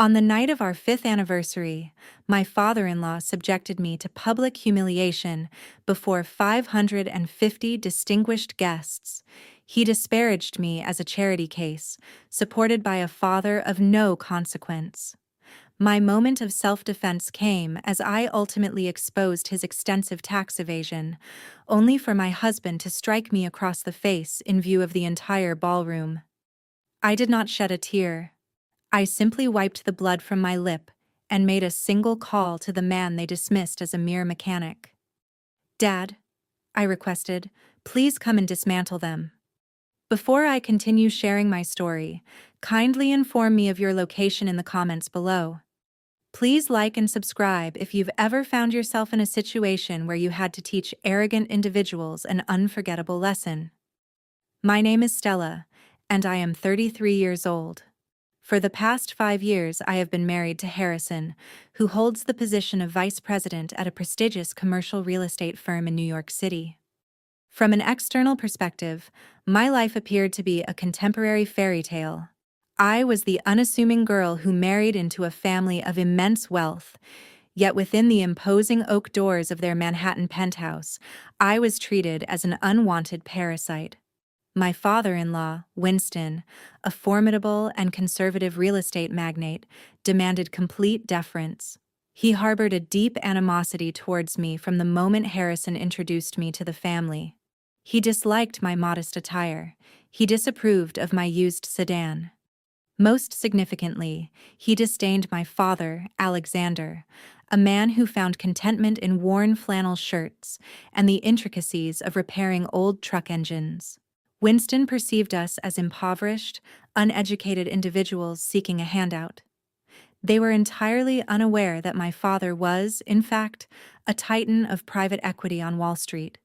On the night of our fifth anniversary, my father-in-law subjected me to public humiliation before 550 distinguished guests. He disparaged me as a charity case, supported by a father of no consequence. My moment of self-defense came as I ultimately exposed his extensive tax evasion, only for my husband to strike me across the face in view of the entire ballroom. I did not shed a tear. I simply wiped the blood from my lip and made a single call to the man they dismissed as a mere mechanic. "Dad," I requested, "please come and dismantle them." Before I continue sharing my story, kindly inform me of your location in the comments below. Please like and subscribe if you've ever found yourself in a situation where you had to teach arrogant individuals an unforgettable lesson. My name is Stella, and I am 33 years old. For the past 5 years, I have been married to Harrison, who holds the position of vice president at a prestigious commercial real estate firm in New York City. From an external perspective, my life appeared to be a contemporary fairy tale. I was the unassuming girl who married into a family of immense wealth, yet within the imposing oak doors of their Manhattan penthouse, I was treated as an unwanted parasite. My father-in-law, Winston, a formidable and conservative real estate magnate, demanded complete deference. He harbored a deep animosity towards me from the moment Harrison introduced me to the family. He disliked my modest attire. He disapproved of my used sedan. Most significantly, he disdained my father, Alexander, a man who found contentment in worn flannel shirts and the intricacies of repairing old truck engines. Winston perceived us as impoverished, uneducated individuals seeking a handout. They were entirely unaware that my father was, in fact, a titan of private equity on Wall Street.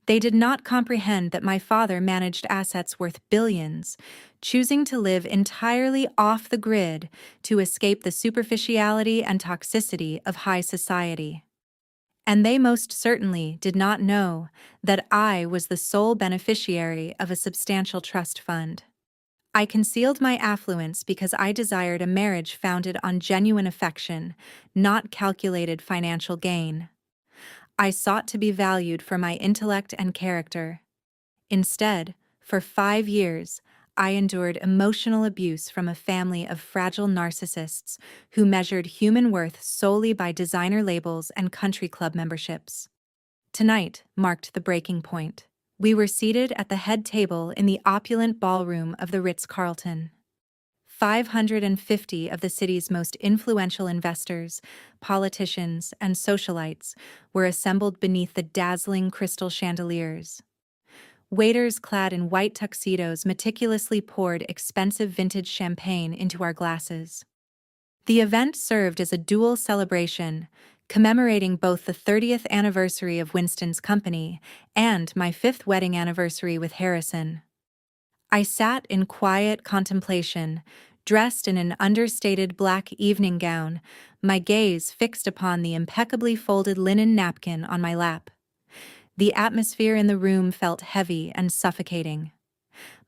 They did not comprehend that my father managed assets worth billions, choosing to live entirely off the grid to escape the superficiality and toxicity of high society. And they most certainly did not know that I was the sole beneficiary of a substantial trust fund. I concealed my affluence because I desired a marriage founded on genuine affection, not calculated financial gain. I sought to be valued for my intellect and character. Instead, for 5 years, I endured emotional abuse from a family of fragile narcissists who measured human worth solely by designer labels and country club memberships. Tonight marked the breaking point. We were seated at the head table in the opulent ballroom of the Ritz-Carlton. 550 of the city's most influential investors, politicians, and socialites were assembled beneath the dazzling crystal chandeliers. Waiters clad in white tuxedos meticulously poured expensive vintage champagne into our glasses. The event served as a dual celebration, commemorating both the 30th anniversary of Winston's company and my 5th wedding anniversary with Harrison. I sat in quiet contemplation, dressed in an understated black evening gown, my gaze fixed upon the impeccably folded linen napkin on my lap. The atmosphere in the room felt heavy and suffocating.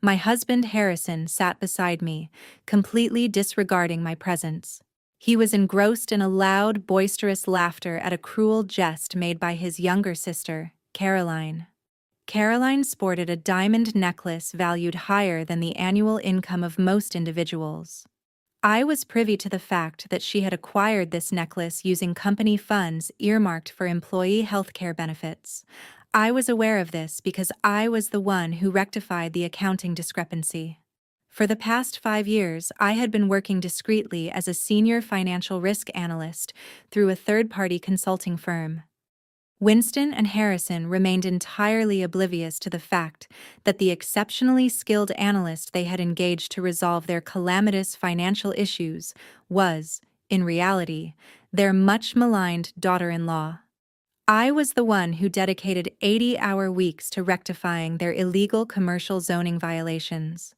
My husband Harrison sat beside me, completely disregarding my presence. He was engrossed in a loud, boisterous laughter at a cruel jest made by his younger sister, Caroline. Caroline sported a diamond necklace valued higher than the annual income of most individuals. I was privy to the fact that she had acquired this necklace using company funds earmarked for employee healthcare benefits. I was aware of this because I was the one who rectified the accounting discrepancy. For the past 5 years, I had been working discreetly as a senior financial risk analyst through a third-party consulting firm. Winston and Harrison remained entirely oblivious to the fact that the exceptionally skilled analyst they had engaged to resolve their calamitous financial issues was, in reality, their much-maligned daughter-in-law. I was the one who dedicated 80-hour weeks to rectifying their illegal commercial zoning violations.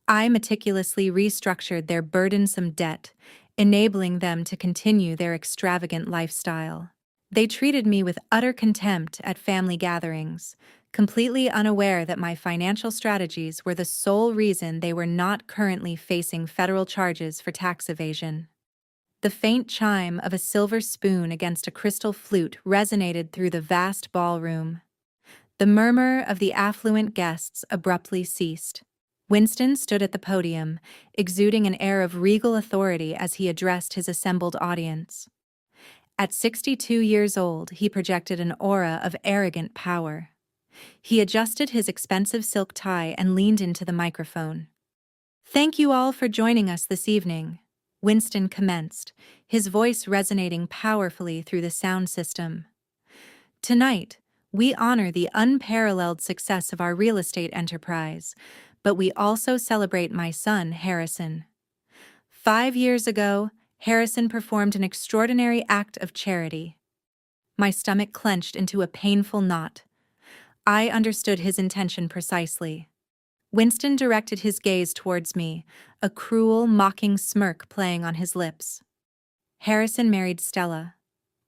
I meticulously restructured their burdensome debt, enabling them to continue their extravagant lifestyle. They treated me with utter contempt at family gatherings, completely unaware that my financial strategies were the sole reason they were not currently facing federal charges for tax evasion. The faint chime of a silver spoon against a crystal flute resonated through the vast ballroom. The murmur of the affluent guests abruptly ceased. Winston stood at the podium, exuding an air of regal authority as he addressed his assembled audience. At 62 years old, he projected an aura of arrogant power. He adjusted his expensive silk tie and leaned into the microphone. "Thank you all for joining us this evening," Winston commenced, his voice resonating powerfully through the sound system. "Tonight, we honor the unparalleled success of our real estate enterprise, but we also celebrate my son, Harrison. 5 years ago, Harrison performed an extraordinary act of charity." My stomach clenched into a painful knot. I understood his intention precisely. Winston directed his gaze towards me, a cruel, mocking smirk playing on his lips. "Harrison married Stella,"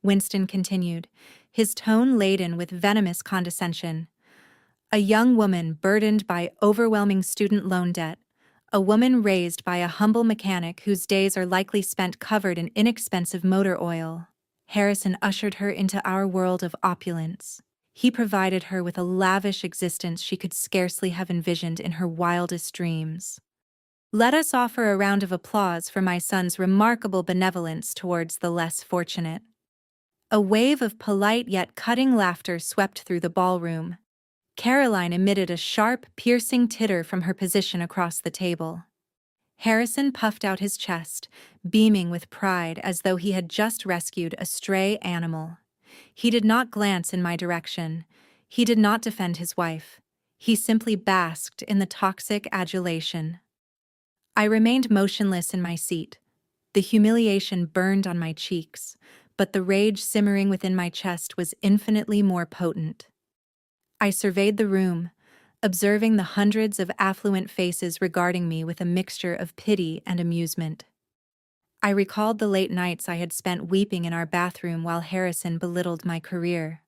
Winston continued, his tone laden with venomous condescension. "A young woman burdened by overwhelming student loan debt, a woman raised by a humble mechanic whose days are likely spent covered in inexpensive motor oil. Harrison ushered her into our world of opulence. He provided her with a lavish existence she could scarcely have envisioned in her wildest dreams. Let us offer a round of applause for my son's remarkable benevolence towards the less fortunate." A wave of polite yet cutting laughter swept through the ballroom. Caroline emitted a sharp, piercing titter from her position across the table. Harrison puffed out his chest, beaming with pride as though he had just rescued a stray animal. He did not glance in my direction. He did not defend his wife. He simply basked in the toxic adulation. I remained motionless in my seat. The humiliation burned on my cheeks, but the rage simmering within my chest was infinitely more potent. I surveyed the room, observing the hundreds of affluent faces regarding me with a mixture of pity and amusement. I recalled the late nights I had spent weeping in our bathroom while Harrison belittled my career.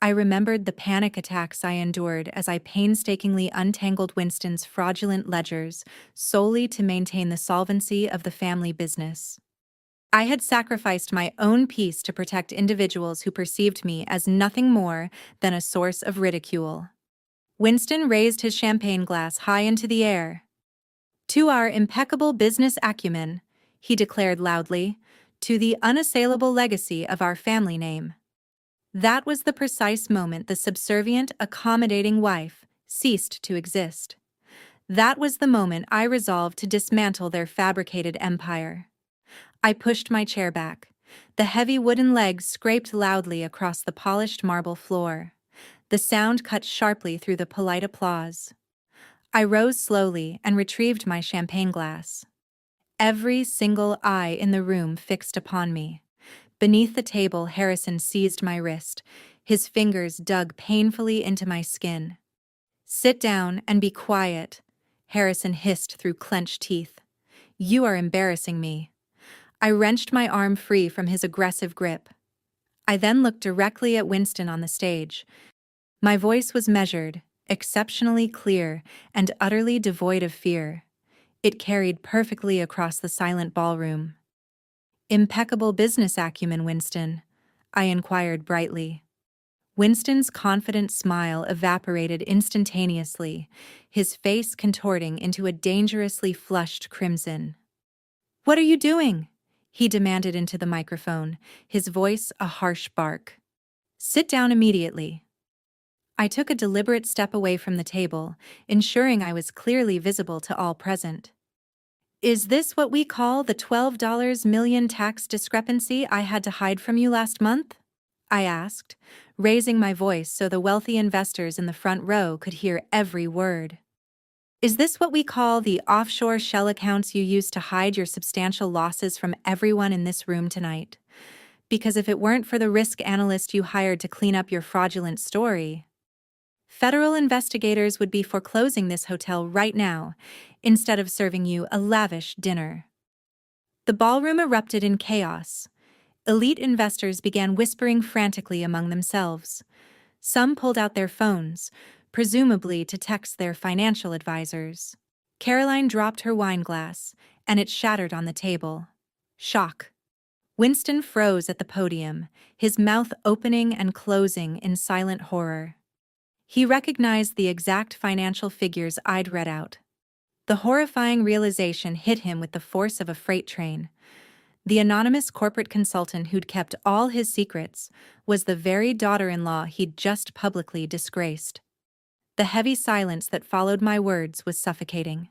I remembered the panic attacks I endured as I painstakingly untangled Winston's fraudulent ledgers solely to maintain the solvency of the family business. I had sacrificed my own peace to protect individuals who perceived me as nothing more than a source of ridicule. Winston raised his champagne glass high into the air. "To our impeccable business acumen," he declared loudly, "to the unassailable legacy of our family name." That was the precise moment the subservient, accommodating wife ceased to exist. That was the moment I resolved to dismantle their fabricated empire. I pushed my chair back. The heavy wooden legs scraped loudly across the polished marble floor. The sound cut sharply through the polite applause. I rose slowly and retrieved my champagne glass. Every single eye in the room fixed upon me. Beneath the table, Harrison seized my wrist. His fingers dug painfully into my skin. "Sit down and be quiet," Harrison hissed through clenched teeth. "You are embarrassing me." I wrenched my arm free from his aggressive grip. I then looked directly at Winston on the stage. My voice was measured, exceptionally clear, and utterly devoid of fear. It carried perfectly across the silent ballroom. "Impeccable business acumen, Winston?" I inquired brightly. Winston's confident smile evaporated instantaneously, his face contorting into a dangerously flushed crimson. "What are you doing?" he demanded into the microphone, his voice a harsh bark. "Sit down immediately." I took a deliberate step away from the table, ensuring I was clearly visible to all present. "Is this what we call the $12 million tax discrepancy I had to hide from you last month?" I asked, raising my voice so the wealthy investors in the front row could hear every word. "Is this what we call the offshore shell accounts you used to hide your substantial losses from everyone in this room tonight? Because if it weren't for the risk analyst you hired to clean up your fraudulent story, federal investigators would be foreclosing this hotel right now, instead of serving you a lavish dinner." The ballroom erupted in chaos. Elite investors began whispering frantically among themselves. Some pulled out their phones, presumably to text their financial advisors. Caroline dropped her wine glass, and it shattered on the table. Shock. Winston froze at the podium, his mouth opening and closing in silent horror. He recognized the exact financial figures I'd read out. The horrifying realization hit him with the force of a freight train. The anonymous corporate consultant who'd kept all his secrets was the very daughter-in-law he'd just publicly disgraced. The heavy silence that followed my words was suffocating.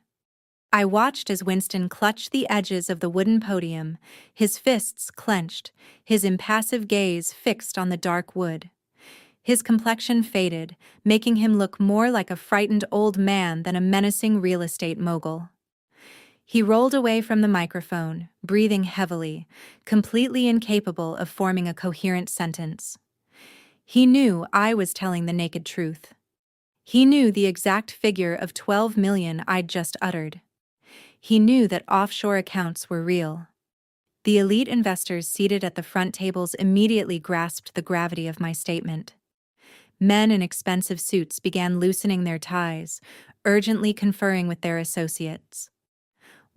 I watched as Winston clutched the edges of the wooden podium, his fists clenched, his impassive gaze fixed on the dark wood. His complexion faded, making him look more like a frightened old man than a menacing real estate mogul. He rolled away from the microphone, breathing heavily, completely incapable of forming a coherent sentence. He knew I was telling the naked truth. He knew the exact figure of 12 million I'd just uttered. He knew that offshore accounts were real. The elite investors seated at the front tables immediately grasped the gravity of my statement. Men in expensive suits began loosening their ties, urgently conferring with their associates.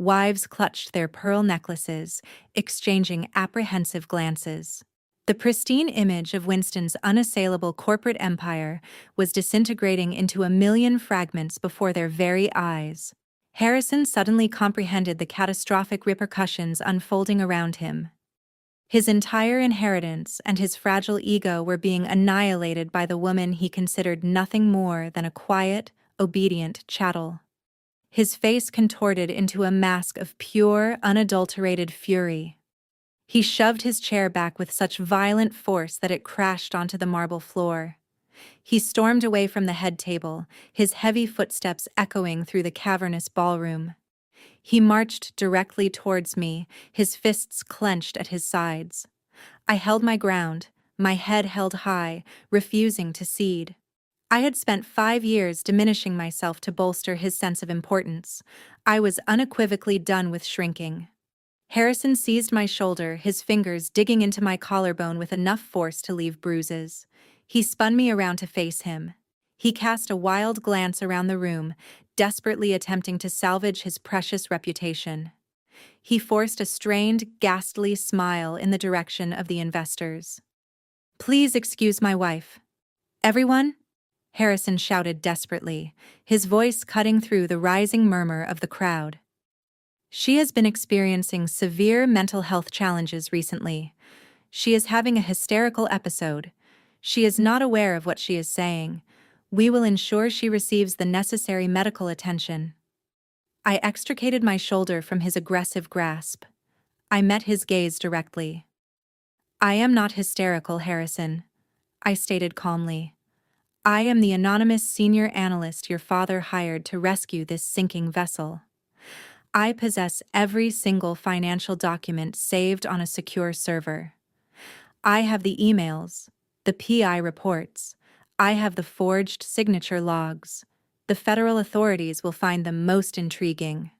Wives clutched their pearl necklaces, exchanging apprehensive glances. The pristine image of Winston's unassailable corporate empire was disintegrating into a million fragments before their very eyes. Harrison suddenly comprehended the catastrophic repercussions unfolding around him. His entire inheritance and his fragile ego were being annihilated by the woman he considered nothing more than a quiet, obedient chattel. His face contorted into a mask of pure, unadulterated fury. He shoved his chair back with such violent force that it crashed onto the marble floor. He stormed away from the head table, his heavy footsteps echoing through the cavernous ballroom. He marched directly towards me, his fists clenched at his sides. I held my ground, my head held high, refusing to cede. I had spent 5 years diminishing myself to bolster his sense of importance. I was unequivocally done with shrinking. Harrison seized my shoulder, his fingers digging into my collarbone with enough force to leave bruises. He spun me around to face him. He cast a wild glance around the room, desperately attempting to salvage his precious reputation. He forced a strained, ghastly smile in the direction of the investors. "Please excuse my wife." "Everyone?" Harrison shouted desperately, his voice cutting through the rising murmur of the crowd. "She has been experiencing severe mental health challenges recently. She is having a hysterical episode. She is not aware of what she is saying. We will ensure she receives the necessary medical attention." I extricated my shoulder from his aggressive grasp. I met his gaze directly. "I am not hysterical, Harrison," I stated calmly. "I am the anonymous senior analyst your father hired to rescue this sinking vessel. I possess every single financial document saved on a secure server. I have the emails, the PI reports. I have the forged signature logs. The federal authorities will find them most intriguing."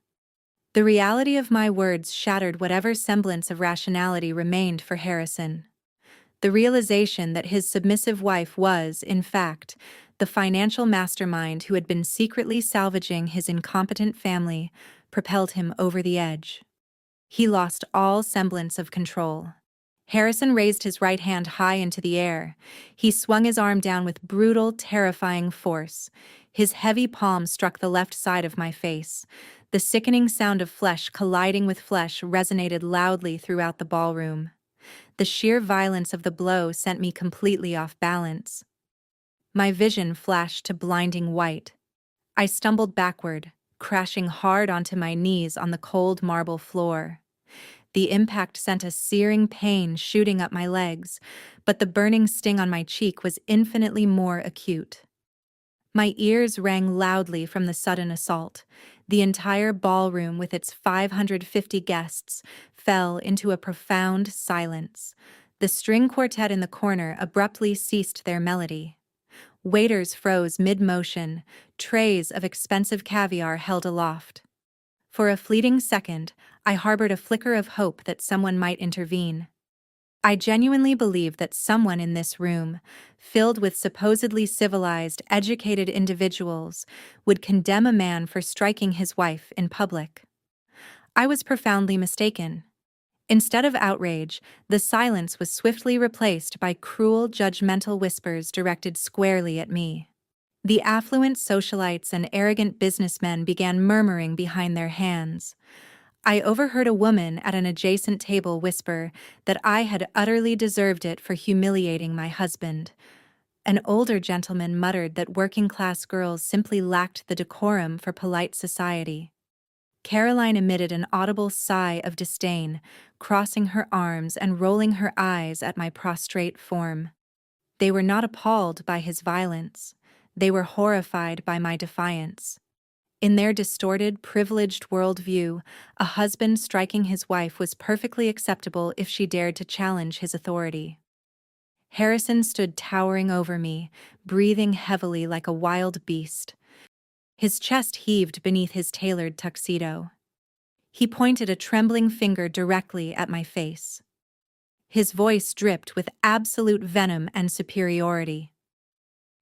The reality of my words shattered whatever semblance of rationality remained for Harrison. The realization that his submissive wife was, in fact, the financial mastermind who had been secretly salvaging his incompetent family propelled him over the edge. He lost all semblance of control. Harrison raised his right hand high into the air. He swung his arm down with brutal, terrifying force. His heavy palm struck the left side of my face. The sickening sound of flesh colliding with flesh resonated loudly throughout the ballroom. The sheer violence of the blow sent me completely off balance. My vision flashed to blinding white. I stumbled backward, crashing hard onto my knees on the cold marble floor. The impact sent a searing pain shooting up my legs, but the burning sting on my cheek was infinitely more acute. My ears rang loudly from the sudden assault. The entire ballroom, with its 550 guests, fell into a profound silence. The string quartet in the corner abruptly ceased their melody. Waiters froze mid-motion, trays of expensive caviar held aloft. For a fleeting second, I harbored a flicker of hope that someone might intervene. I genuinely believe that someone in this room, filled with supposedly civilized, educated individuals, would condemn a man for striking his wife in public. I was profoundly mistaken. Instead of outrage, the silence was swiftly replaced by cruel, judgmental whispers directed squarely at me. The affluent socialites and arrogant businessmen began murmuring behind their hands. I overheard a woman at an adjacent table whisper that I had utterly deserved it for humiliating my husband. An older gentleman muttered that working-class girls simply lacked the decorum for polite society. Caroline emitted an audible sigh of disdain, crossing her arms and rolling her eyes at my prostrate form. They were not appalled by his violence. They were horrified by my defiance. In their distorted, privileged worldview, a husband striking his wife was perfectly acceptable if she dared to challenge his authority. Harrison stood towering over me, breathing heavily like a wild beast. His chest heaved beneath his tailored tuxedo. He pointed a trembling finger directly at my face. His voice dripped with absolute venom and superiority.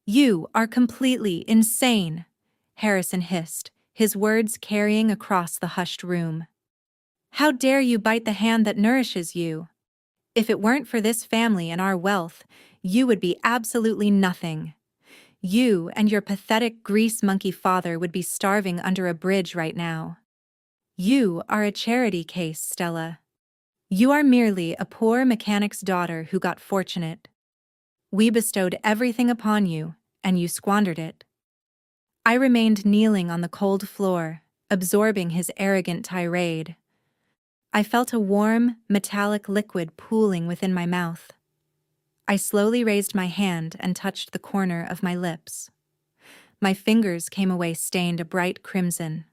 "You are completely insane," Harrison hissed, his words carrying across the hushed room. "How dare you bite the hand that nourishes you? If it weren't for this family and our wealth, you would be absolutely nothing. You and your pathetic grease monkey father would be starving under a bridge right now. You are a charity case, Stella. You are merely a poor mechanic's daughter who got fortunate. We bestowed everything upon you, and you squandered it." I remained kneeling on the cold floor, absorbing his arrogant tirade. I felt a warm, metallic liquid pooling within my mouth. I slowly raised my hand and touched the corner of my lips. My fingers came away stained a bright crimson.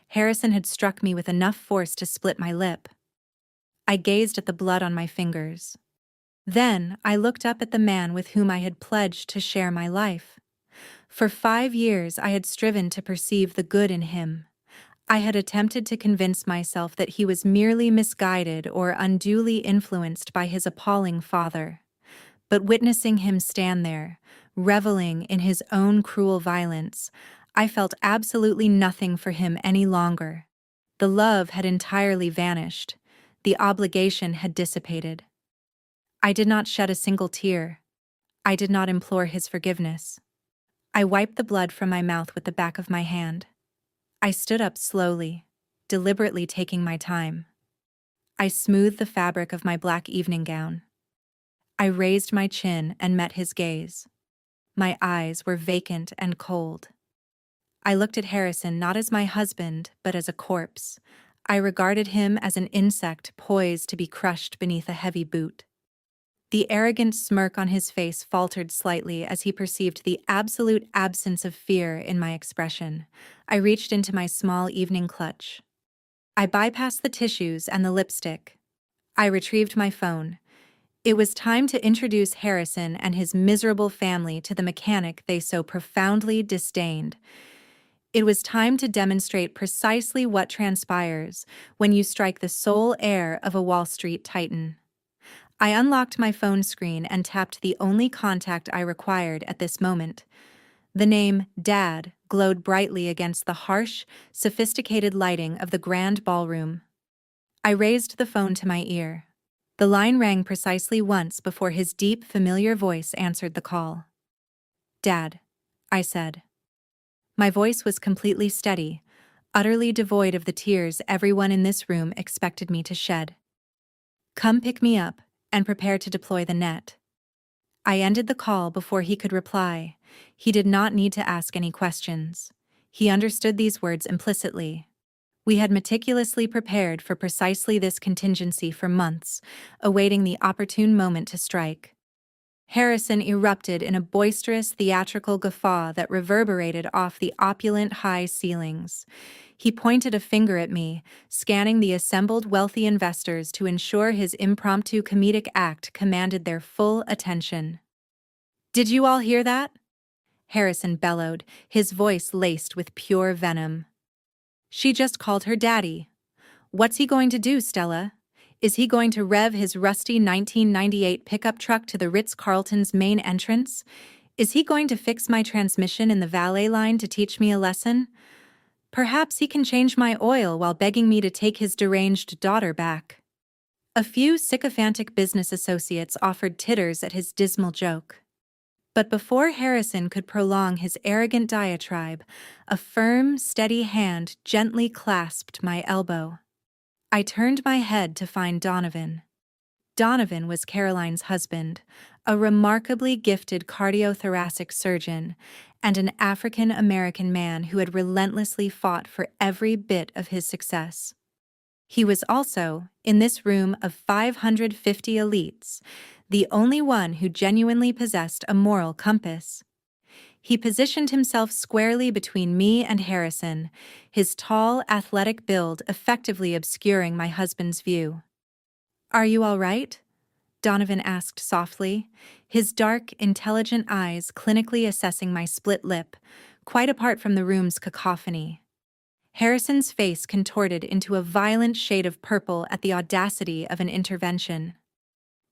Harrison had struck me with enough force to split my lip. I gazed at the blood on my fingers. Then I looked up at the man with whom I had pledged to share my life. For 5 years I had striven to perceive the good in him. I had attempted to convince myself that he was merely misguided or unduly influenced by his appalling father. But witnessing him stand there, reveling in his own cruel violence, I felt absolutely nothing for him any longer. The love had entirely vanished. The obligation had dissipated. I did not shed a single tear. I did not implore his forgiveness. I wiped the blood from my mouth with the back of my hand. I stood up slowly, deliberately taking my time. I smoothed the fabric of my black evening gown. I raised my chin and met his gaze. My eyes were vacant and cold. I looked at Harrison not as my husband, but as a corpse. I regarded him as an insect poised to be crushed beneath a heavy boot. The arrogant smirk on his face faltered slightly as he perceived the absolute absence of fear in my expression. I reached into my small evening clutch. I bypassed the tissues and the lipstick. I retrieved my phone. It was time to introduce Harrison and his miserable family to the mechanic they so profoundly disdained. It was time to demonstrate precisely what transpires when you strike the sole heir of a Wall Street titan. I unlocked my phone screen and tapped the only contact I required at this moment. The name Dad glowed brightly against the harsh, sophisticated lighting of the grand ballroom. I raised the phone to my ear. The line rang precisely once before his deep, familiar voice answered the call. "Dad," I said. My voice was completely steady, utterly devoid of the tears everyone in this room expected me to shed. "Come pick me up and prepare to deploy the net." I ended the call before he could reply. He did not need to ask any questions. He understood these words implicitly. We had meticulously prepared for precisely this contingency for months, awaiting the opportune moment to strike. Harrison erupted in a boisterous theatrical guffaw that reverberated off the opulent high ceilings. He pointed a finger at me, scanning the assembled wealthy investors to ensure his impromptu comedic act commanded their full attention. "Did you all hear that?" Harrison bellowed, his voice laced with pure venom. "She just called her daddy. What's he going to do, Stella? Is he going to rev his rusty 1998 pickup truck to the Ritz-Carlton's main entrance? Is he going to fix my transmission in the valet line to teach me a lesson? Perhaps he can change my oil while begging me to take his deranged daughter back. A few sycophantic business associates offered titters at his dismal joke. But before Harrison could prolong his arrogant diatribe, a firm, steady hand gently clasped my elbow. I turned my head to find Donovan. Donovan was Caroline's husband, a remarkably gifted cardiothoracic surgeon, and an African-American man who had relentlessly fought for every bit of his success. He was also, in this room of 550 elites, the only one who genuinely possessed a moral compass. He positioned himself squarely between me and Harrison, his tall, athletic build effectively obscuring my husband's view. "Are you all right?" Donovan asked softly, his dark, intelligent eyes clinically assessing my split lip, quite apart from the room's cacophony. Harrison's face contorted into a violent shade of purple at the audacity of an intervention.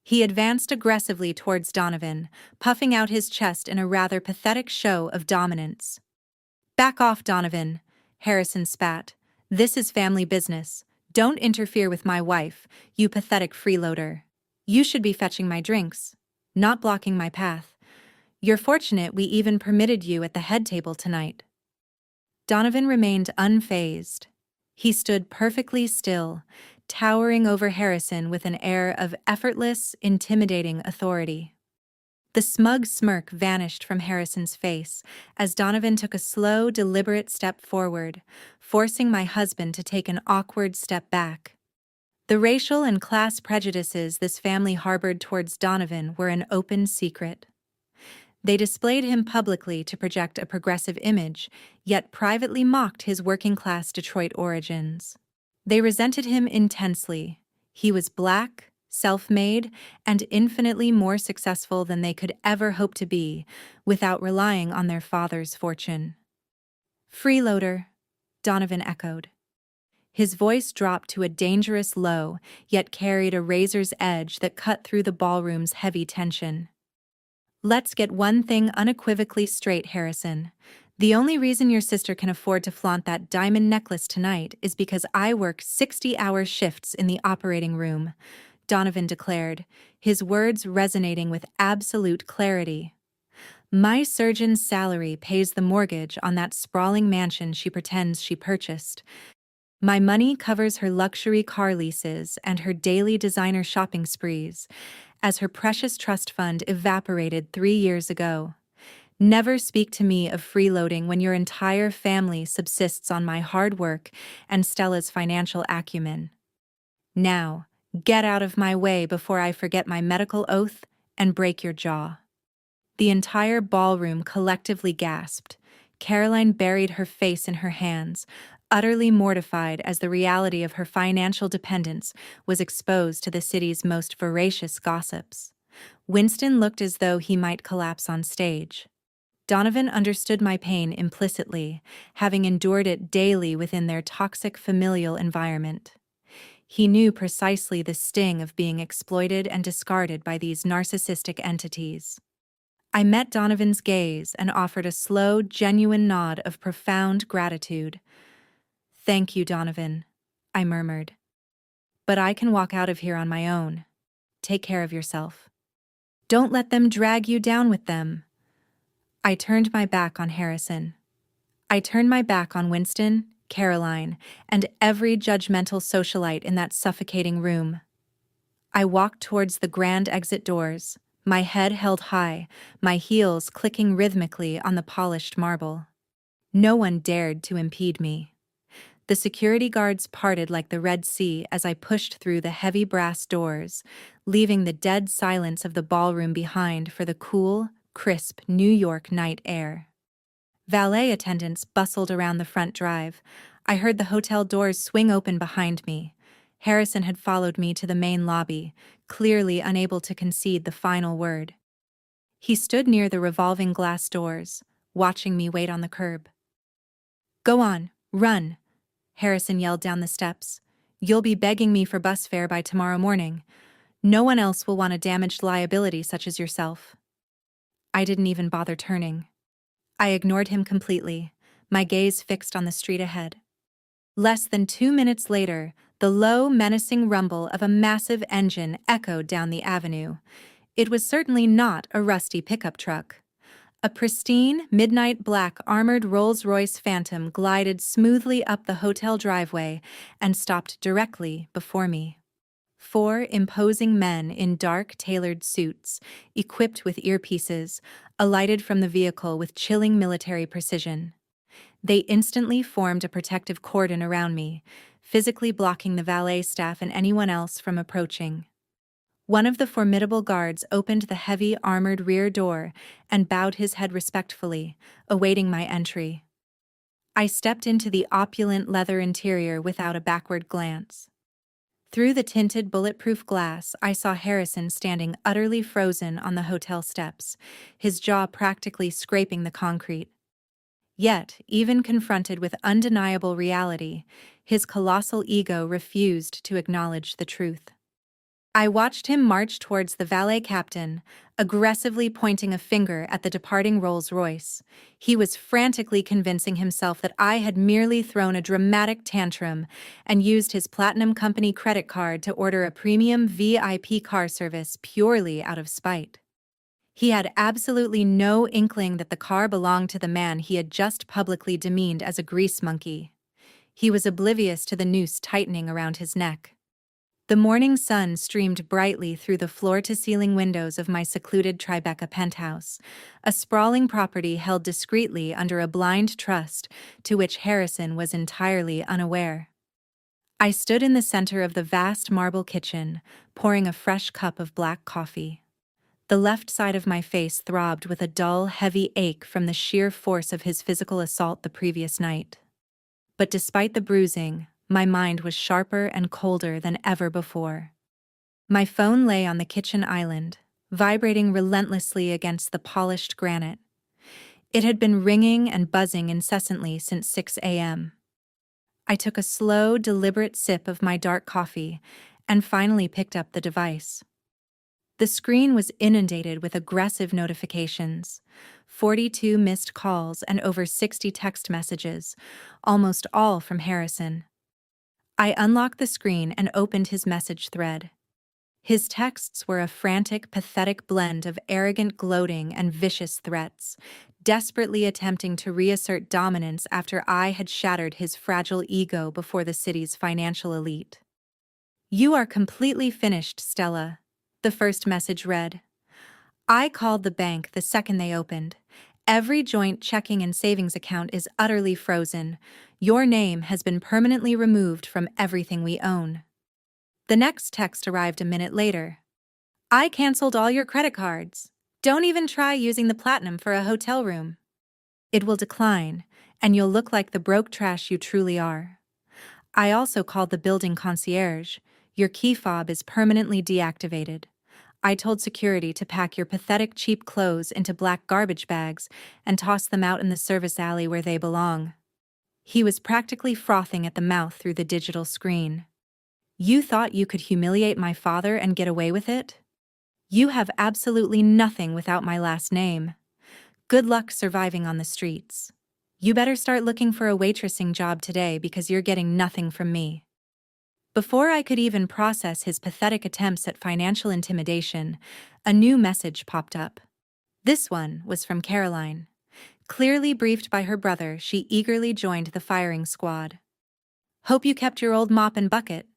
He advanced aggressively towards Donovan, puffing out his chest in a rather pathetic show of dominance. "Back off, Donovan," Harrison spat. "This is family business. Don't interfere with my wife, you pathetic freeloader. You should be fetching my drinks, not blocking my path. You're fortunate we even permitted you at the head table tonight." Donovan remained unfazed. He stood perfectly still, towering over Harrison with an air of effortless, intimidating authority. The smug smirk vanished from Harrison's face as Donovan took a slow, deliberate step forward, forcing my husband to take an awkward step back. The racial and class prejudices this family harbored towards Donovan were an open secret. They displayed him publicly to project a progressive image, yet privately mocked his working-class Detroit origins. They resented him intensely. He was black, self-made, and infinitely more successful than they could ever hope to be, without relying on their father's fortune. "Freeloader," Donovan echoed. His voice dropped to a dangerous low, yet carried a razor's edge that cut through the ballroom's heavy tension. "Let's get one thing unequivocally straight, Harrison. The only reason your sister can afford to flaunt that diamond necklace tonight is because I work 60-hour shifts in the operating room," Donovan declared, his words resonating with absolute clarity. "My surgeon's salary pays the mortgage on that sprawling mansion she pretends she purchased. My money covers her luxury car leases and her daily designer shopping sprees, as her precious trust fund evaporated 3 years ago. Never speak to me of freeloading when your entire family subsists on my hard work and Stella's financial acumen. Now, get out of my way before I forget my medical oath and break your jaw." The entire ballroom collectively gasped. Caroline buried her face in her hands, utterly mortified as the reality of her financial dependence was exposed to the city's most voracious gossips. Winston looked as though he might collapse on stage. Donovan understood my pain implicitly, having endured it daily within their toxic familial environment. He knew precisely the sting of being exploited and discarded by these narcissistic entities. I met Donovan's gaze and offered a slow, genuine nod of profound gratitude. "Thank you, Donovan," I murmured. "But I can walk out of here on my own. Take care of yourself. Don't let them drag you down with them." I turned my back on Harrison. I turned my back on Winston, Caroline, and every judgmental socialite in that suffocating room. I walked towards the grand exit doors, my head held high, my heels clicking rhythmically on the polished marble. No one dared to impede me. The security guards parted like the Red Sea as I pushed through the heavy brass doors, leaving the dead silence of the ballroom behind for the cool, crisp New York night air. Valet attendants bustled around the front drive. I heard the hotel doors swing open behind me. Harrison had followed me to the main lobby, clearly unable to concede the final word. He stood near the revolving glass doors, watching me wait on the curb. "Go on, run," Harrison yelled down the steps. You'll be begging me for bus fare by tomorrow morning. No one else will want a damaged liability such as yourself." I didn't even bother turning. I ignored him completely, my gaze fixed on the street ahead. Less than 2 minutes later, the low, menacing rumble of a massive engine echoed down the avenue. It was certainly not a rusty pickup truck. A pristine, midnight black armored Rolls-Royce Phantom glided smoothly up the hotel driveway and stopped directly before me. 4 imposing men in dark, tailored suits, equipped with earpieces, alighted from the vehicle with chilling military precision. They instantly formed a protective cordon around me, physically blocking the valet staff and anyone else from approaching. One of the formidable guards opened the heavy armored rear door and bowed his head respectfully, awaiting my entry. I stepped into the opulent leather interior without a backward glance. Through the tinted bulletproof glass, I saw Harrison standing utterly frozen on the hotel steps, his jaw practically scraping the concrete. Yet, even confronted with undeniable reality, his colossal ego refused to acknowledge the truth. I watched him march towards the valet captain, aggressively pointing a finger at the departing Rolls-Royce. He was frantically convincing himself that I had merely thrown a dramatic tantrum and used his Platinum Company credit card to order a premium VIP car service purely out of spite. He had absolutely no inkling that the car belonged to the man he had just publicly demeaned as a grease monkey. He was oblivious to the noose tightening around his neck. The morning sun streamed brightly through the floor-to-ceiling windows of my secluded Tribeca penthouse, a sprawling property held discreetly under a blind trust to which Harrison was entirely unaware. I stood in the center of the vast marble kitchen, pouring a fresh cup of black coffee. The left side of my face throbbed with a dull, heavy ache from the sheer force of his physical assault the previous night. But despite the bruising, my mind was sharper and colder than ever before. My phone lay on the kitchen island, vibrating relentlessly against the polished granite. It had been ringing and buzzing incessantly since 6 a.m. I took a slow, deliberate sip of my dark coffee and finally picked up the device. The screen was inundated with aggressive notifications, 42 missed calls and over 60 text messages, almost all from Harrison. I unlocked the screen and opened his message thread. His texts were a frantic, pathetic blend of arrogant gloating and vicious threats, desperately attempting to reassert dominance after I had shattered his fragile ego before the city's financial elite. "You are completely finished, Stella," the first message read. "I called the bank the second they opened. Every joint checking and savings account is utterly frozen. Your name has been permanently removed from everything we own." The next text arrived a minute later. "I canceled all your credit cards. Don't even try using the Platinum for a hotel room. It will decline, and you'll look like the broke trash you truly are. I also called the building concierge. Your key fob is permanently deactivated. I told security to pack your pathetic cheap clothes into black garbage bags and toss them out in the service alley where they belong." He was practically frothing at the mouth through the digital screen. "You thought you could humiliate my father and get away with it? You have absolutely nothing without my last name. Good luck surviving on the streets. You better start looking for a waitressing job today because you're getting nothing from me." Before I could even process his pathetic attempts at financial intimidation, a new message popped up. This one was from Caroline. Clearly briefed by her brother, she eagerly joined the firing squad. "Hope you kept your old mop and bucket,"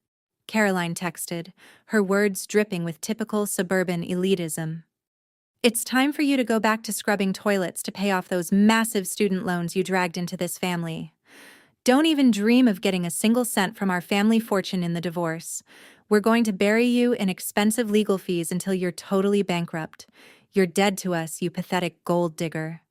Caroline texted, her words dripping with typical suburban elitism. "It's time for you to go back to scrubbing toilets to pay off those massive student loans you dragged into this family. Don't even dream of getting a single cent from our family fortune in the divorce. We're going to bury you in expensive legal fees until you're totally bankrupt. You're dead to us, you pathetic gold digger."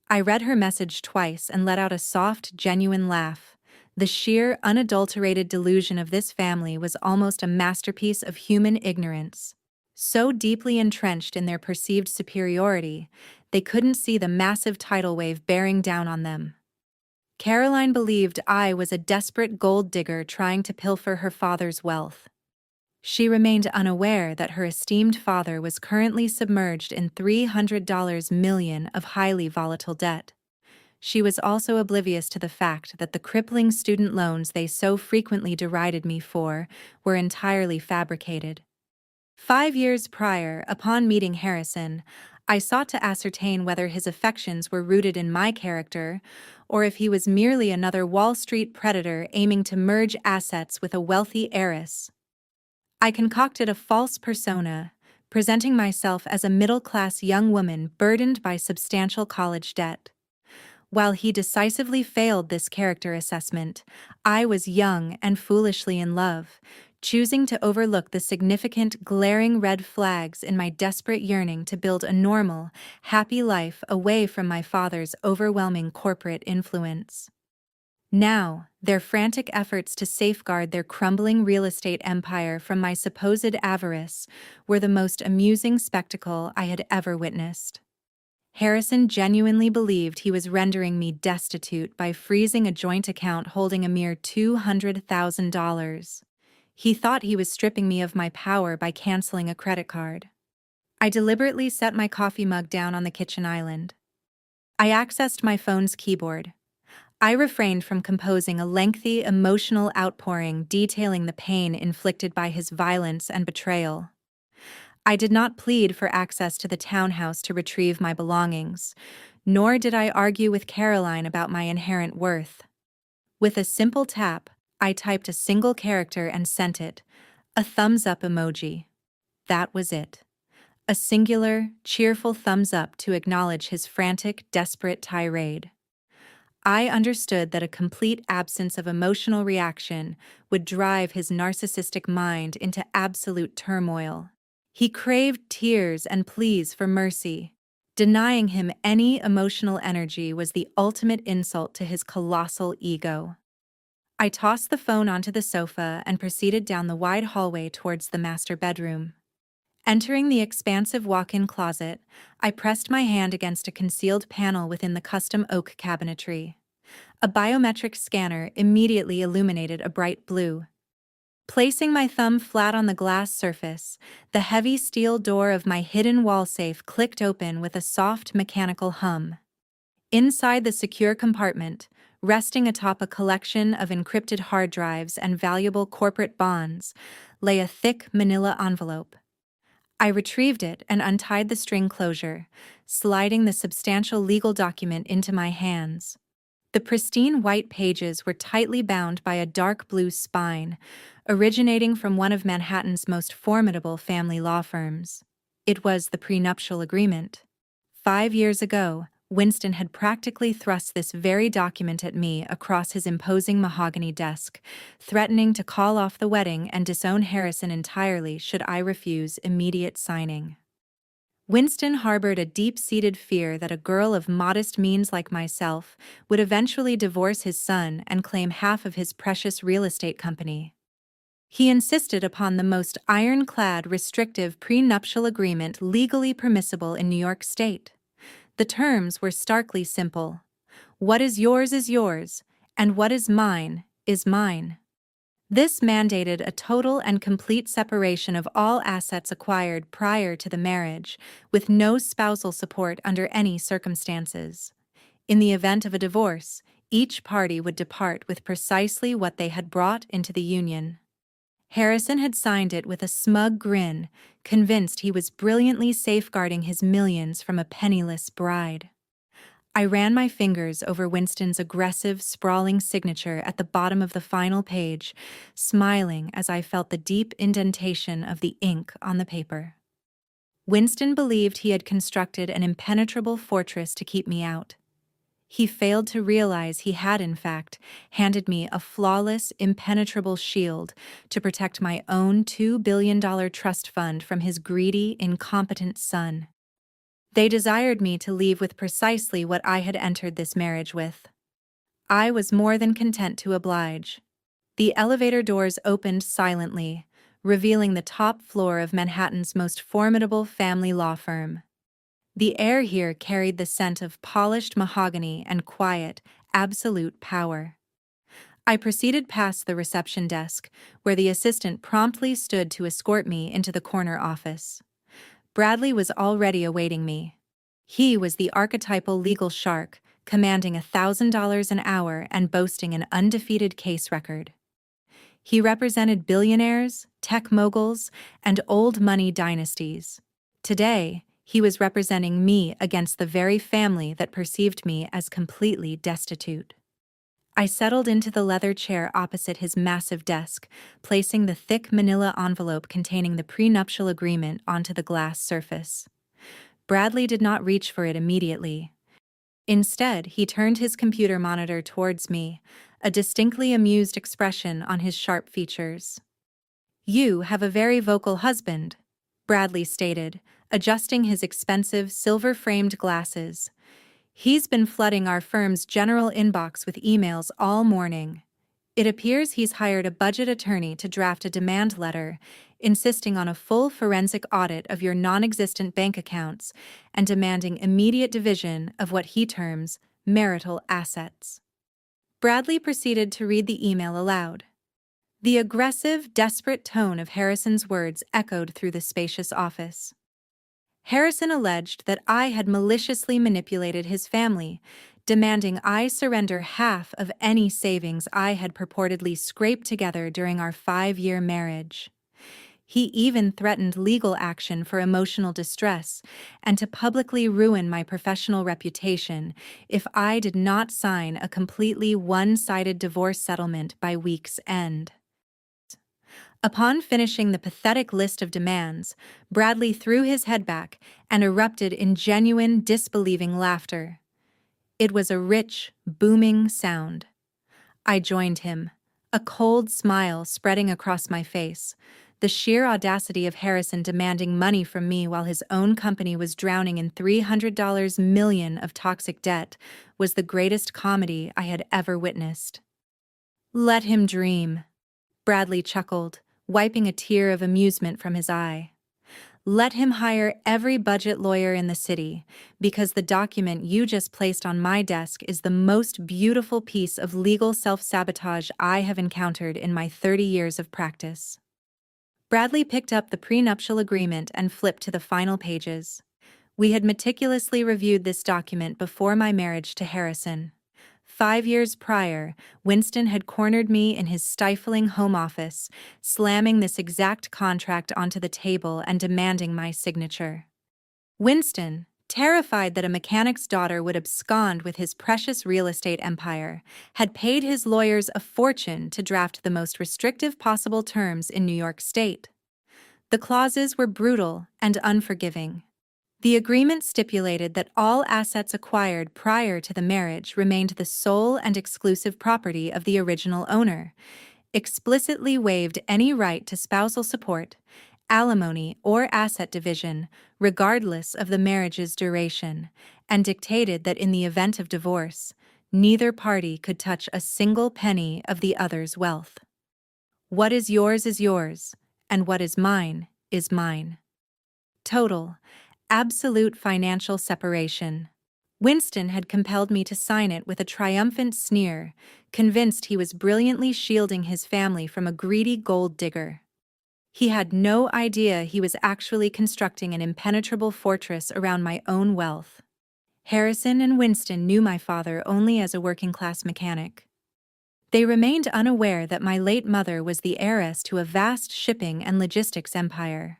I read her message twice and let out a soft, genuine laugh. The sheer, unadulterated delusion of this family was almost a masterpiece of human ignorance. So deeply entrenched in their perceived superiority, they couldn't see the massive tidal wave bearing down on them. Caroline believed I was a desperate gold digger trying to pilfer her father's wealth. She remained unaware that her esteemed father was currently submerged in $300 million of highly volatile debt. She was also oblivious to the fact that the crippling student loans they so frequently derided me for were entirely fabricated. 5 years prior, upon meeting Harrison, I sought to ascertain whether his affections were rooted in my character or if he was merely another Wall Street predator aiming to merge assets with a wealthy heiress. I concocted a false persona, presenting myself as a middle-class young woman burdened by substantial college debt. While he decisively failed this character assessment, I was young and foolishly in love, choosing to overlook the significant, glaring red flags in my desperate yearning to build a normal, happy life away from my father's overwhelming corporate influence. Now, their frantic efforts to safeguard their crumbling real estate empire from my supposed avarice were the most amusing spectacle I had ever witnessed. Harrison genuinely believed he was rendering me destitute by freezing a joint account holding a mere $200,000. He thought he was stripping me of my power by canceling a credit card. I deliberately set my coffee mug down on the kitchen island. I accessed my phone's keyboard. I refrained from composing a lengthy, emotional outpouring detailing the pain inflicted by his violence and betrayal. I did not plead for access to the townhouse to retrieve my belongings, nor did I argue with Caroline about my inherent worth. With a simple tap, I typed a single character and sent it, a thumbs-up emoji. That was it. A singular, cheerful thumbs up to acknowledge his frantic, desperate tirade. I understood that a complete absence of emotional reaction would drive his narcissistic mind into absolute turmoil. He craved tears and pleas for mercy. Denying him any emotional energy was the ultimate insult to his colossal ego. I tossed the phone onto the sofa and proceeded down the wide hallway towards the master bedroom. Entering the expansive walk-in closet, I pressed my hand against a concealed panel within the custom oak cabinetry. A biometric scanner immediately illuminated a bright blue. Placing my thumb flat on the glass surface, the heavy steel door of my hidden wall safe clicked open with a soft mechanical hum. Inside the secure compartment, resting atop a collection of encrypted hard drives and valuable corporate bonds, lay a thick manila envelope. I retrieved it and untied the string closure, sliding the substantial legal document into my hands. The pristine white pages were tightly bound by a dark blue spine, originating from one of Manhattan's most formidable family law firms. It was the prenuptial agreement. 5 years ago, Winston had practically thrust this very document at me across his imposing mahogany desk, threatening to call off the wedding and disown Harrison entirely should I refuse immediate signing. Winston harbored a deep-seated fear that a girl of modest means like myself would eventually divorce his son and claim half of his precious real estate company. He insisted upon the most ironclad restrictive prenuptial agreement legally permissible in New York State. The terms were starkly simple. What is yours, and what is mine is mine. This mandated a total and complete separation of all assets acquired prior to the marriage, with no spousal support under any circumstances. In the event of a divorce, each party would depart with precisely what they had brought into the union. Harrison had signed it with a smug grin, convinced he was brilliantly safeguarding his millions from a penniless bride. I ran my fingers over Winston's aggressive, sprawling signature at the bottom of the final page, smiling as I felt the deep indentation of the ink on the paper. Winston believed he had constructed an impenetrable fortress to keep me out. He failed to realize he had, in fact, handed me a flawless, impenetrable shield to protect my own $2 billion trust fund from his greedy, incompetent son. They desired me to leave with precisely what I had entered this marriage with. I was more than content to oblige. The elevator doors opened silently, revealing the top floor of Manhattan's most formidable family law firm. The air here carried the scent of polished mahogany and quiet, absolute power. I proceeded past the reception desk, where the assistant promptly stood to escort me into the corner office. Bradley was already awaiting me. He was the archetypal legal shark, commanding $1,000 an hour and boasting an undefeated case record. He represented billionaires, tech moguls, and old money dynasties. Today, he was representing me against the very family that perceived me as completely destitute. I settled into the leather chair opposite his massive desk, placing the thick manila envelope containing the prenuptial agreement onto the glass surface. Bradley did not reach for it immediately. Instead, he turned his computer monitor towards me, a distinctly amused expression on his sharp features. "You have a very vocal husband," Bradley stated, adjusting his expensive silver-framed glasses. "He's been flooding our firm's general inbox with emails all morning. It appears he's hired a budget attorney to draft a demand letter, insisting on a full forensic audit of your non-existent bank accounts and demanding immediate division of what he terms marital assets." Bradley proceeded to read the email aloud. The aggressive, desperate tone of Harrison's words echoed through the spacious office. Harrison alleged that I had maliciously manipulated his family, demanding I surrender half of any savings I had purportedly scraped together during our 5-year marriage. He even threatened legal action for emotional distress and to publicly ruin my professional reputation if I did not sign a completely one-sided divorce settlement by week's end. Upon finishing the pathetic list of demands, Bradley threw his head back and erupted in genuine, disbelieving laughter. It was a rich, booming sound. I joined him, a cold smile spreading across my face. The sheer audacity of Harrison demanding money from me while his own company was drowning in $300 million of toxic debt was the greatest comedy I had ever witnessed. "Let him dream," Bradley chuckled, wiping a tear of amusement from his eye. "Let him hire every budget lawyer in the city, because the document you just placed on my desk is the most beautiful piece of legal self-sabotage I have encountered in my 30 years of practice." Bradley picked up the prenuptial agreement and flipped to the final pages. We had meticulously reviewed this document before my marriage to Harrison. 5 years prior, Winston had cornered me in his stifling home office, slamming this exact contract onto the table and demanding my signature. Winston, terrified that a mechanic's daughter would abscond with his precious real estate empire, had paid his lawyers a fortune to draft the most restrictive possible terms in New York State. The clauses were brutal and unforgiving. The agreement stipulated that all assets acquired prior to the marriage remained the sole and exclusive property of the original owner, explicitly waived any right to spousal support, alimony, or asset division, regardless of the marriage's duration, and dictated that in the event of divorce, neither party could touch a single penny of the other's wealth. What is yours, and what is mine is mine. Total, absolute financial separation. Winston had compelled me to sign it with a triumphant sneer, convinced he was brilliantly shielding his family from a greedy gold digger. He had no idea he was actually constructing an impenetrable fortress around my own wealth. Harrison and Winston knew my father only as a working-class mechanic. They remained unaware that my late mother was the heiress to a vast shipping and logistics empire.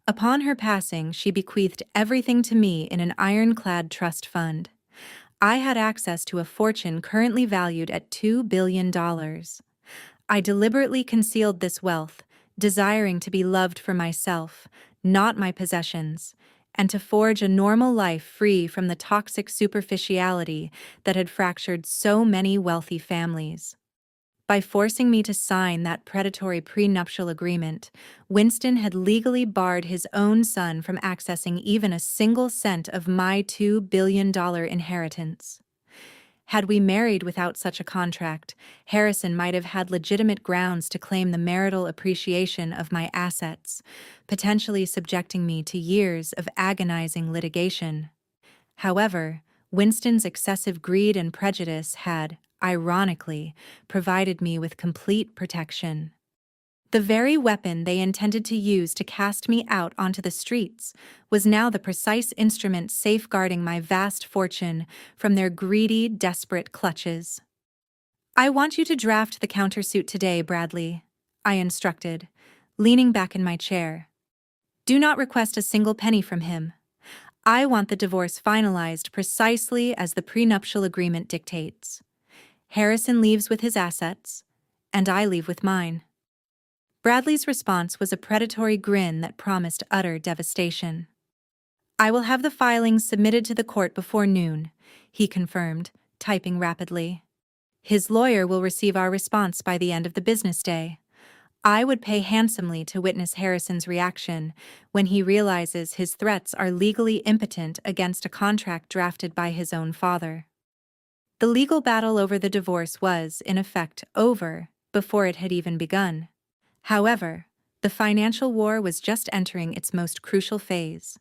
Upon her passing, she bequeathed everything to me in an ironclad trust fund. I had access to a fortune currently valued at $2 billion. I deliberately concealed this wealth, desiring to be loved for myself, not my possessions, and to forge a normal life free from the toxic superficiality that had fractured so many wealthy families. By forcing me to sign that predatory prenuptial agreement, Winston had legally barred his own son from accessing even a single cent of my $2 billion inheritance. Had we married without such a contract, Harrison might have had legitimate grounds to claim the marital appreciation of my assets, potentially subjecting me to years of agonizing litigation. However, Winston's excessive greed and prejudice had, ironically, provided me with complete protection. The very weapon they intended to use to cast me out onto the streets was now the precise instrument safeguarding my vast fortune from their greedy, desperate clutches. "I want you to draft the countersuit today, Bradley," I instructed, leaning back in my chair. "Do not request a single penny from him. I want the divorce finalized precisely as the prenuptial agreement dictates. Harrison leaves with his assets, and I leave with mine." Bradley's response was a predatory grin that promised utter devastation. "I will have the filings submitted to the court before noon," he confirmed, typing rapidly. "His lawyer will receive our response by the end of the business day. I would pay handsomely to witness Harrison's reaction when he realizes his threats are legally impotent against a contract drafted by his own father." The legal battle over the divorce was, in effect, over before it had even begun. However, the financial war was just entering its most crucial phase.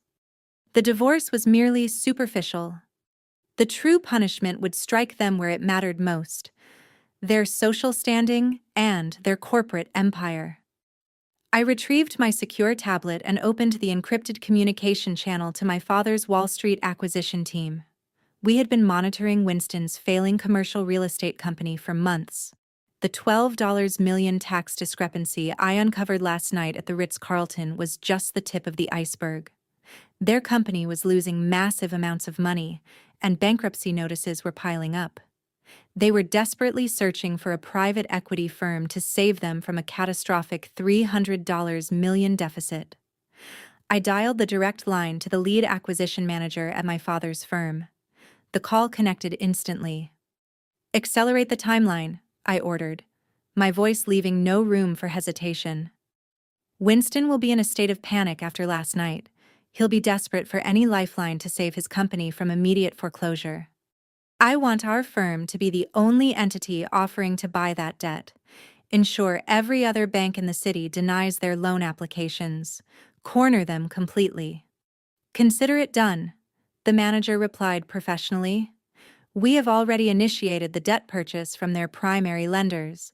The divorce was merely superficial. The true punishment would strike them where it mattered most: their social standing and their corporate empire. I retrieved my secure tablet and opened the encrypted communication channel to my father's Wall Street acquisition team. We had been monitoring Winston's failing commercial real estate company for months. The $12 million tax discrepancy I uncovered last night at the Ritz-Carlton was just the tip of the iceberg. Their company was losing massive amounts of money, and bankruptcy notices were piling up. They were desperately searching for a private equity firm to save them from a catastrophic $300 million deficit. I dialed the direct line to the lead acquisition manager at my father's firm. The call connected instantly. "Accelerate the timeline," I ordered, my voice leaving no room for hesitation. "Winston will be in a state of panic after last night. He'll be desperate for any lifeline to save his company from immediate foreclosure. I want our firm to be the only entity offering to buy that debt. Ensure every other bank in the city denies their loan applications. Corner them completely." "Consider it done," the manager replied professionally. "We have already initiated the debt purchase from their primary lenders.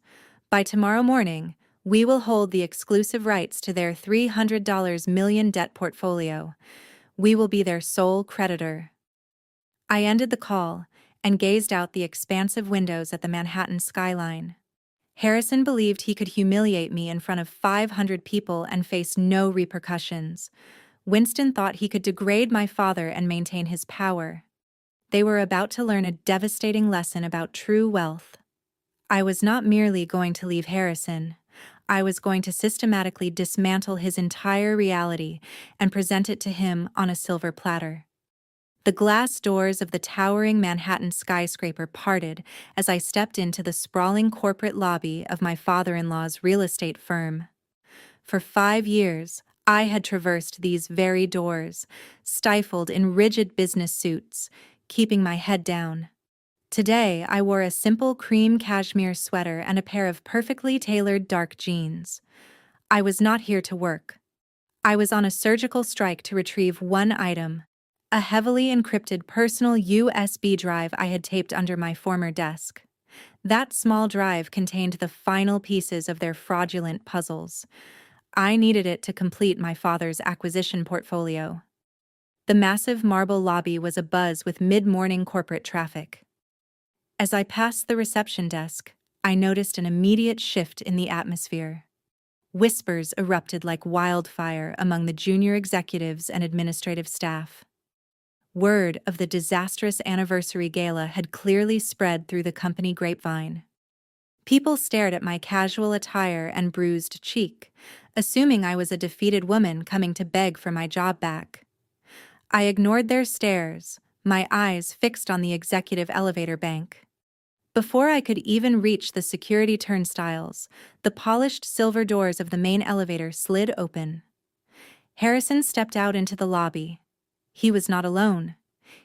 By tomorrow morning, we will hold the exclusive rights to their $300 million debt portfolio. We will be their sole creditor." I ended the call and gazed out the expansive windows at the Manhattan skyline. Harrison believed he could humiliate me in front of 500 people and face no repercussions. Winston thought he could degrade my father and maintain his power. They were about to learn a devastating lesson about true wealth. I was not merely going to leave Harrison. I was going to systematically dismantle his entire reality and present it to him on a silver platter. The glass doors of the towering Manhattan skyscraper parted as I stepped into the sprawling corporate lobby of my father-in-law's real estate firm. For 5 years, I had traversed these very doors, stifled in rigid business suits, keeping my head down. Today, I wore a simple cream cashmere sweater and a pair of perfectly tailored dark jeans. I was not here to work. I was on a surgical strike to retrieve one item: a heavily encrypted personal USB drive I had taped under my former desk. That small drive contained the final pieces of their fraudulent puzzles. I needed it to complete my father's acquisition portfolio. The massive marble lobby was abuzz with mid-morning corporate traffic. As I passed the reception desk, I noticed an immediate shift in the atmosphere. Whispers erupted like wildfire among the junior executives and administrative staff. Word of the disastrous anniversary gala had clearly spread through the company grapevine. People stared at my casual attire and bruised cheek, assuming I was a defeated woman coming to beg for my job back. I ignored their stares, my eyes fixed on the executive elevator bank. Before I could even reach the security turnstiles, the polished silver doors of the main elevator slid open. Harrison stepped out into the lobby. He was not alone.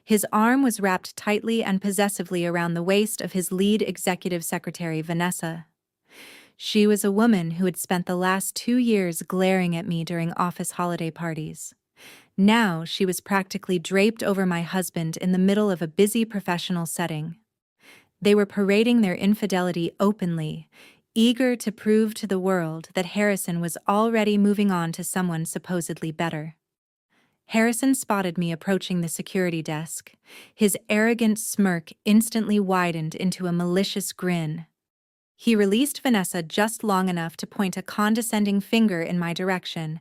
His arm was wrapped tightly and possessively around the waist of his lead executive secretary, Vanessa. She was a woman who had spent the last 2 years glaring at me during office holiday parties. Now she was practically draped over my husband in the middle of a busy professional setting. They were parading their infidelity openly, eager to prove to the world that Harrison was already moving on to someone supposedly better. Harrison spotted me approaching the security desk. His arrogant smirk instantly widened into a malicious grin. He released Vanessa just long enough to point a condescending finger in my direction,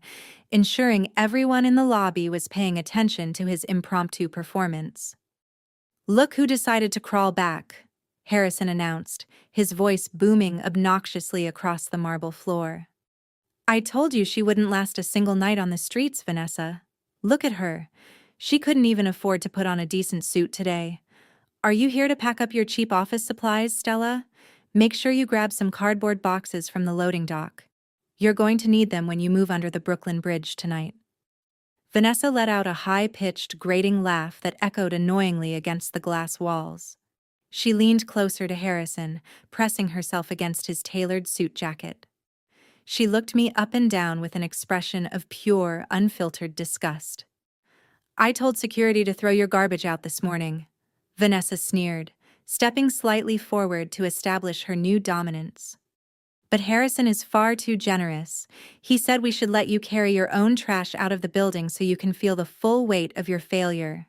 ensuring everyone in the lobby was paying attention to his impromptu performance. "Look who decided to crawl back," Harrison announced, his voice booming obnoxiously across the marble floor. "I told you she wouldn't last a single night on the streets, Vanessa. Look at her. She couldn't even afford to put on a decent suit today. Are you here to pack up your cheap office supplies, Stella? Make sure you grab some cardboard boxes from the loading dock. You're going to need them when you move under the Brooklyn Bridge tonight." Vanessa let out a high-pitched, grating laugh that echoed annoyingly against the glass walls. She leaned closer to Harrison, pressing herself against his tailored suit jacket. She looked me up and down with an expression of pure, unfiltered disgust. "I told security to throw your garbage out this morning," Vanessa sneered, stepping slightly forward to establish her new dominance. "But Harrison is far too generous. He said we should let you carry your own trash out of the building so you can feel the full weight of your failure.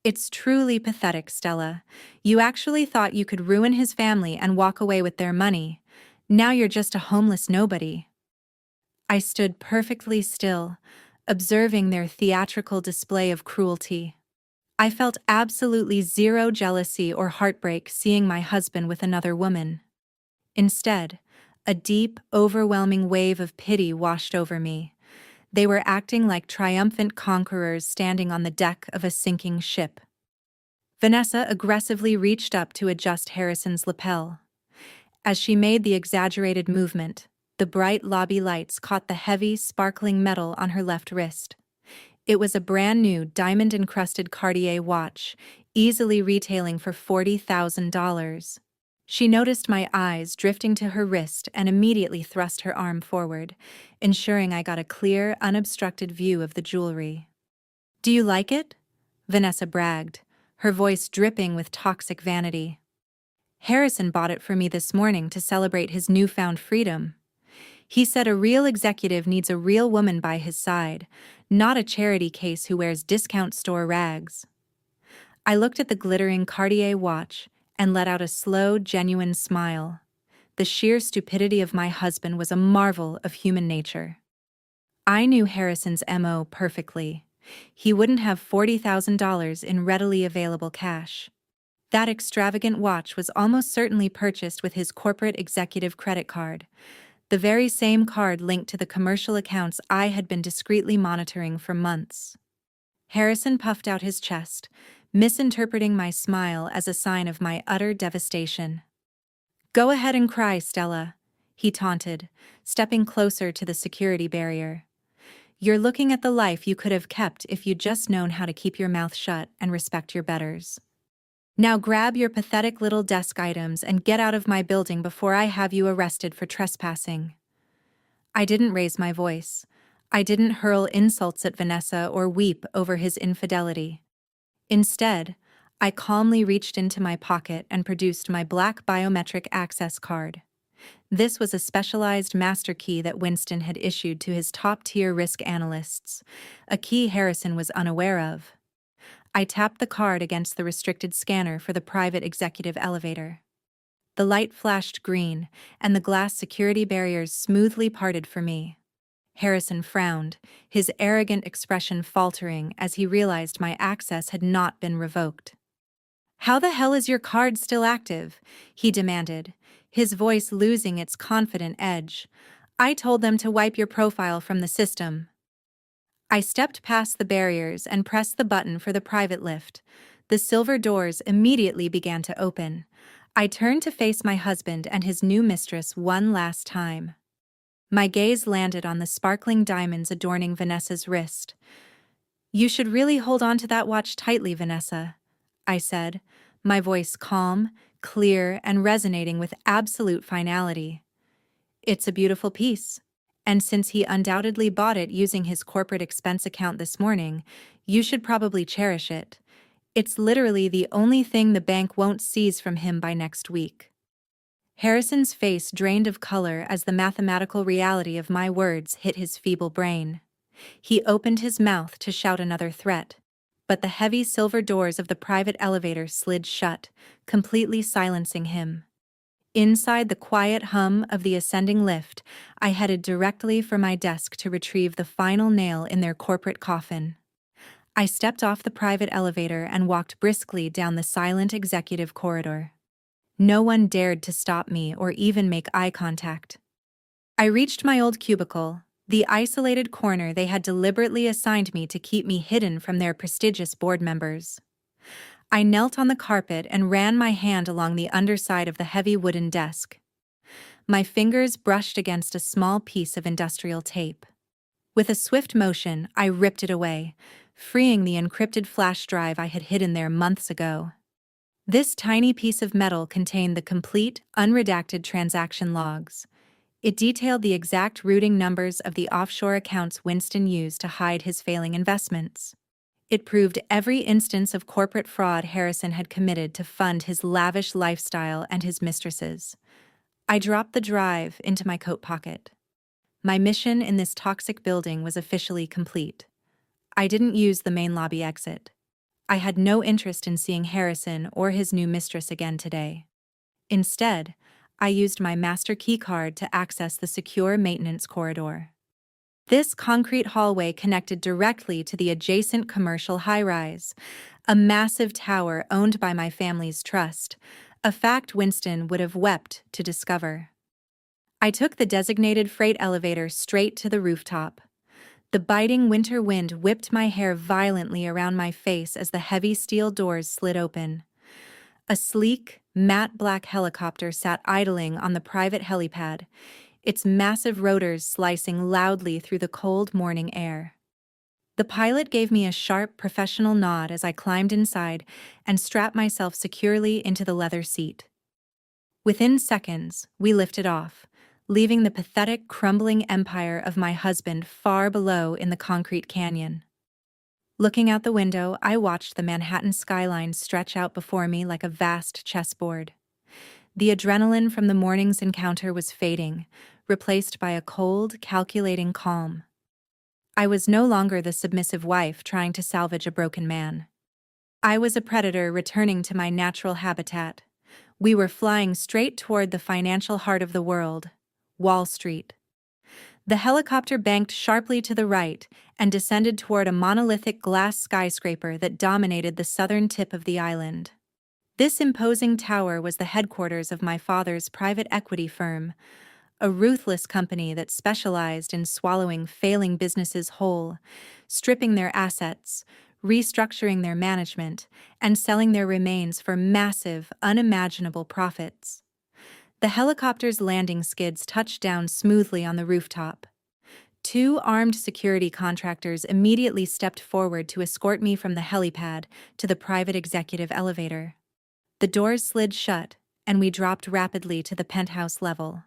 It's truly pathetic, Stella. You actually thought you could ruin his family and walk away with their money. Now you're just a homeless nobody." I stood perfectly still, observing their theatrical display of cruelty. I felt absolutely zero jealousy or heartbreak seeing my husband with another woman. Instead, a deep, overwhelming wave of pity washed over me. They were acting like triumphant conquerors standing on the deck of a sinking ship. Vanessa aggressively reached up to adjust Harrison's lapel. As she made the exaggerated movement, the bright lobby lights caught the heavy, sparkling metal on her left wrist. It was a brand-new diamond-encrusted Cartier watch, easily retailing for $40,000. She noticed my eyes drifting to her wrist and immediately thrust her arm forward, ensuring I got a clear, unobstructed view of the jewelry. "Do you like it?" Vanessa bragged, her voice dripping with toxic vanity. "Harrison bought it for me this morning to celebrate his newfound freedom. He said a real executive needs a real woman by his side, not a charity case who wears discount store rags." I looked at the glittering Cartier watch and let out a slow, genuine smile. The sheer stupidity of my husband was a marvel of human nature. I knew Harrison's MO perfectly. He wouldn't have $40,000 in readily available cash. That extravagant watch was almost certainly purchased with his corporate executive credit card, the very same card linked to the commercial accounts I had been discreetly monitoring for months. Harrison puffed out his chest, misinterpreting my smile as a sign of my utter devastation. "Go ahead and cry, Stella," he taunted, stepping closer to the security barrier. "You're looking at the life you could have kept if you'd just known how to keep your mouth shut and respect your betters. Now grab your pathetic little desk items and get out of my building before I have you arrested for trespassing." I didn't raise my voice. I didn't hurl insults at Vanessa or weep over his infidelity. Instead, I calmly reached into my pocket and produced my black biometric access card. This was a specialized master key that Winston had issued to his top-tier risk analysts, a key Harrison was unaware of. I tapped the card against the restricted scanner for the private executive elevator. The light flashed green, and the glass security barriers smoothly parted for me. Harrison frowned, his arrogant expression faltering as he realized my access had not been revoked. "How the hell is your card still active?" he demanded, his voice losing its confident edge. "I told them to wipe your profile from the system." I stepped past the barriers and pressed the button for the private lift. The silver doors immediately began to open. I turned to face my husband and his new mistress one last time. My gaze landed on the sparkling diamonds adorning Vanessa's wrist. "You should really hold on to that watch tightly, Vanessa," I said, my voice calm, clear, and resonating with absolute finality. "It's a beautiful piece, And since he undoubtedly bought it using his corporate expense account this morning, you should probably cherish it. It's literally the only thing the bank won't seize from him by next week." Harrison's face drained of color as the mathematical reality of my words hit his feeble brain. He opened his mouth to shout another threat, but the heavy silver doors of the private elevator slid shut, completely silencing him. Inside the quiet hum of the ascending lift, I headed directly for my desk to retrieve the final nail in their corporate coffin. I stepped off the private elevator and walked briskly down the silent executive corridor. No one dared to stop me or even make eye contact. I reached my old cubicle, the isolated corner they had deliberately assigned me to keep me hidden from their prestigious board members. I knelt on the carpet and ran my hand along the underside of the heavy wooden desk. My fingers brushed against a small piece of industrial tape. With a swift motion, I ripped it away, freeing the encrypted flash drive I had hidden there months ago. This tiny piece of metal contained the complete, unredacted transaction logs. It detailed the exact routing numbers of the offshore accounts Winston used to hide his failing investments. It proved every instance of corporate fraud Harrison had committed to fund his lavish lifestyle and his mistresses. I dropped the drive into my coat pocket. My mission in this toxic building was officially complete. I didn't use the main lobby exit. I had no interest in seeing Harrison or his new mistress again today. Instead, I used my master key card to access the secure maintenance corridor. This concrete hallway connected directly to the adjacent commercial high-rise, a massive tower owned by my family's trust, a fact Winston would have wept to discover. I took the designated freight elevator straight to the rooftop. The biting winter wind whipped my hair violently around my face as the heavy steel doors slid open. A sleek, matte black helicopter sat idling on the private helipad, its massive rotors slicing loudly through the cold morning air. The pilot gave me a sharp, professional nod as I climbed inside and strapped myself securely into the leather seat. Within seconds, we lifted off, leaving the pathetic, crumbling empire of my husband far below in the concrete canyon. Looking out the window, I watched the Manhattan skyline stretch out before me like a vast chessboard. The adrenaline from the morning's encounter was fading, replaced by a cold, calculating calm. I was no longer the submissive wife trying to salvage a broken man. I was a predator returning to my natural habitat. We were flying straight toward the financial heart of the world, Wall Street. The helicopter banked sharply to the right and descended toward a monolithic glass skyscraper that dominated the southern tip of the island. This imposing tower was the headquarters of my father's private equity firm, a ruthless company that specialized in swallowing failing businesses whole, stripping their assets, restructuring their management, and selling their remains for massive, unimaginable profits. The helicopter's landing skids touched down smoothly on the rooftop. Two armed security contractors immediately stepped forward to escort me from the helipad to the private executive elevator. The doors slid shut, and we dropped rapidly to the penthouse level.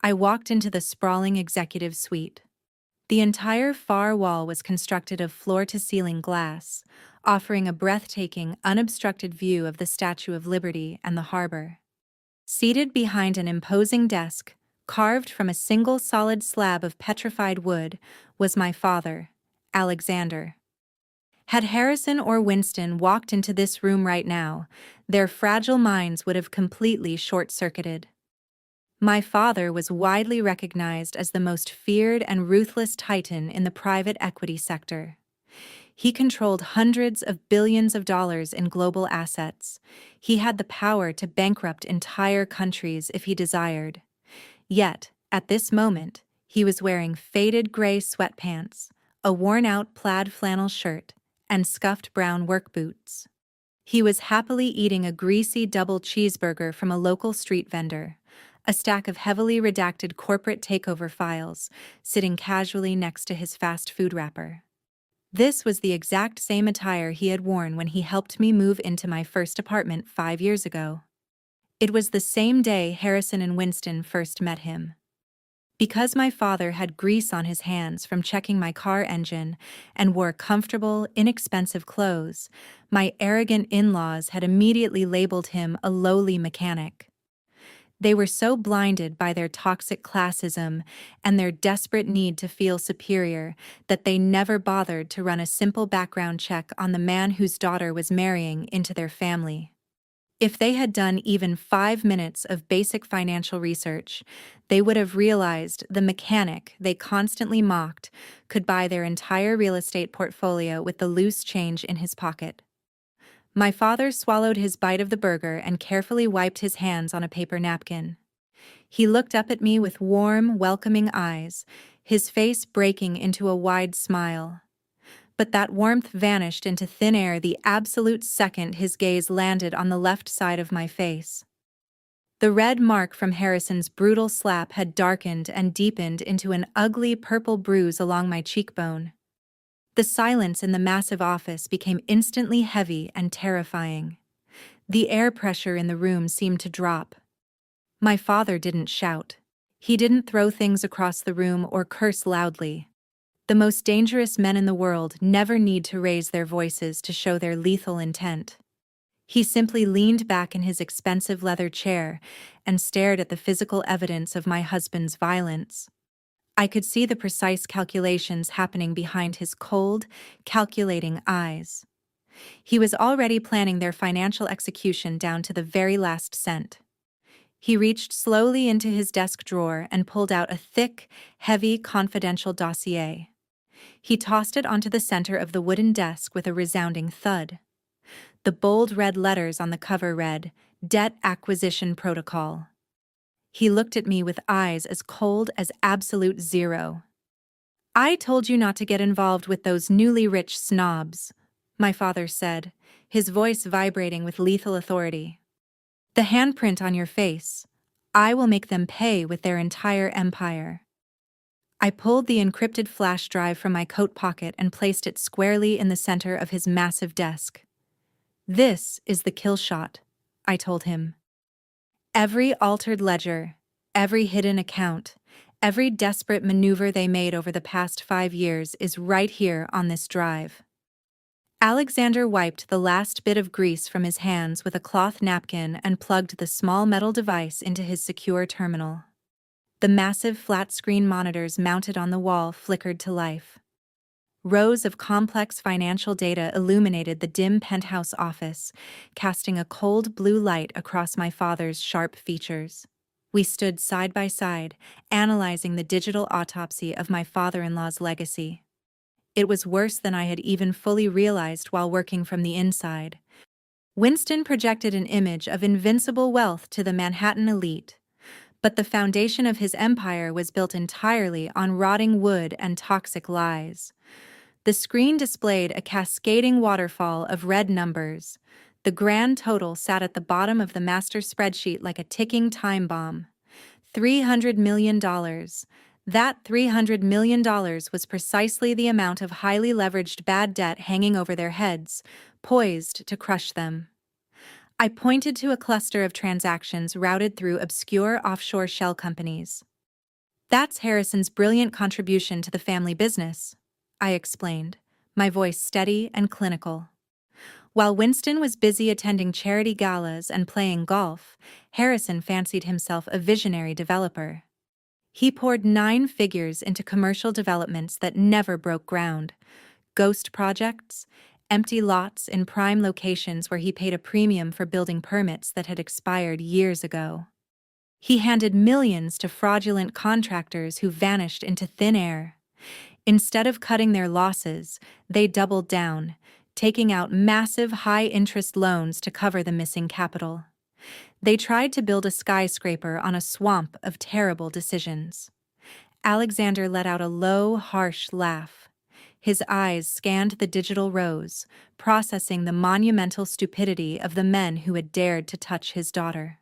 I walked into the sprawling executive suite. The entire far wall was constructed of floor-to-ceiling glass, offering a breathtaking, unobstructed view of the Statue of Liberty and the harbor. Seated behind an imposing desk, carved from a single solid slab of petrified wood, was my father, Alexander. Had Harrison or Winston walked into this room right now, their fragile minds would have completely short-circuited. My father was widely recognized as the most feared and ruthless titan in the private equity sector. He controlled hundreds of billions of dollars in global assets. He had the power to bankrupt entire countries if he desired. Yet, at this moment, he was wearing faded gray sweatpants, a worn-out plaid flannel shirt, and scuffed brown work boots. He was happily eating a greasy double cheeseburger from a local street vendor, a stack of heavily redacted corporate takeover files sitting casually next to his fast food wrapper. This was the exact same attire he had worn when he helped me move into my first apartment 5 years ago. It was the same day Harrison and Winston first met him. Because my father had grease on his hands from checking my car engine and wore comfortable, inexpensive clothes, my arrogant in-laws had immediately labeled him a lowly mechanic. They were so blinded by their toxic classism and their desperate need to feel superior that they never bothered to run a simple background check on the man whose daughter was marrying into their family. If they had done even 5 minutes of basic financial research, they would have realized the mechanic they constantly mocked could buy their entire real estate portfolio with the loose change in his pocket. My father swallowed his bite of the burger and carefully wiped his hands on a paper napkin. He looked up at me with warm, welcoming eyes, his face breaking into a wide smile. But that warmth vanished into thin air the absolute second his gaze landed on the left side of my face. The red mark from Harrison's brutal slap had darkened and deepened into an ugly purple bruise along my cheekbone. The silence in the massive office became instantly heavy and terrifying. The air pressure in the room seemed to drop. My father didn't shout. He didn't throw things across the room or curse loudly. The most dangerous men in the world never need to raise their voices to show their lethal intent. He simply leaned back in his expensive leather chair and stared at the physical evidence of my husband's violence. I could see the precise calculations happening behind his cold, calculating eyes. He was already planning their financial execution down to the very last cent. He reached slowly into his desk drawer and pulled out a thick, heavy, confidential dossier. He tossed it onto the center of the wooden desk with a resounding thud. The bold red letters on the cover read, "Debt Acquisition Protocol." He looked at me with eyes as cold as absolute zero. "I told you not to get involved with those newly rich snobs," my father said, his voice vibrating with lethal authority. "The handprint on your face. I will make them pay with their entire empire." I pulled the encrypted flash drive from my coat pocket and placed it squarely in the center of his massive desk. "This is the kill shot," I told him. Every altered ledger, every hidden account, every desperate maneuver they made over the past 5 years is right here on this drive. Alexander wiped the last bit of grease from his hands with a cloth napkin and plugged the small metal device into his secure terminal. The massive flat-screen monitors mounted on the wall flickered to life. Rows of complex financial data illuminated the dim penthouse office, casting a cold blue light across my father's sharp features. We stood side by side, analyzing the digital autopsy of my father-in-law's legacy. It was worse than I had even fully realized while working from the inside. Winston projected an image of invincible wealth to the Manhattan elite, but the foundation of his empire was built entirely on rotting wood and toxic lies. The screen displayed a cascading waterfall of red numbers. The grand total sat at the bottom of the master spreadsheet like a ticking time bomb. $300 million. That $300 million was precisely the amount of highly leveraged bad debt hanging over their heads, poised to crush them. I pointed to a cluster of transactions routed through obscure offshore shell companies. "That's Harrison's brilliant contribution to the family business," I explained, my voice steady and clinical. While Winston was busy attending charity galas and playing golf, Harrison fancied himself a visionary developer. He poured 9 figures into commercial developments that never broke ground. Ghost projects, empty lots in prime locations where he paid a premium for building permits that had expired years ago. He handed millions to fraudulent contractors who vanished into thin air. Instead of cutting their losses, they doubled down, taking out massive high-interest loans to cover the missing capital. They tried to build a skyscraper on a swamp of terrible decisions. Alexander let out a low, harsh laugh. His eyes scanned the digital rows, processing the monumental stupidity of the men who had dared to touch his daughter.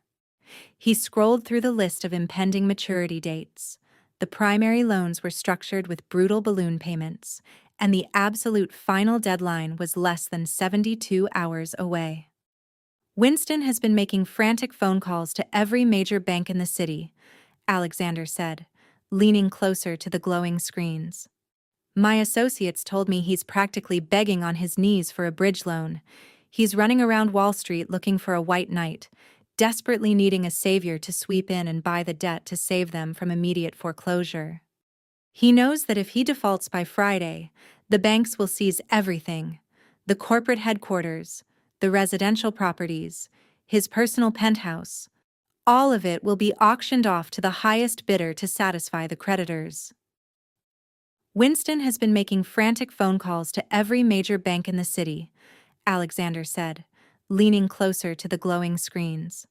He scrolled through the list of impending maturity dates. The primary loans were structured with brutal balloon payments, and the absolute final deadline was less than 72 hours away. "Winston has been making frantic phone calls to every major bank in the city," Alexander said, leaning closer to the glowing screens. My associates told me he's practically begging on his knees for a bridge loan. He's running around Wall Street looking for a white knight, desperately needing a savior to sweep in and buy the debt to save them from immediate foreclosure. He knows that if he defaults by Friday, the banks will seize everything: the corporate headquarters, the residential properties, his personal penthouse. All of it will be auctioned off to the highest bidder to satisfy the creditors. Winston has been making frantic phone calls to every major bank in the city, Alexander said, leaning closer to the glowing screens.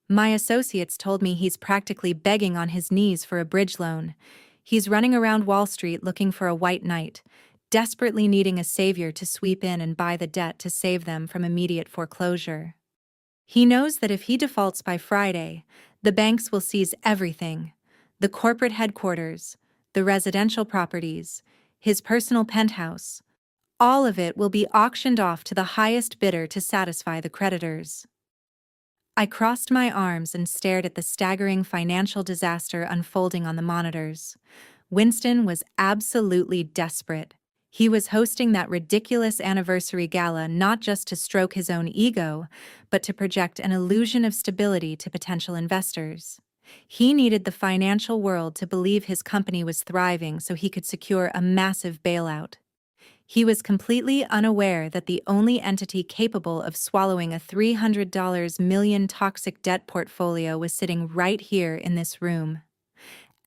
My associates told me he's practically begging on his knees for a bridge loan. He's running around Wall Street looking for a white knight, desperately needing a savior to sweep in and buy the debt to save them from immediate foreclosure. He knows that if he defaults by Friday, the banks will seize everything: the corporate headquarters, the residential properties, his personal penthouse. All of it will be auctioned off to the highest bidder to satisfy the creditors. I crossed my arms and stared at the staggering financial disaster unfolding on the monitors. Winston was absolutely desperate. He was hosting that ridiculous anniversary gala not just to stroke his own ego, but to project an illusion of stability to potential investors. He needed the financial world to believe his company was thriving so he could secure a massive bailout. He was completely unaware that the only entity capable of swallowing a $300 million toxic debt portfolio was sitting right here in this room.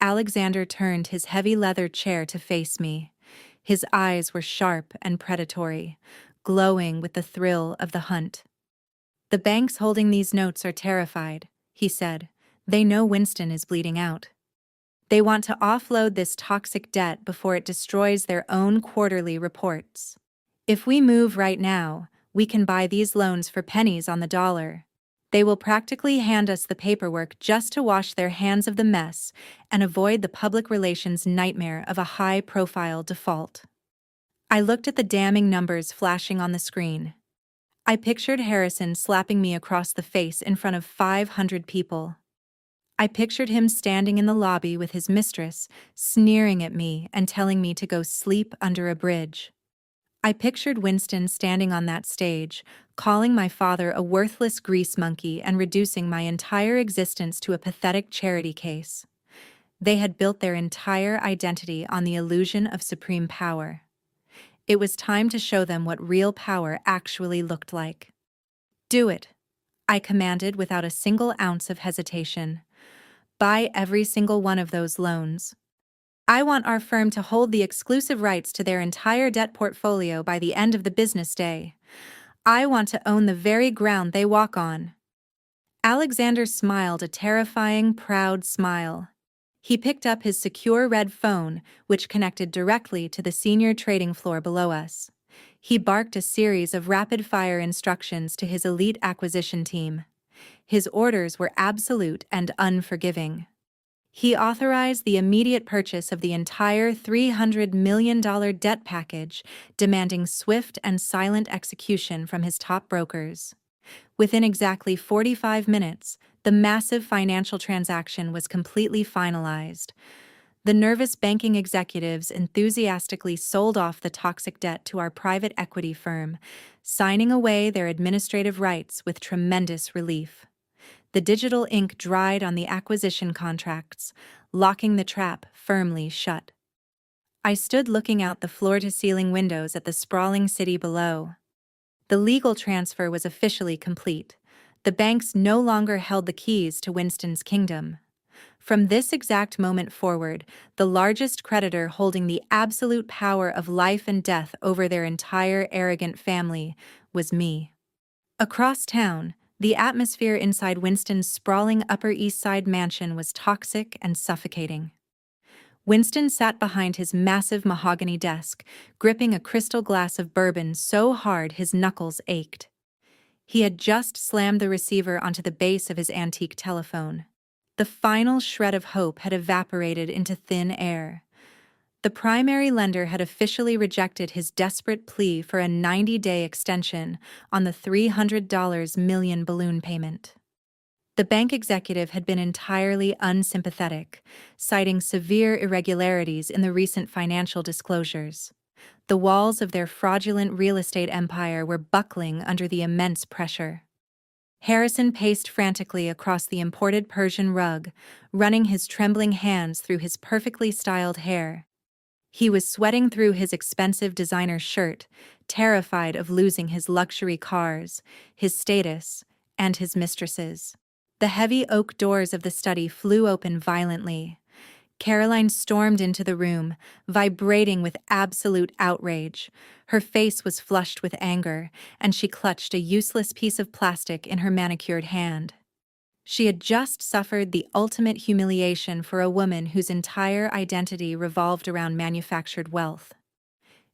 Alexander turned his heavy leather chair to face me. His eyes were sharp and predatory, glowing with the thrill of the hunt. "The banks holding these notes are terrified," he said. "They know Winston is bleeding out. They want to offload this toxic debt before it destroys their own quarterly reports. If we move right now, we can buy these loans for pennies on the dollar. They will practically hand us the paperwork just to wash their hands of the mess and avoid the public relations nightmare of a high-profile default." I looked at the damning numbers flashing on the screen. I pictured Harrison slapping me across the face in front of 500 people. I pictured him standing in the lobby with his mistress, sneering at me and telling me to go sleep under a bridge. I pictured Winston standing on that stage, calling my father a worthless grease monkey and reducing my entire existence to a pathetic charity case. They had built their entire identity on the illusion of supreme power. It was time to show them what real power actually looked like. "Do it," I commanded without a single ounce of hesitation. "Buy every single one of those loans. I want our firm to hold the exclusive rights to their entire debt portfolio by the end of the business day. I want to own the very ground they walk on." Alexander smiled a terrifying, proud smile. He picked up his secure red phone, which connected directly to the senior trading floor below us. He barked a series of rapid-fire instructions to his elite acquisition team. His orders were absolute and unforgiving. He authorized the immediate purchase of the entire $300 million debt package, demanding swift and silent execution from his top brokers. Within exactly 45 minutes, the massive financial transaction was completely finalized. The nervous banking executives enthusiastically sold off the toxic debt to our private equity firm, signing away their administrative rights with tremendous relief. The digital ink dried on the acquisition contracts, locking the trap firmly shut. I stood looking out the floor-to-ceiling windows at the sprawling city below. The legal transfer was officially complete. The banks no longer held the keys to Winston's kingdom. From this exact moment forward, the largest creditor holding the absolute power of life and death over their entire arrogant family was me. Across town, the atmosphere inside Winston's sprawling Upper East Side mansion was toxic and suffocating. Winston sat behind his massive mahogany desk, gripping a crystal glass of bourbon so hard his knuckles ached. He had just slammed the receiver onto the base of his antique telephone. The final shred of hope had evaporated into thin air. The primary lender had officially rejected his desperate plea for a 90-day extension on the $300 million balloon payment. The bank executive had been entirely unsympathetic, citing severe irregularities in the recent financial disclosures. The walls of their fraudulent real estate empire were buckling under the immense pressure. Harrison paced frantically across the imported Persian rug, running his trembling hands through his perfectly styled hair. He was sweating through his expensive designer shirt, terrified of losing his luxury cars, his status, and his mistresses. The heavy oak doors of the study flew open violently. Caroline stormed into the room, vibrating with absolute outrage. Her face was flushed with anger, and she clutched a useless piece of plastic in her manicured hand. She had just suffered the ultimate humiliation for a woman whose entire identity revolved around manufactured wealth.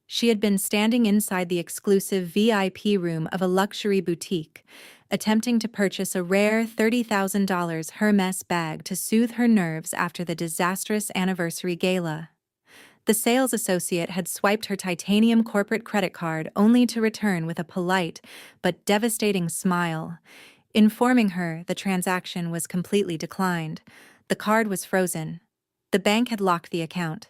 She had been standing inside the exclusive VIP room of a luxury boutique, attempting to purchase a rare $30,000 Hermes bag to soothe her nerves after the disastrous anniversary gala. The sales associate had swiped her titanium corporate credit card only to return with a polite but devastating smile, informing her the transaction was completely declined. The card was frozen. The bank had locked the account.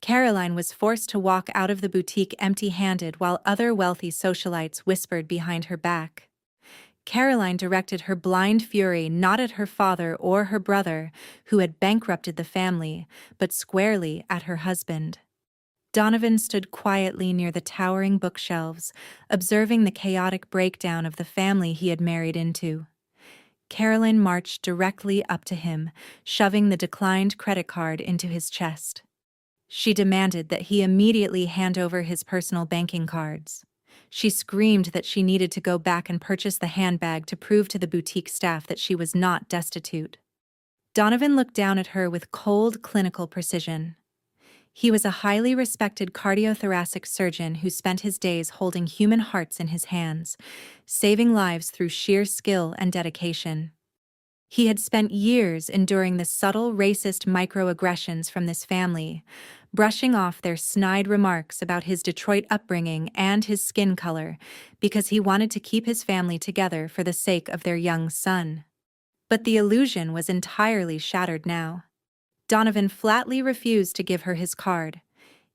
Caroline was forced to walk out of the boutique empty-handed while other wealthy socialites whispered behind her back. Caroline directed her blind fury not at her father or her brother, who had bankrupted the family, but squarely at her husband. Donovan stood quietly near the towering bookshelves, observing the chaotic breakdown of the family he had married into. Caroline marched directly up to him, shoving the declined credit card into his chest. She demanded that he immediately hand over his personal banking cards. She screamed that she needed to go back and purchase the handbag to prove to the boutique staff that she was not destitute. Donovan looked down at her with cold, clinical precision. He was a highly respected cardiothoracic surgeon who spent his days holding human hearts in his hands, saving lives through sheer skill and dedication. He had spent years enduring the subtle racist microaggressions from this family, brushing off their snide remarks about his Detroit upbringing and his skin color, because he wanted to keep his family together for the sake of their young son. But the illusion was entirely shattered now. Donovan flatly refused to give her his card.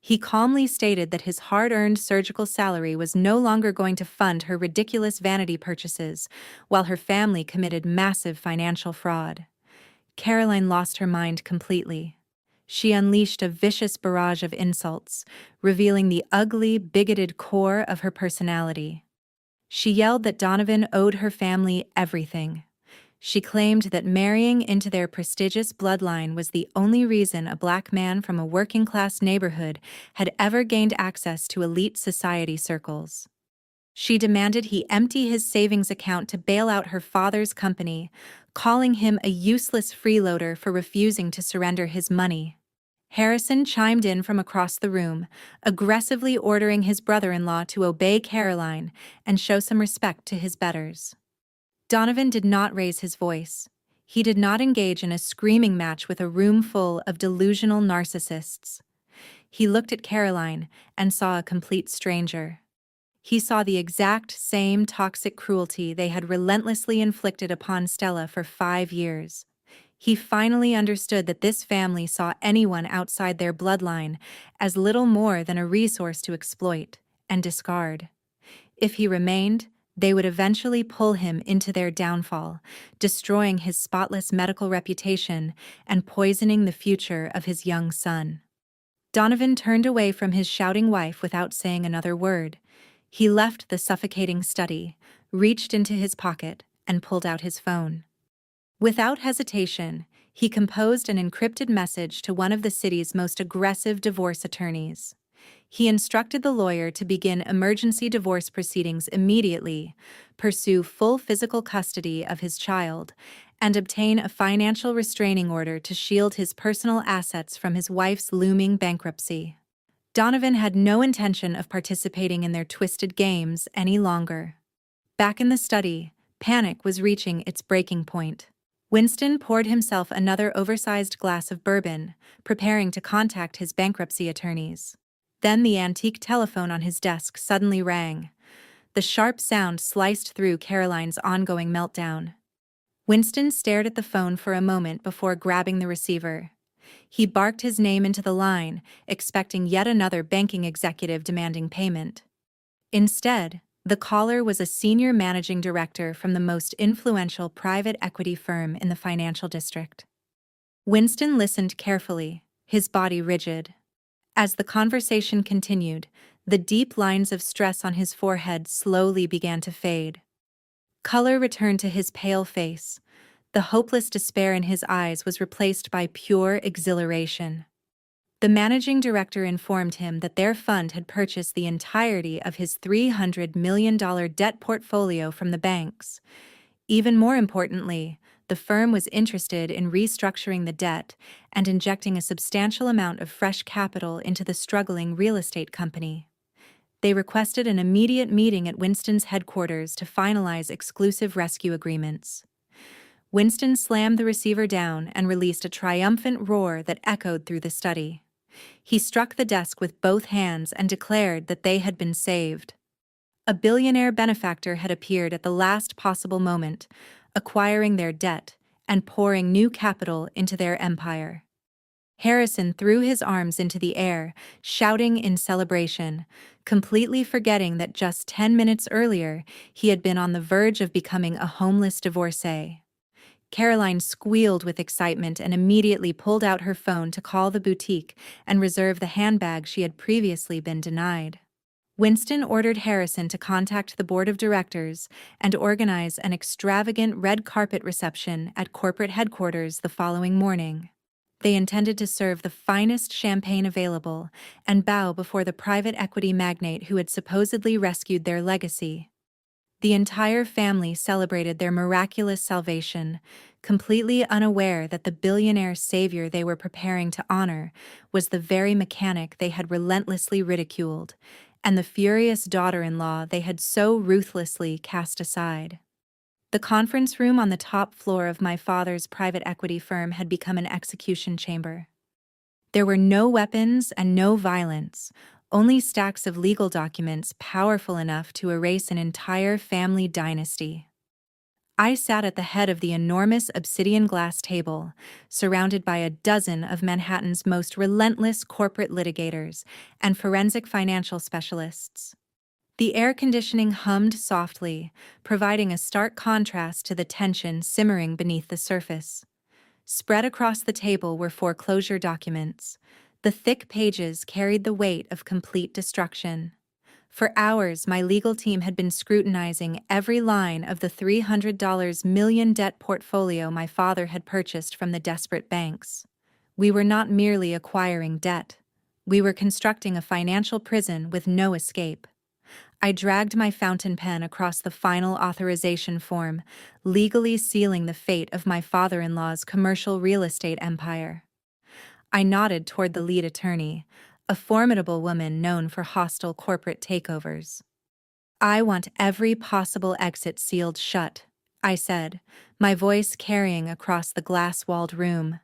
He calmly stated that his hard-earned surgical salary was no longer going to fund her ridiculous vanity purchases, while her family committed massive financial fraud. Caroline lost her mind completely. She unleashed a vicious barrage of insults, revealing the ugly, bigoted core of her personality. She yelled that Donovan owed her family everything. She claimed that marrying into their prestigious bloodline was the only reason a black man from a working-class neighborhood had ever gained access to elite society circles. She demanded he empty his savings account to bail out her father's company, calling him a useless freeloader for refusing to surrender his money. Harrison chimed in from across the room, aggressively ordering his brother-in-law to obey Caroline and show some respect to his betters. Donovan did not raise his voice. He did not engage in a screaming match with a room full of delusional narcissists. He looked at Caroline and saw a complete stranger. He saw the exact same toxic cruelty they had relentlessly inflicted upon Stella for 5 years. He finally understood that this family saw anyone outside their bloodline as little more than a resource to exploit and discard. If he remained, they would eventually pull him into their downfall, destroying his spotless medical reputation and poisoning the future of his young son. Donovan turned away from his shouting wife without saying another word. He left the suffocating study, reached into his pocket, and pulled out his phone. Without hesitation, he composed an encrypted message to one of the city's most aggressive divorce attorneys. He instructed the lawyer to begin emergency divorce proceedings immediately, pursue full physical custody of his child, and obtain a financial restraining order to shield his personal assets from his wife's looming bankruptcy. Donovan had no intention of participating in their twisted games any longer. Back in the study, panic was reaching its breaking point. Winston poured himself another oversized glass of bourbon, preparing to contact his bankruptcy attorneys. Then the antique telephone on his desk suddenly rang. The sharp sound sliced through Caroline's ongoing meltdown. Winston stared at the phone for a moment before grabbing the receiver. He barked his name into the line, expecting yet another banking executive demanding payment. Instead, the caller was a senior managing director from the most influential private equity firm in the financial district. Winston listened carefully, his body rigid. As the conversation continued, the deep lines of stress on his forehead slowly began to fade. Color returned to his pale face. The hopeless despair in his eyes was replaced by pure exhilaration. The managing director informed him that their fund had purchased the entirety of his $300 million debt portfolio from the banks. Even more importantly, the firm was interested in restructuring the debt and injecting a substantial amount of fresh capital into the struggling real estate company. They requested an immediate meeting at Winston's headquarters to finalize exclusive rescue agreements. Winston slammed the receiver down and released a triumphant roar that echoed through the study. He struck the desk with both hands and declared that they had been saved. A billionaire benefactor had appeared at the last possible moment, acquiring their debt and pouring new capital into their empire. Harrison threw his arms into the air, shouting in celebration, completely forgetting that just 10 minutes earlier he had been on the verge of becoming a homeless divorcee. Caroline squealed with excitement and immediately pulled out her phone to call the boutique and reserve the handbag she had previously been denied. Winston ordered Harrison to contact the board of directors and organize an extravagant red carpet reception at corporate headquarters the following morning. They intended to serve the finest champagne available and bow before the private equity magnate who had supposedly rescued their legacy. The entire family celebrated their miraculous salvation, completely unaware that the billionaire savior they were preparing to honor was the very mechanic they had relentlessly ridiculed, and the furious daughter-in-law they had so ruthlessly cast aside. The conference room on the top floor of my father's private equity firm had become an execution chamber. There were no weapons and no violence, only stacks of legal documents powerful enough to erase an entire family dynasty. I sat at the head of the enormous obsidian glass table, surrounded by a dozen of Manhattan's most relentless corporate litigators and forensic financial specialists. The air conditioning hummed softly, providing a stark contrast to the tension simmering beneath the surface. Spread across the table were foreclosure documents. The thick pages carried the weight of complete destruction. For hours, my legal team had been scrutinizing every line of the $300 million debt portfolio my father had purchased from the desperate banks. We were not merely acquiring debt. We were constructing a financial prison with no escape. I dragged my fountain pen across the final authorization form, legally sealing the fate of my father-in-law's commercial real estate empire. I nodded toward the lead attorney, a formidable woman known for hostile corporate takeovers. "I want every possible exit sealed shut," I said, my voice carrying across the glass-walled room.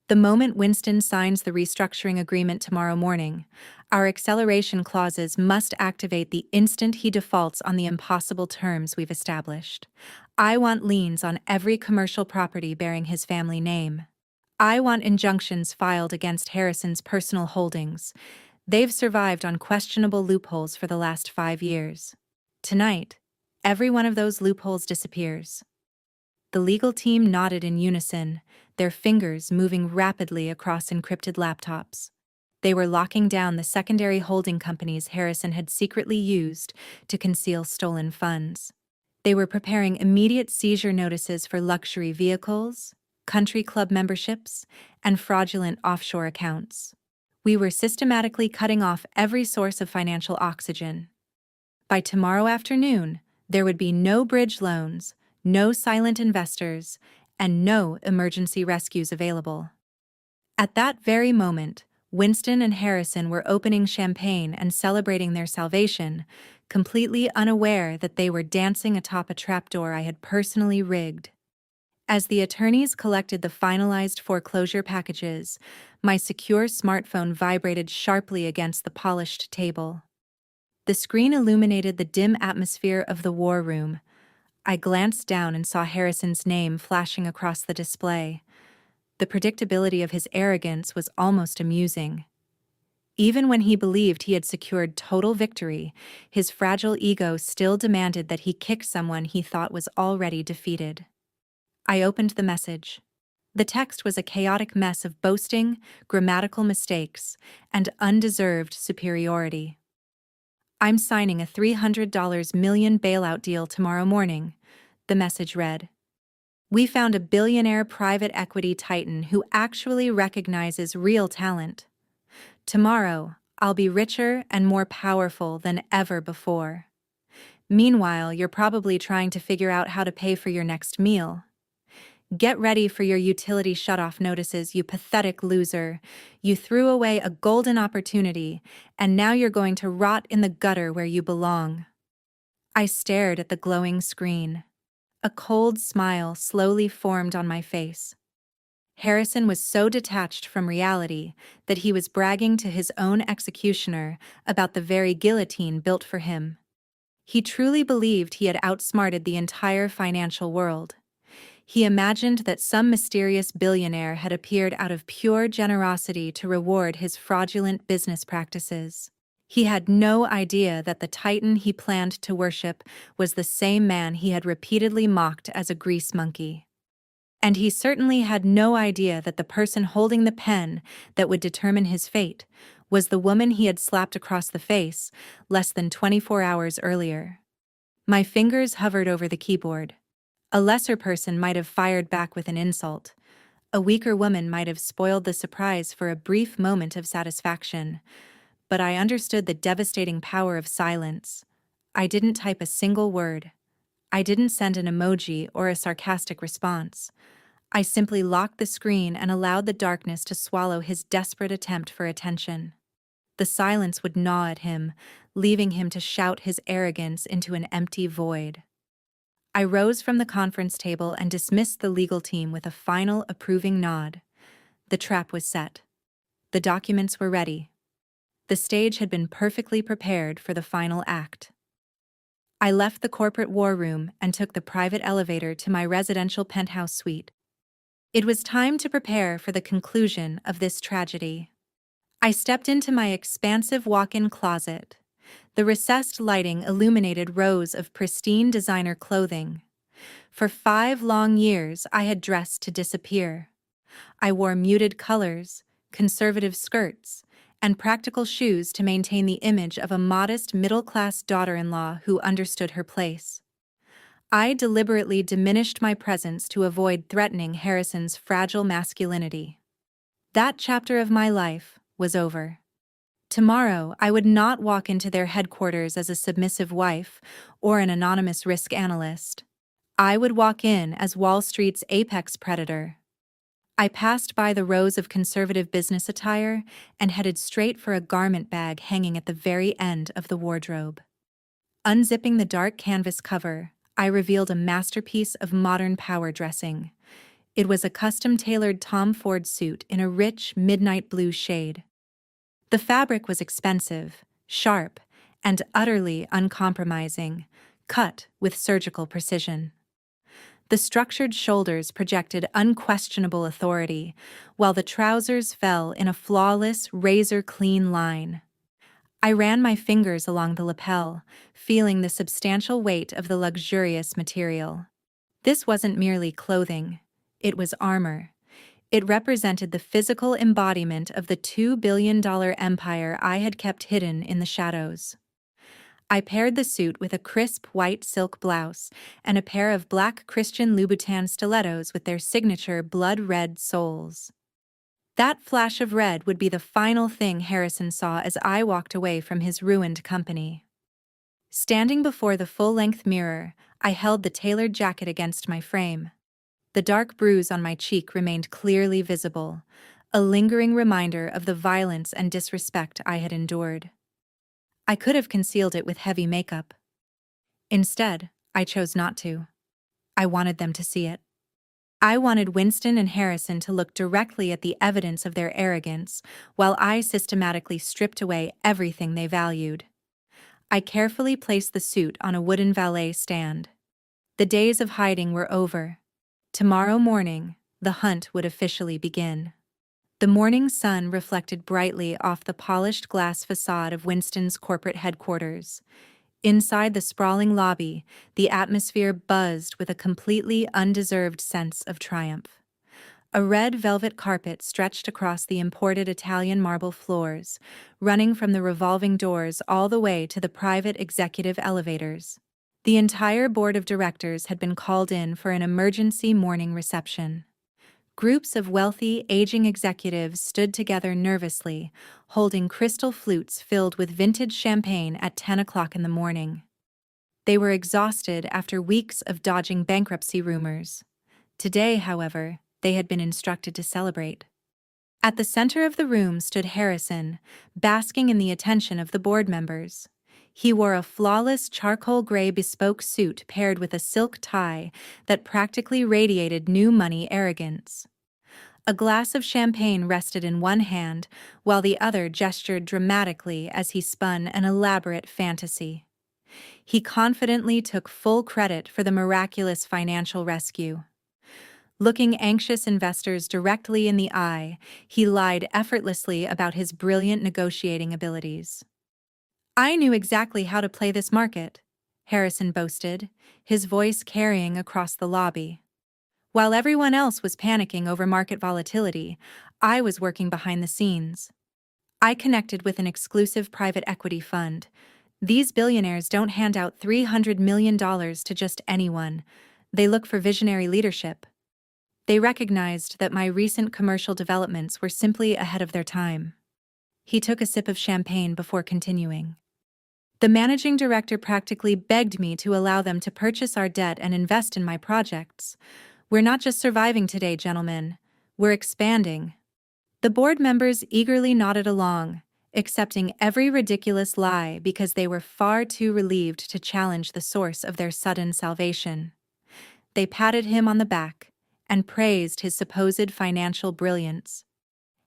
"The moment Winston signs the restructuring agreement tomorrow morning, our acceleration clauses must activate the instant he defaults on the impossible terms we've established. I want liens on every commercial property bearing his family name. I want injunctions filed against Harrison's personal holdings. They've survived on questionable loopholes for the last 5 years. Tonight, every one of those loopholes disappears." The legal team nodded in unison, their fingers moving rapidly across encrypted laptops. They were locking down the secondary holding companies Harrison had secretly used to conceal stolen funds. They were preparing immediate seizure notices for luxury vehicles, country club memberships, and fraudulent offshore accounts. We were systematically cutting off every source of financial oxygen. By tomorrow afternoon, there would be no bridge loans, no silent investors, and no emergency rescues available. At that very moment, Winston and Harrison were opening champagne and celebrating their salvation, completely unaware that they were dancing atop a trapdoor I had personally rigged. As the attorneys collected the finalized foreclosure packages, my secure smartphone vibrated sharply against the polished table. The screen illuminated the dim atmosphere of the war room, I glanced down and saw Harrison's name flashing across the display. The predictability of his arrogance was almost amusing. Even when he believed he had secured total victory, his fragile ego still demanded that he kick someone he thought was already defeated. I opened the message. The text was a chaotic mess of boasting, grammatical mistakes, and undeserved superiority. "I'm signing a $300 million bailout deal tomorrow morning," the message read. "We found a billionaire private equity titan who actually recognizes real talent. Tomorrow, I'll be richer and more powerful than ever before. Meanwhile, you're probably trying to figure out how to pay for your next meal. Get ready for your utility shutoff notices, you pathetic loser. You threw away a golden opportunity, and now you're going to rot in the gutter where you belong." I stared at the glowing screen. A cold smile slowly formed on my face. Harrison was so detached from reality that he was bragging to his own executioner about the very guillotine built for him. He truly believed he had outsmarted the entire financial world. He imagined that some mysterious billionaire had appeared out of pure generosity to reward his fraudulent business practices. He had no idea that the titan he planned to worship was the same man he had repeatedly mocked as a grease monkey. And he certainly had no idea that the person holding the pen that would determine his fate was the woman he had slapped across the face less than 24 hours earlier. My fingers hovered over the keyboard. A lesser person might have fired back with an insult. A weaker woman might have spoiled the surprise for a brief moment of satisfaction. But I understood the devastating power of silence. I didn't type a single word. I didn't send an emoji or a sarcastic response. I simply locked the screen and allowed the darkness to swallow his desperate attempt for attention. The silence would gnaw at him, leaving him to shout his arrogance into an empty void. I rose from the conference table and dismissed the legal team with a final approving nod. The trap was set. The documents were ready. The stage had been perfectly prepared for the final act. I left the corporate war room and took the private elevator to my residential penthouse suite. It was time to prepare for the conclusion of this tragedy. I stepped into my expansive walk-in closet. The recessed lighting illuminated rows of pristine designer clothing. For 5 long years, I had dressed to disappear. I wore muted colors, conservative skirts, and practical shoes to maintain the image of a modest middle-class daughter-in-law who understood her place. I deliberately diminished my presence to avoid threatening Harrison's fragile masculinity. That chapter of my life was over. Tomorrow, I would not walk into their headquarters as a submissive wife or an anonymous risk analyst. I would walk in as Wall Street's apex predator. I passed by the rows of conservative business attire and headed straight for a garment bag hanging at the very end of the wardrobe. Unzipping the dark canvas cover, I revealed a masterpiece of modern power dressing. It was a custom-tailored Tom Ford suit in a rich midnight blue shade. The fabric was expensive, sharp, and utterly uncompromising, cut with surgical precision. The structured shoulders projected unquestionable authority, while the trousers fell in a flawless, razor-clean line. I ran my fingers along the lapel, feeling the substantial weight of the luxurious material. This wasn't merely clothing, it was armor. It represented the physical embodiment of the $2 billion empire I had kept hidden in the shadows. I paired the suit with a crisp white silk blouse and a pair of black Christian Louboutin stilettos with their signature blood-red soles. That flash of red would be the final thing Harrison saw as I walked away from his ruined company. Standing before the full-length mirror, I held the tailored jacket against my frame. The dark bruise on my cheek remained clearly visible, a lingering reminder of the violence and disrespect I had endured. I could have concealed it with heavy makeup. Instead, I chose not to. I wanted them to see it. I wanted Winston and Harrison to look directly at the evidence of their arrogance, while I systematically stripped away everything they valued. I carefully placed the suit on a wooden valet stand. The days of hiding were over. Tomorrow morning, the hunt would officially begin. The morning sun reflected brightly off the polished glass facade of Winston's corporate headquarters. Inside the sprawling lobby, the atmosphere buzzed with a completely undeserved sense of triumph. A red velvet carpet stretched across the imported Italian marble floors, running from the revolving doors all the way to the private executive elevators. The entire board of directors had been called in for an emergency morning reception. Groups of wealthy, aging executives stood together nervously, holding crystal flutes filled with vintage champagne at 10 o'clock in the morning. They were exhausted after weeks of dodging bankruptcy rumors. Today, however, they had been instructed to celebrate. At the center of the room stood Harrison, basking in the attention of the board members. He wore a flawless charcoal gray bespoke suit paired with a silk tie that practically radiated new money arrogance. A glass of champagne rested in one hand, while the other gestured dramatically as he spun an elaborate fantasy. He confidently took full credit for the miraculous financial rescue. Looking anxious investors directly in the eye, he lied effortlessly about his brilliant negotiating abilities. "I knew exactly how to play this market," Harrison boasted, his voice carrying across the lobby. "While everyone else was panicking over market volatility, I was working behind the scenes. I connected with an exclusive private equity fund. These billionaires don't hand out $300 million to just anyone. They look for visionary leadership. They recognized that my recent commercial developments were simply ahead of their time." He took a sip of champagne before continuing. "The managing director practically begged me to allow them to purchase our debt and invest in my projects. We're not just surviving today, gentlemen. We're expanding." The board members eagerly nodded along, accepting every ridiculous lie because they were far too relieved to challenge the source of their sudden salvation. They patted him on the back and praised his supposed financial brilliance.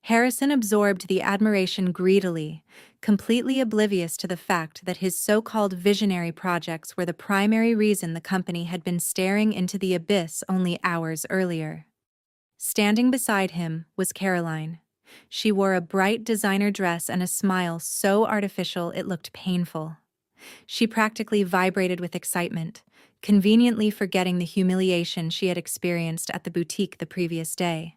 Harrison absorbed the admiration greedily, completely oblivious to the fact that his so-called visionary projects were the primary reason the company had been staring into the abyss only hours earlier. Standing beside him was Caroline. She wore a bright designer dress and a smile so artificial it looked painful. She practically vibrated with excitement, conveniently forgetting the humiliation she had experienced at the boutique the previous day.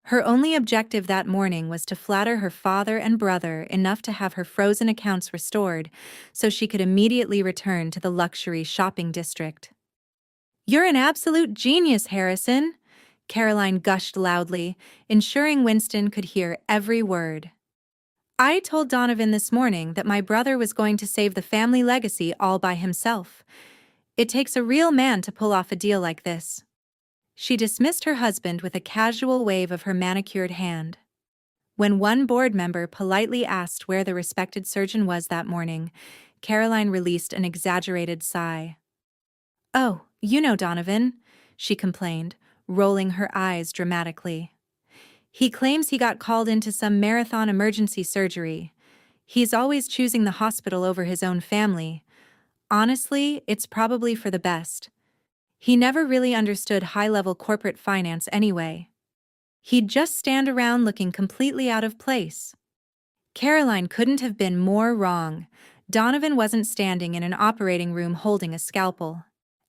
Her only objective that morning was to flatter her father and brother enough to have her frozen accounts restored so she could immediately return to the luxury shopping district. "You're an absolute genius, Harrison," Caroline gushed loudly, ensuring Winston could hear every word. "I told Donovan this morning that my brother was going to save the family legacy all by himself. It takes a real man to pull off a deal like this." She dismissed her husband with a casual wave of her manicured hand. When one board member politely asked where the respected surgeon was that morning, Caroline released an exaggerated sigh. "Oh, you know Donovan," she complained, rolling her eyes dramatically. "He claims he got called into some marathon emergency surgery. He's always choosing the hospital over his own family. Honestly, it's probably for the best. He never really understood high-level corporate finance anyway. He'd just stand around looking completely out of place." Caroline couldn't have been more wrong. Donovan wasn't standing in an operating room holding a scalpel.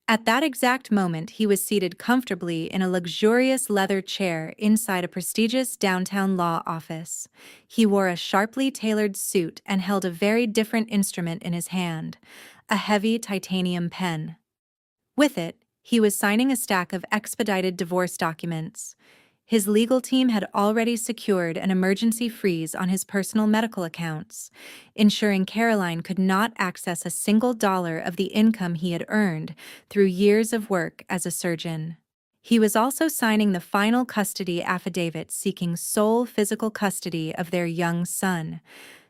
At that exact moment, he was seated comfortably in a luxurious leather chair inside a prestigious downtown law office. He wore a sharply tailored suit and held a very different instrument in his hand, a heavy titanium pen. With it, he was signing a stack of expedited divorce documents. His legal team had already secured an emergency freeze on his personal medical accounts, ensuring Caroline could not access a single dollar of the income he had earned through years of work as a surgeon. He was also signing the final custody affidavit seeking sole physical custody of their young son,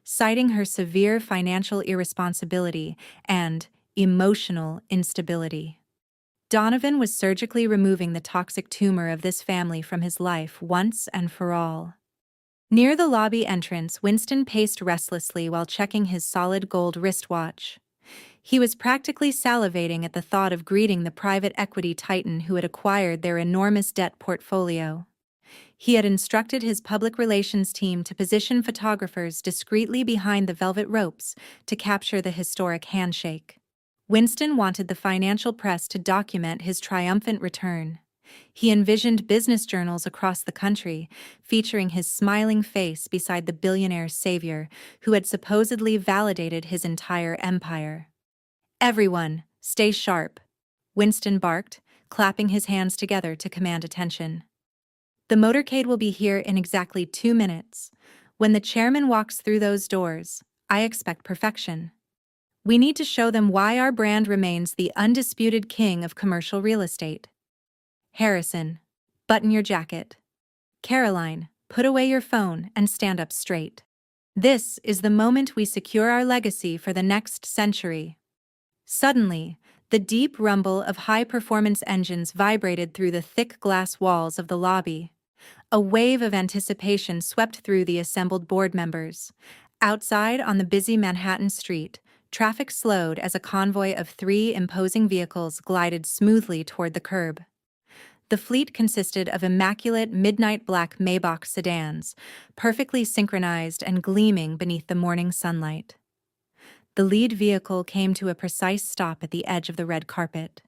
citing her severe financial irresponsibility and emotional instability. Donovan was surgically removing the toxic tumor of this family from his life once and for all. Near the lobby entrance, Winston paced restlessly while checking his solid gold wristwatch. He was practically salivating at the thought of greeting the private equity titan who had acquired their enormous debt portfolio. He had instructed his public relations team to position photographers discreetly behind the velvet ropes to capture the historic handshake. Winston wanted the financial press to document his triumphant return. He envisioned business journals across the country featuring his smiling face beside the billionaire's savior who had supposedly validated his entire empire. "Everyone, stay sharp," Winston barked, clapping his hands together to command attention. "The motorcade will be here in exactly 2 minutes. When the chairman walks through those doors, I expect perfection. We need to show them why our brand remains the undisputed king of commercial real estate. Harrison, button your jacket. Caroline, put away your phone and stand up straight. This is the moment we secure our legacy for the next century." Suddenly, the deep rumble of high-performance engines vibrated through the thick glass walls of the lobby. A wave of anticipation swept through the assembled board members. Outside on the busy Manhattan street, traffic slowed as a convoy of 3 imposing vehicles glided smoothly toward the curb. The fleet consisted of immaculate midnight black Maybach sedans, perfectly synchronized and gleaming beneath the morning sunlight. The lead vehicle came to a precise stop at the edge of the red carpet.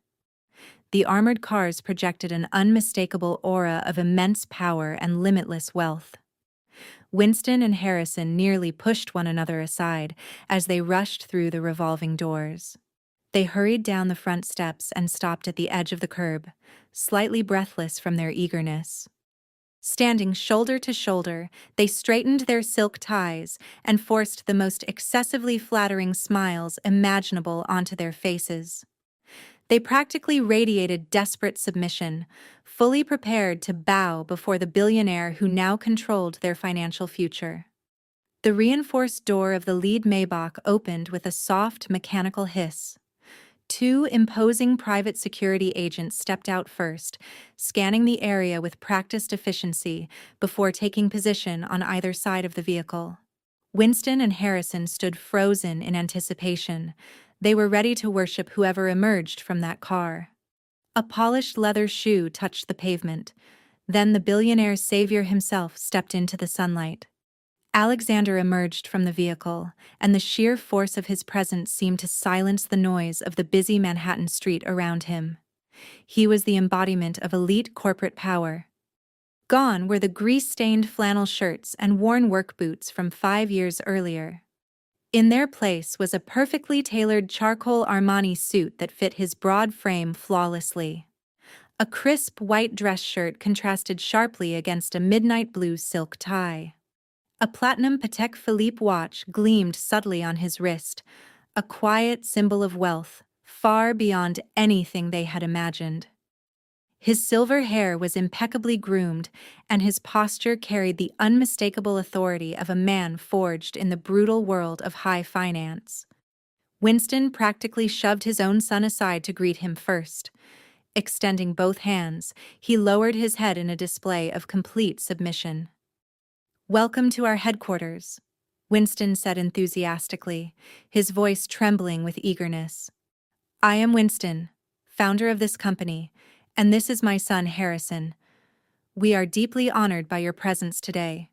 The armored cars projected an unmistakable aura of immense power and limitless wealth. Winston and Harrison nearly pushed one another aside as they rushed through the revolving doors. They hurried down the front steps and stopped at the edge of the curb, slightly breathless from their eagerness. Standing shoulder to shoulder, they straightened their silk ties and forced the most excessively flattering smiles imaginable onto their faces. They practically radiated desperate submission, fully prepared to bow before the billionaire who now controlled their financial future. The reinforced door of the lead Maybach opened with a soft, mechanical hiss. 2 imposing private security agents stepped out first, scanning the area with practiced efficiency before taking position on either side of the vehicle. Winston and Harrison stood frozen in anticipation. They were ready to worship whoever emerged from that car. A polished leather shoe touched the pavement. Then the billionaire's savior himself stepped into the sunlight. Alexander emerged from the vehicle, and the sheer force of his presence seemed to silence the noise of the busy Manhattan street around him. He was the embodiment of elite corporate power. Gone were the grease-stained flannel shirts and worn work boots from 5 years earlier. In their place was a perfectly tailored charcoal Armani suit that fit his broad frame flawlessly. A crisp white dress shirt contrasted sharply against a midnight blue silk tie. A platinum Patek Philippe watch gleamed subtly on his wrist, a quiet symbol of wealth, far beyond anything they had imagined. His silver hair was impeccably groomed, and his posture carried the unmistakable authority of a man forged in the brutal world of high finance. Winston practically shoved his own son aside to greet him first. Extending both hands, he lowered his head in a display of complete submission. "Welcome to our headquarters," Winston said enthusiastically, his voice trembling with eagerness. "I am Winston, founder of this company, and this is my son Harrison. We are deeply honored by your presence today.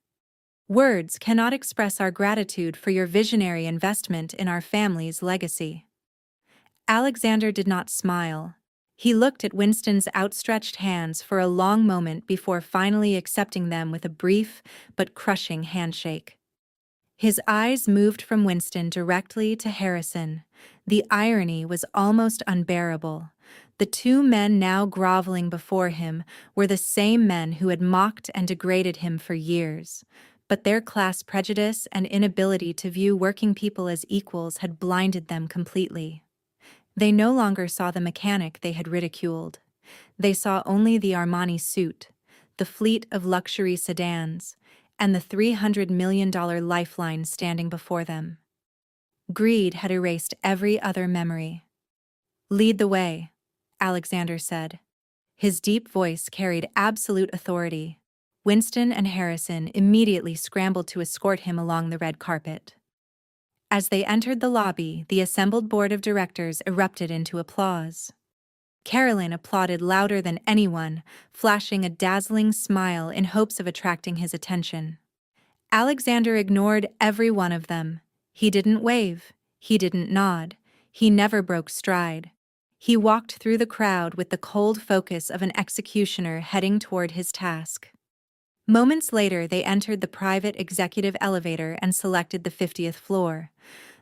Words cannot express our gratitude for your visionary investment in our family's legacy." Alexander did not smile. He looked at Winston's outstretched hands for a long moment before finally accepting them with a brief but crushing handshake. His eyes moved from Winston directly to Harrison. The irony was almost unbearable. The 2 men now groveling before him were the same men who had mocked and degraded him for years, but their class prejudice and inability to view working people as equals had blinded them completely. They no longer saw the mechanic they had ridiculed. They saw only the Armani suit, the fleet of luxury sedans, and the $300 million lifeline standing before them. Greed had erased every other memory. "Lead the way," Alexander said. His deep voice carried absolute authority. Winston and Harrison immediately scrambled to escort him along the red carpet. As they entered the lobby, the assembled board of directors erupted into applause. Carolyn applauded louder than anyone, flashing a dazzling smile in hopes of attracting his attention. Alexander ignored every one of them. He didn't wave. He didn't nod. He never broke stride. He walked through the crowd with the cold focus of an executioner heading toward his task. Moments later, they entered the private executive elevator and selected the 50th floor.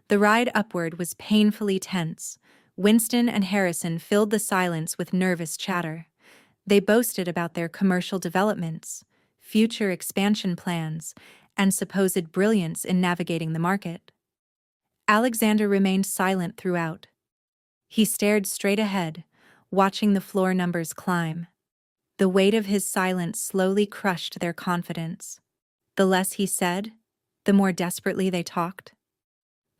The ride upward was painfully tense. Winston and Harrison filled the silence with nervous chatter. They boasted about their commercial developments, future expansion plans, and supposed brilliance in navigating the market. Alexander remained silent throughout. He stared straight ahead, watching the floor numbers climb. The weight of his silence slowly crushed their confidence. The less he said, the more desperately they talked.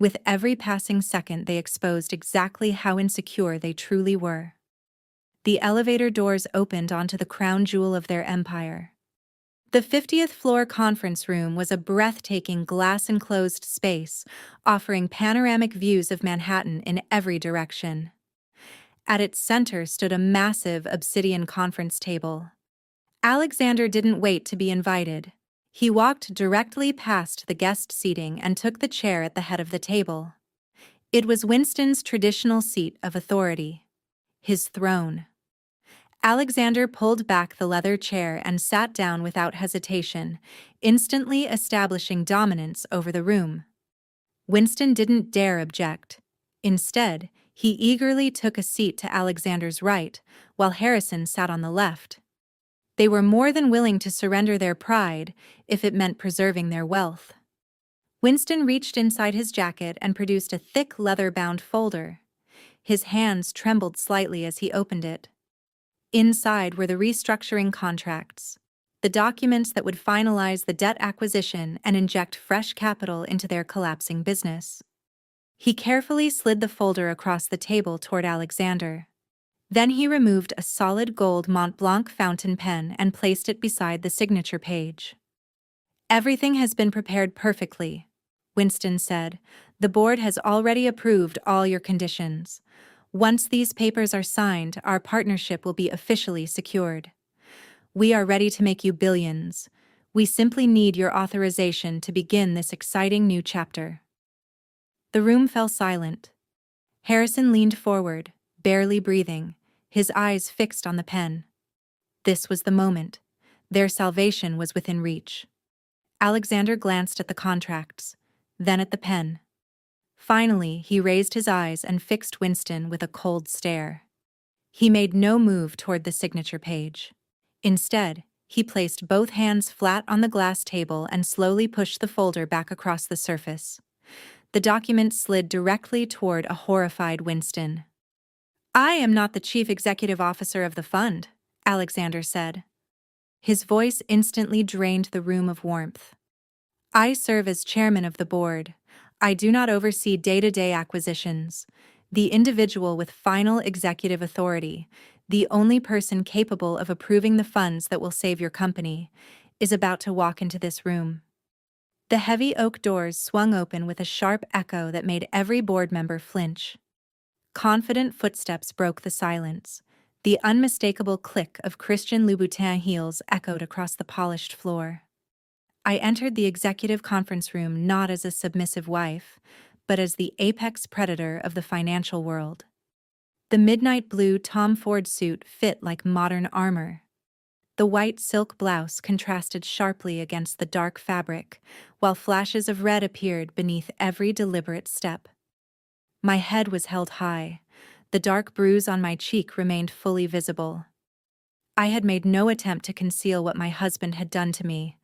With every passing second, they exposed exactly how insecure they truly were. The elevator doors opened onto the crown jewel of their empire. The 50th floor conference room was a breathtaking glass-enclosed space, offering panoramic views of Manhattan in every direction. At its center stood a massive obsidian conference table. Alexander didn't wait to be invited. He walked directly past the guest seating and took the chair at the head of the table. It was Winston's traditional seat of authority, his throne. Alexander pulled back the leather chair and sat down without hesitation, instantly establishing dominance over the room. Winston didn't dare object. Instead, he eagerly took a seat to Alexander's right, while Harrison sat on the left. They were more than willing to surrender their pride if it meant preserving their wealth. Winston reached inside his jacket and produced a thick leather-bound folder. His hands trembled slightly as he opened it. Inside were the restructuring contracts, the documents that would finalize the debt acquisition and inject fresh capital into their collapsing business. He carefully slid the folder across the table toward Alexander. Then he removed a solid gold Montblanc fountain pen and placed it beside the signature page. "Everything has been prepared perfectly," Winston said. "The board has already approved all your conditions. Once these papers are signed, our partnership will be officially secured. We are ready to make you billions. We simply need your authorization to begin this exciting new chapter." The room fell silent. Harrison leaned forward, barely breathing, his eyes fixed on the pen. This was the moment. Their salvation was within reach. Alexander glanced at the contracts, then at the pen. Finally, he raised his eyes and fixed Winston with a cold stare. He made no move toward the signature page. Instead, he placed both hands flat on the glass table and slowly pushed the folder back across the surface. The document slid directly toward a horrified Winston. "I am not the chief executive officer of the fund," Alexander said. His voice instantly drained the room of warmth. "I serve as chairman of the board. I do not oversee day-to-day acquisitions. The individual with final executive authority, the only person capable of approving the funds that will save your company, is about to walk into this room." The heavy oak doors swung open with a sharp echo that made every board member flinch. Confident footsteps broke the silence. The unmistakable click of Christian Louboutin heels echoed across the polished floor. I entered the executive conference room not as a submissive wife, but as the apex predator of the financial world. The midnight blue Tom Ford suit fit like modern armor. The white silk blouse contrasted sharply against the dark fabric, while flashes of red appeared beneath every deliberate step. My head was held high. The dark bruise on my cheek remained fully visible. I had made no attempt to conceal what my husband had done to me.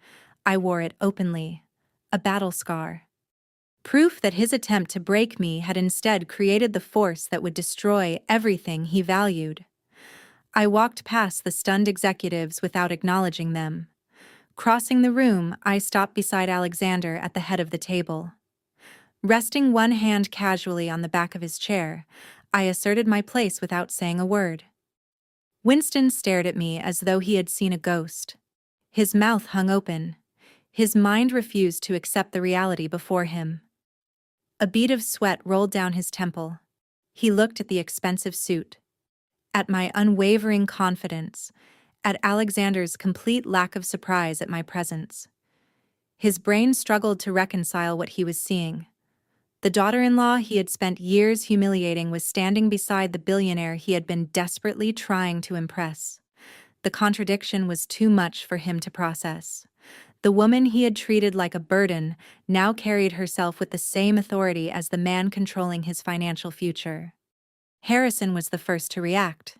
I wore it openly, a battle scar. Proof that his attempt to break me had instead created the force that would destroy everything he valued. I walked past the stunned executives without acknowledging them. Crossing the room, I stopped beside Alexander at the head of the table. Resting one hand casually on the back of his chair, I asserted my place without saying a word. Winston stared at me as though he had seen a ghost. His mouth hung open. His mind refused to accept the reality before him. A bead of sweat rolled down his temple. He looked at the expensive suit, at my unwavering confidence, at Alexander's complete lack of surprise at my presence. His brain struggled to reconcile what he was seeing. The daughter-in-law he had spent years humiliating was standing beside the billionaire he had been desperately trying to impress. The contradiction was too much for him to process. The woman he had treated like a burden now carried herself with the same authority as the man controlling his financial future. Harrison was the first to react.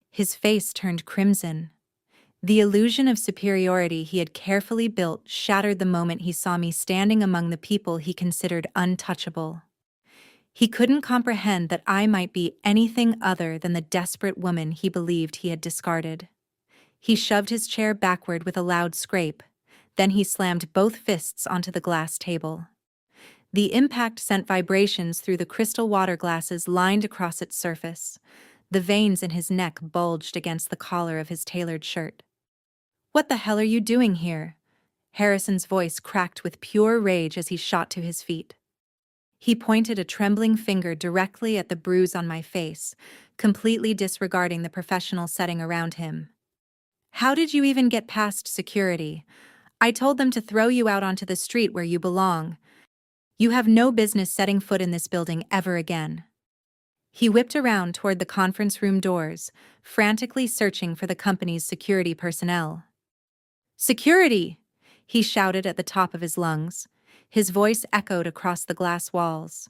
His face turned crimson. The illusion of superiority he had carefully built shattered the moment he saw me standing among the people he considered untouchable. He couldn't comprehend that I might be anything other than the desperate woman he believed he had discarded. He shoved his chair backward with a loud scrape. Then he slammed both fists onto the glass table. The impact sent vibrations through the crystal water glasses lined across its surface. The veins in his neck bulged against the collar of his tailored shirt. "What the hell are you doing here?" Harrison's voice cracked with pure rage as he shot to his feet. He pointed a trembling finger directly at the bruise on my face, completely disregarding the professional setting around him. "How did you even get past security? I told them to throw you out onto the street where you belong. You have no business setting foot in this building ever again." He whipped around toward the conference room doors, frantically searching for the company's security personnel. "Security!" he shouted at the top of his lungs. His voice echoed across the glass walls.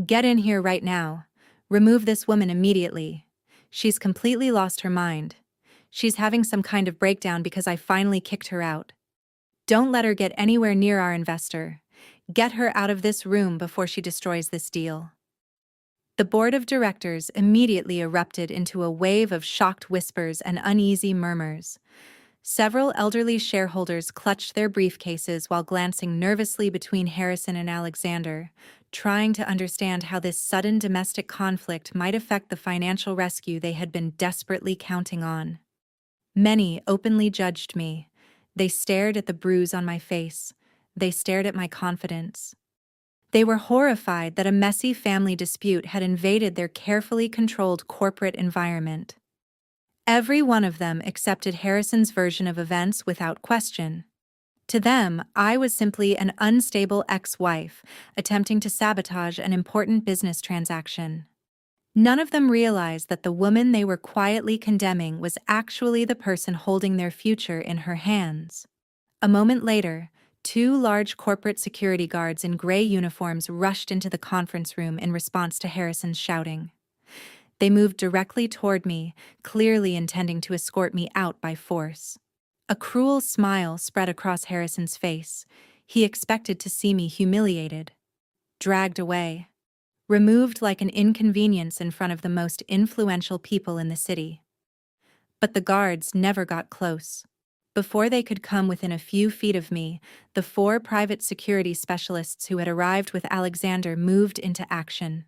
"Get in here right now. Remove this woman immediately. She's completely lost her mind. She's having some kind of breakdown because I finally kicked her out. Don't let her get anywhere near our investor. Get her out of this room before she destroys this deal." The board of directors immediately erupted into a wave of shocked whispers and uneasy murmurs. Several elderly shareholders clutched their briefcases while glancing nervously between Harrison and Alexander, trying to understand how this sudden domestic conflict might affect the financial rescue they had been desperately counting on. Many openly judged me. They stared at the bruise on my face. They stared at my confidence. They were horrified that a messy family dispute had invaded their carefully controlled corporate environment. Every one of them accepted Harrison's version of events without question. To them, I was simply an unstable ex-wife attempting to sabotage an important business transaction. None of them realized that the woman they were quietly condemning was actually the person holding their future in her hands. A moment later, 2 large corporate security guards in gray uniforms rushed into the conference room in response to Harrison's shouting. They moved directly toward me, clearly intending to escort me out by force. A cruel smile spread across Harrison's face. He expected to see me humiliated, dragged away, removed like an inconvenience in front of the most influential people in the city. But the guards never got close. Before they could come within a few feet of me, the 4 private security specialists who had arrived with Alexander moved into action.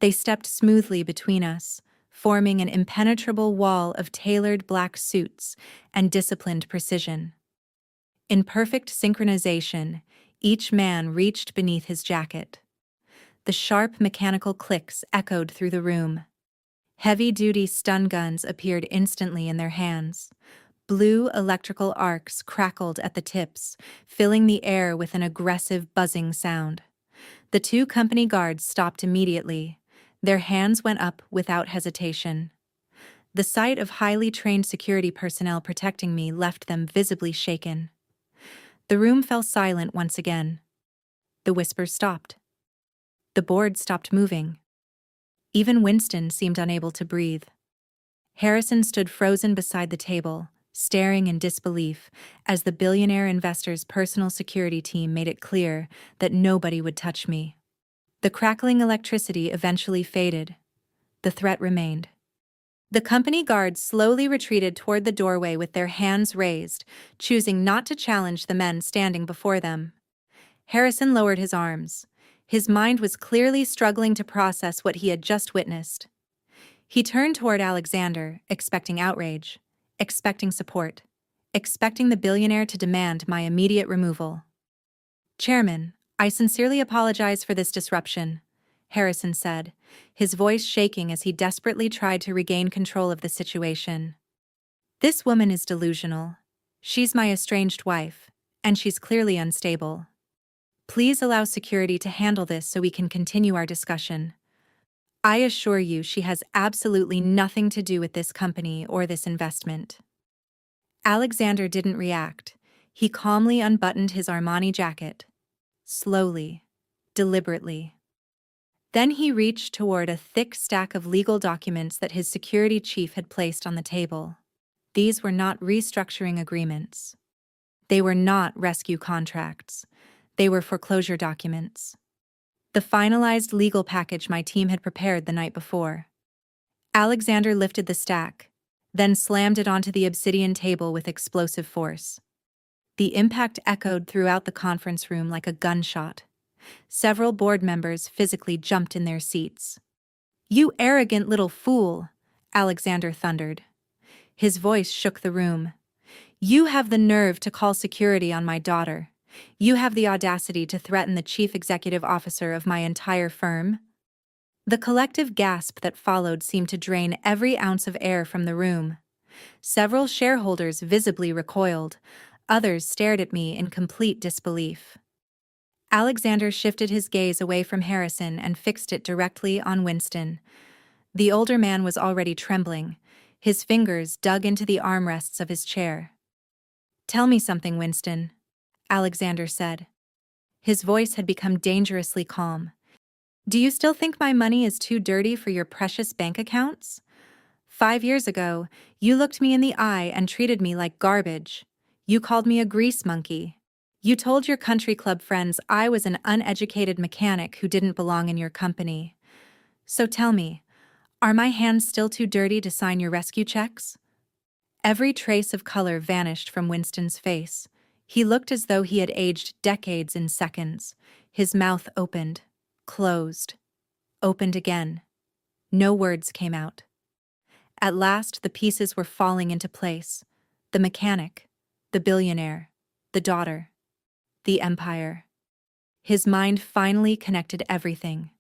They stepped smoothly between us, forming an impenetrable wall of tailored black suits and disciplined precision. In perfect synchronization, each man reached beneath his jacket. The sharp mechanical clicks echoed through the room. Heavy-duty stun guns appeared instantly in their hands. Blue electrical arcs crackled at the tips, filling the air with an aggressive buzzing sound. The 2 company guards stopped immediately. Their hands went up without hesitation. The sight of highly trained security personnel protecting me left them visibly shaken. The room fell silent once again. The whispers stopped. The board stopped moving. Even Winston seemed unable to breathe. Harrison stood frozen beside the table, staring in disbelief as the billionaire investor's personal security team made it clear that nobody would touch me. The crackling electricity eventually faded. The threat remained. The company guards slowly retreated toward the doorway with their hands raised, choosing not to challenge the men standing before them. Harrison lowered his arms. His mind was clearly struggling to process what he had just witnessed. He turned toward Alexander, expecting outrage, expecting support, expecting the billionaire to demand my immediate removal. "Chairman, I sincerely apologize for this disruption, Harrison said, his voice shaking as he desperately tried to regain control of the situation. This woman is delusional. She's my estranged wife, and she's clearly unstable. Please allow security to handle this so we can continue our discussion. I assure you she has absolutely nothing to do with this company or this investment. Alexander didn't react. He calmly unbuttoned his Armani jacket. Slowly, deliberately. Then he reached toward a thick stack of legal documents that his security chief had placed on the table. These were not restructuring agreements. They were not rescue contracts. They were foreclosure documents. The finalized legal package my team had prepared the night before. Alexander lifted the stack, then slammed it onto the obsidian table with explosive force. The impact echoed throughout the conference room like a gunshot. Several board members physically jumped in their seats. "You arrogant little fool," Alexander thundered. His voice shook the room. "You have the nerve to call security on my daughter. You have the audacity to threaten the chief executive officer of my entire firm?" The collective gasp that followed seemed to drain every ounce of air from the room. Several shareholders visibly recoiled. Others stared at me in complete disbelief. Alexander shifted his gaze away from Harrison and fixed it directly on Winston. The older man was already trembling. His fingers dug into the armrests of his chair. "Tell me something, Winston," Alexander said. His voice had become dangerously calm. "Do you still think my money is too dirty for your precious bank accounts? 5 years ago, you looked me in the eye and treated me like garbage. You called me a grease monkey. You told your country club friends I was an uneducated mechanic who didn't belong in your company. So tell me, are my hands still too dirty to sign your rescue checks?" Every trace of color vanished from Winston's face. He looked as though he had aged decades in seconds. His mouth opened, closed, opened again. No words came out. At last, the pieces were falling into place. The mechanic, the billionaire, the daughter, the empire. His mind finally connected everything.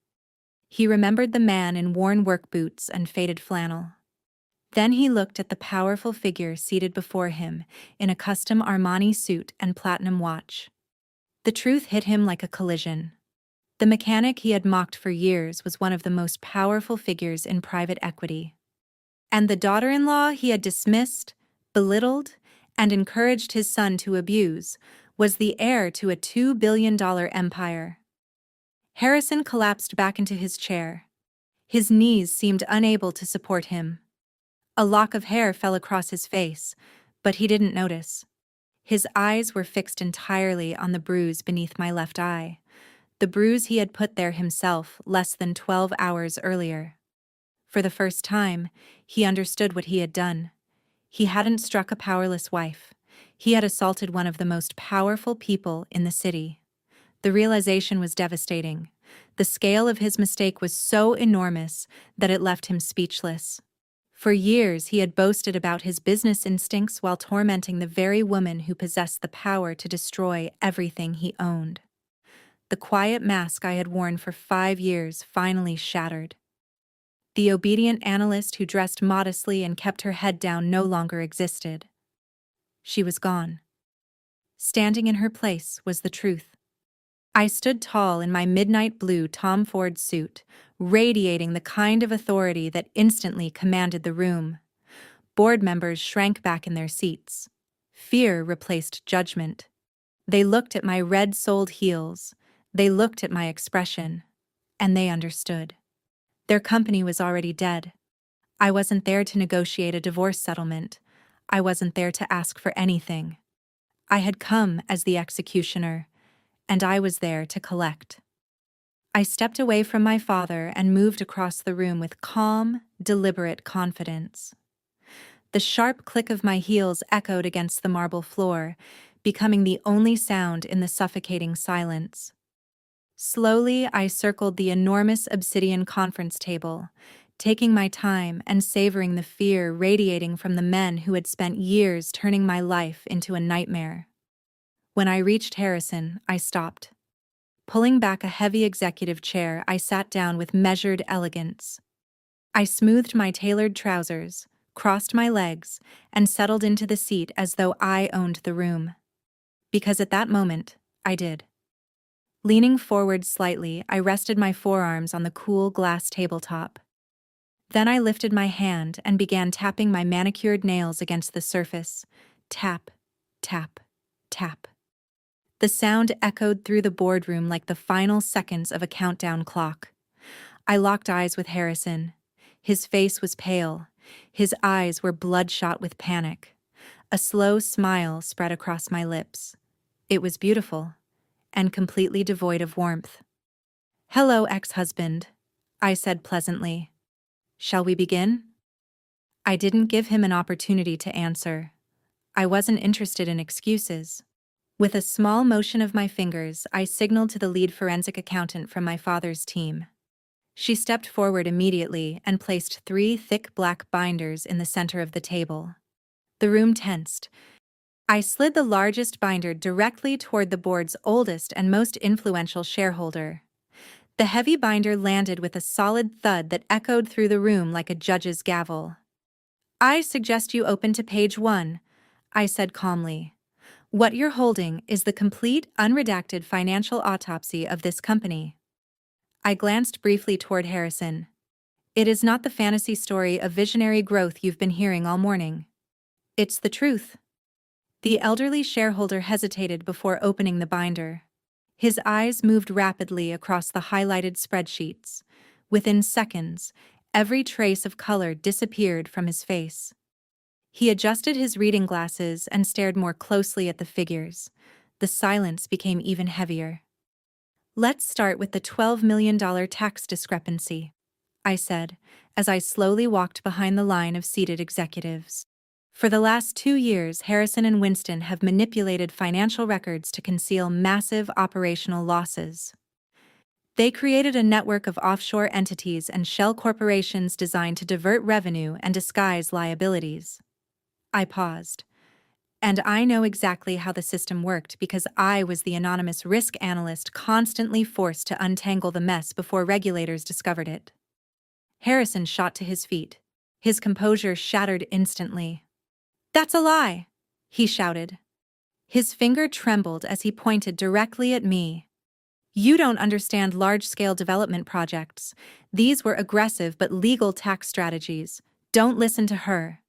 He remembered the man in worn work boots and faded flannel. Then he looked at the powerful figure seated before him in a custom Armani suit and platinum watch. The truth hit him like a collision. The mechanic he had mocked for years was one of the most powerful figures in private equity. And the daughter-in-law he had dismissed, belittled, and encouraged his son to abuse was the heir to a $2 billion empire. Harrison collapsed back into his chair. His knees seemed unable to support him. A lock of hair fell across his face, but he didn't notice. His eyes were fixed entirely on the bruise beneath my left eye, the bruise he had put there himself less than 12 hours earlier. For the first time, he understood what he had done. He hadn't struck a powerless wife. He had assaulted one of the most powerful people in the city. The realization was devastating. The scale of his mistake was so enormous that it left him speechless. For years, he had boasted about his business instincts while tormenting the very woman who possessed the power to destroy everything he owned. The quiet mask I had worn for 5 years finally shattered. The obedient analyst who dressed modestly and kept her head down no longer existed. She was gone. Standing in her place was the truth. I stood tall in my midnight blue Tom Ford suit, radiating the kind of authority that instantly commanded the room. Board members shrank back in their seats. Fear replaced judgment. They looked at my red-soled heels. They looked at my expression. And they understood. Their company was already dead. I wasn't there to negotiate a divorce settlement. I wasn't there to ask for anything. I had come as the executioner, and I was there to collect. I stepped away from my father and moved across the room with calm, deliberate confidence. The sharp click of my heels echoed against the marble floor, becoming the only sound in the suffocating silence. Slowly, I circled the enormous obsidian conference table, taking my time and savoring the fear radiating from the men who had spent years turning my life into a nightmare. When I reached Harrison, I stopped. Pulling back a heavy executive chair, I sat down with measured elegance. I smoothed my tailored trousers, crossed my legs, and settled into the seat as though I owned the room. Because at that moment, I did. Leaning forward slightly, I rested my forearms on the cool glass tabletop. Then I lifted my hand and began tapping my manicured nails against the surface. Tap, tap, tap. The sound echoed through the boardroom like the final seconds of a countdown clock. I locked eyes with Harrison. His face was pale. His eyes were bloodshot with panic. A slow smile spread across my lips. It was beautiful, and completely devoid of warmth. "Hello, ex-husband," I said pleasantly. "Shall we begin?" I didn't give him an opportunity to answer. I wasn't interested in excuses. With a small motion of my fingers, I signaled to the lead forensic accountant from my father's team. She stepped forward immediately and placed 3 thick black binders in the center of the table. The room tensed. I slid the largest binder directly toward the board's oldest and most influential shareholder. The heavy binder landed with a solid thud that echoed through the room like a judge's gavel. "I suggest you open to page 1, I said calmly. "What you're holding is the complete, unredacted financial autopsy of this company." I glanced briefly toward Harrison. "It is not the fantasy story of visionary growth you've been hearing all morning. It's the truth." The elderly shareholder hesitated before opening the binder. His eyes moved rapidly across the highlighted spreadsheets. Within seconds, every trace of color disappeared from his face. He adjusted his reading glasses and stared more closely at the figures. The silence became even heavier. "Let's start with the $12 million tax discrepancy," I said, as I slowly walked behind the line of seated executives. For the last 2 years, Harrison and Winston have manipulated financial records to conceal massive operational losses. They created a network of offshore entities and shell corporations designed to divert revenue and disguise liabilities. I paused. And I know exactly how the system worked because I was the anonymous risk analyst constantly forced to untangle the mess before regulators discovered it. Harrison shot to his feet. His composure shattered instantly. "That's a lie!" he shouted. His finger trembled as he pointed directly at me. "You don't understand large-scale development projects. These were aggressive but legal tax strategies. Don't listen to her."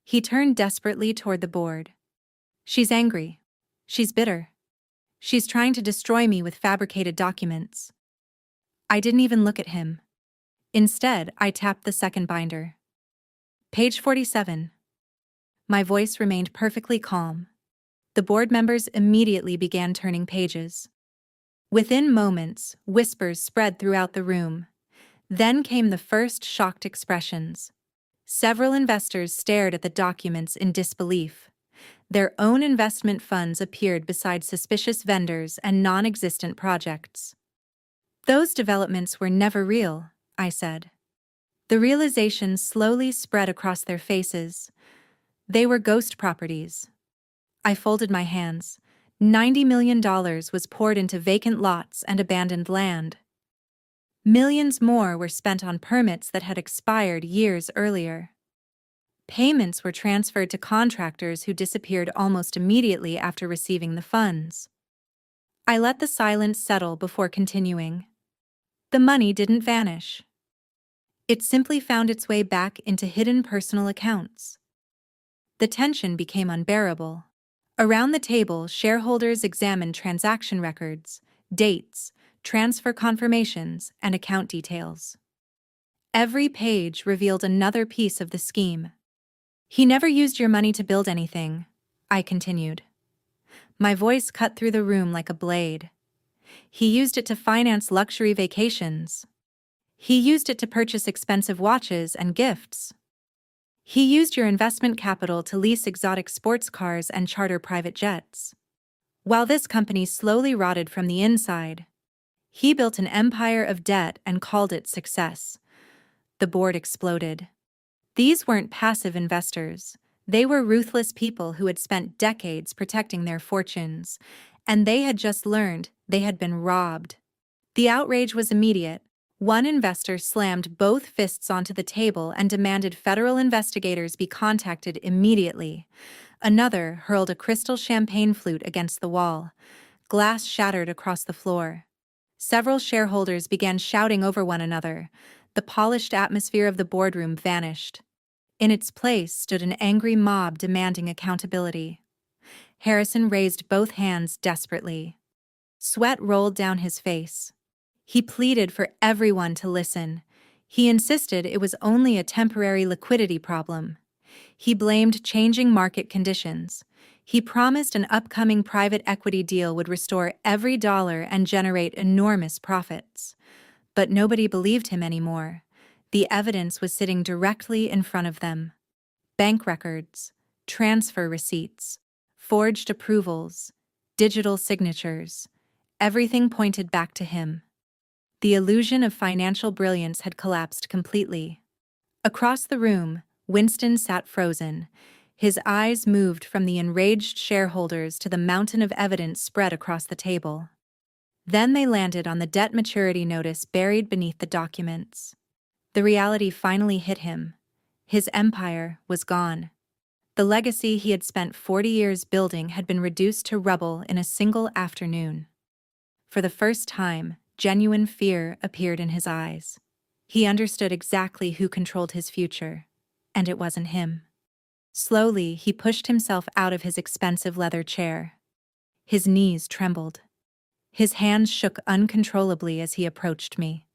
He turned desperately toward the board. "She's angry. She's bitter. She's trying to destroy me with fabricated documents." I didn't even look at him. Instead, I tapped the second binder. "Page 47. My voice remained perfectly calm. The board members immediately began turning pages. Within moments, whispers spread throughout the room. Then came the first shocked expressions. Several investors stared at the documents in disbelief. Their own investment funds appeared beside suspicious vendors and non-existent projects. "Those developments were never real," I said. The realization slowly spread across their faces. They were ghost properties. I folded my hands. $90 million was poured into vacant lots and abandoned land. Millions more were spent on permits that had expired years earlier. Payments were transferred to contractors who disappeared almost immediately after receiving the funds. I let the silence settle before continuing. The money didn't vanish. It simply found its way back into hidden personal accounts. The tension became unbearable. Around the table, shareholders examined transaction records, dates, transfer confirmations, and account details. Every page revealed another piece of the scheme. "He never used your money to build anything," I continued. My voice cut through the room like a blade. "He used it to finance luxury vacations. He used it to purchase expensive watches and gifts. He used your investment capital to lease exotic sports cars and charter private jets. While this company slowly rotted from the inside, he built an empire of debt and called it success." The board exploded. These weren't passive investors. They were ruthless people who had spent decades protecting their fortunes. And they had just learned they had been robbed. The outrage was immediate. One investor slammed both fists onto the table and demanded federal investigators be contacted immediately. Another hurled a crystal champagne flute against the wall. Glass shattered across the floor. Several shareholders began shouting over one another. The polished atmosphere of the boardroom vanished. In its place stood an angry mob demanding accountability. Harrison raised both hands desperately. Sweat rolled down his face. He pleaded for everyone to listen. He insisted it was only a temporary liquidity problem. He blamed changing market conditions. He promised an upcoming private equity deal would restore every dollar and generate enormous profits. But nobody believed him anymore. The evidence was sitting directly in front of them. Bank records, transfer receipts, forged approvals, digital signatures. Everything pointed back to him. The illusion of financial brilliance had collapsed completely. Across the room, Winston sat frozen. His eyes moved from the enraged shareholders to the mountain of evidence spread across the table. Then they landed on the debt maturity notice buried beneath the documents. The reality finally hit him. His empire was gone. The legacy he had spent 40 years building had been reduced to rubble in a single afternoon. For the first time, genuine fear appeared in his eyes. He understood exactly who controlled his future, and it wasn't him. Slowly, he pushed himself out of his expensive leather chair. His knees trembled. His hands shook uncontrollably as he approached me.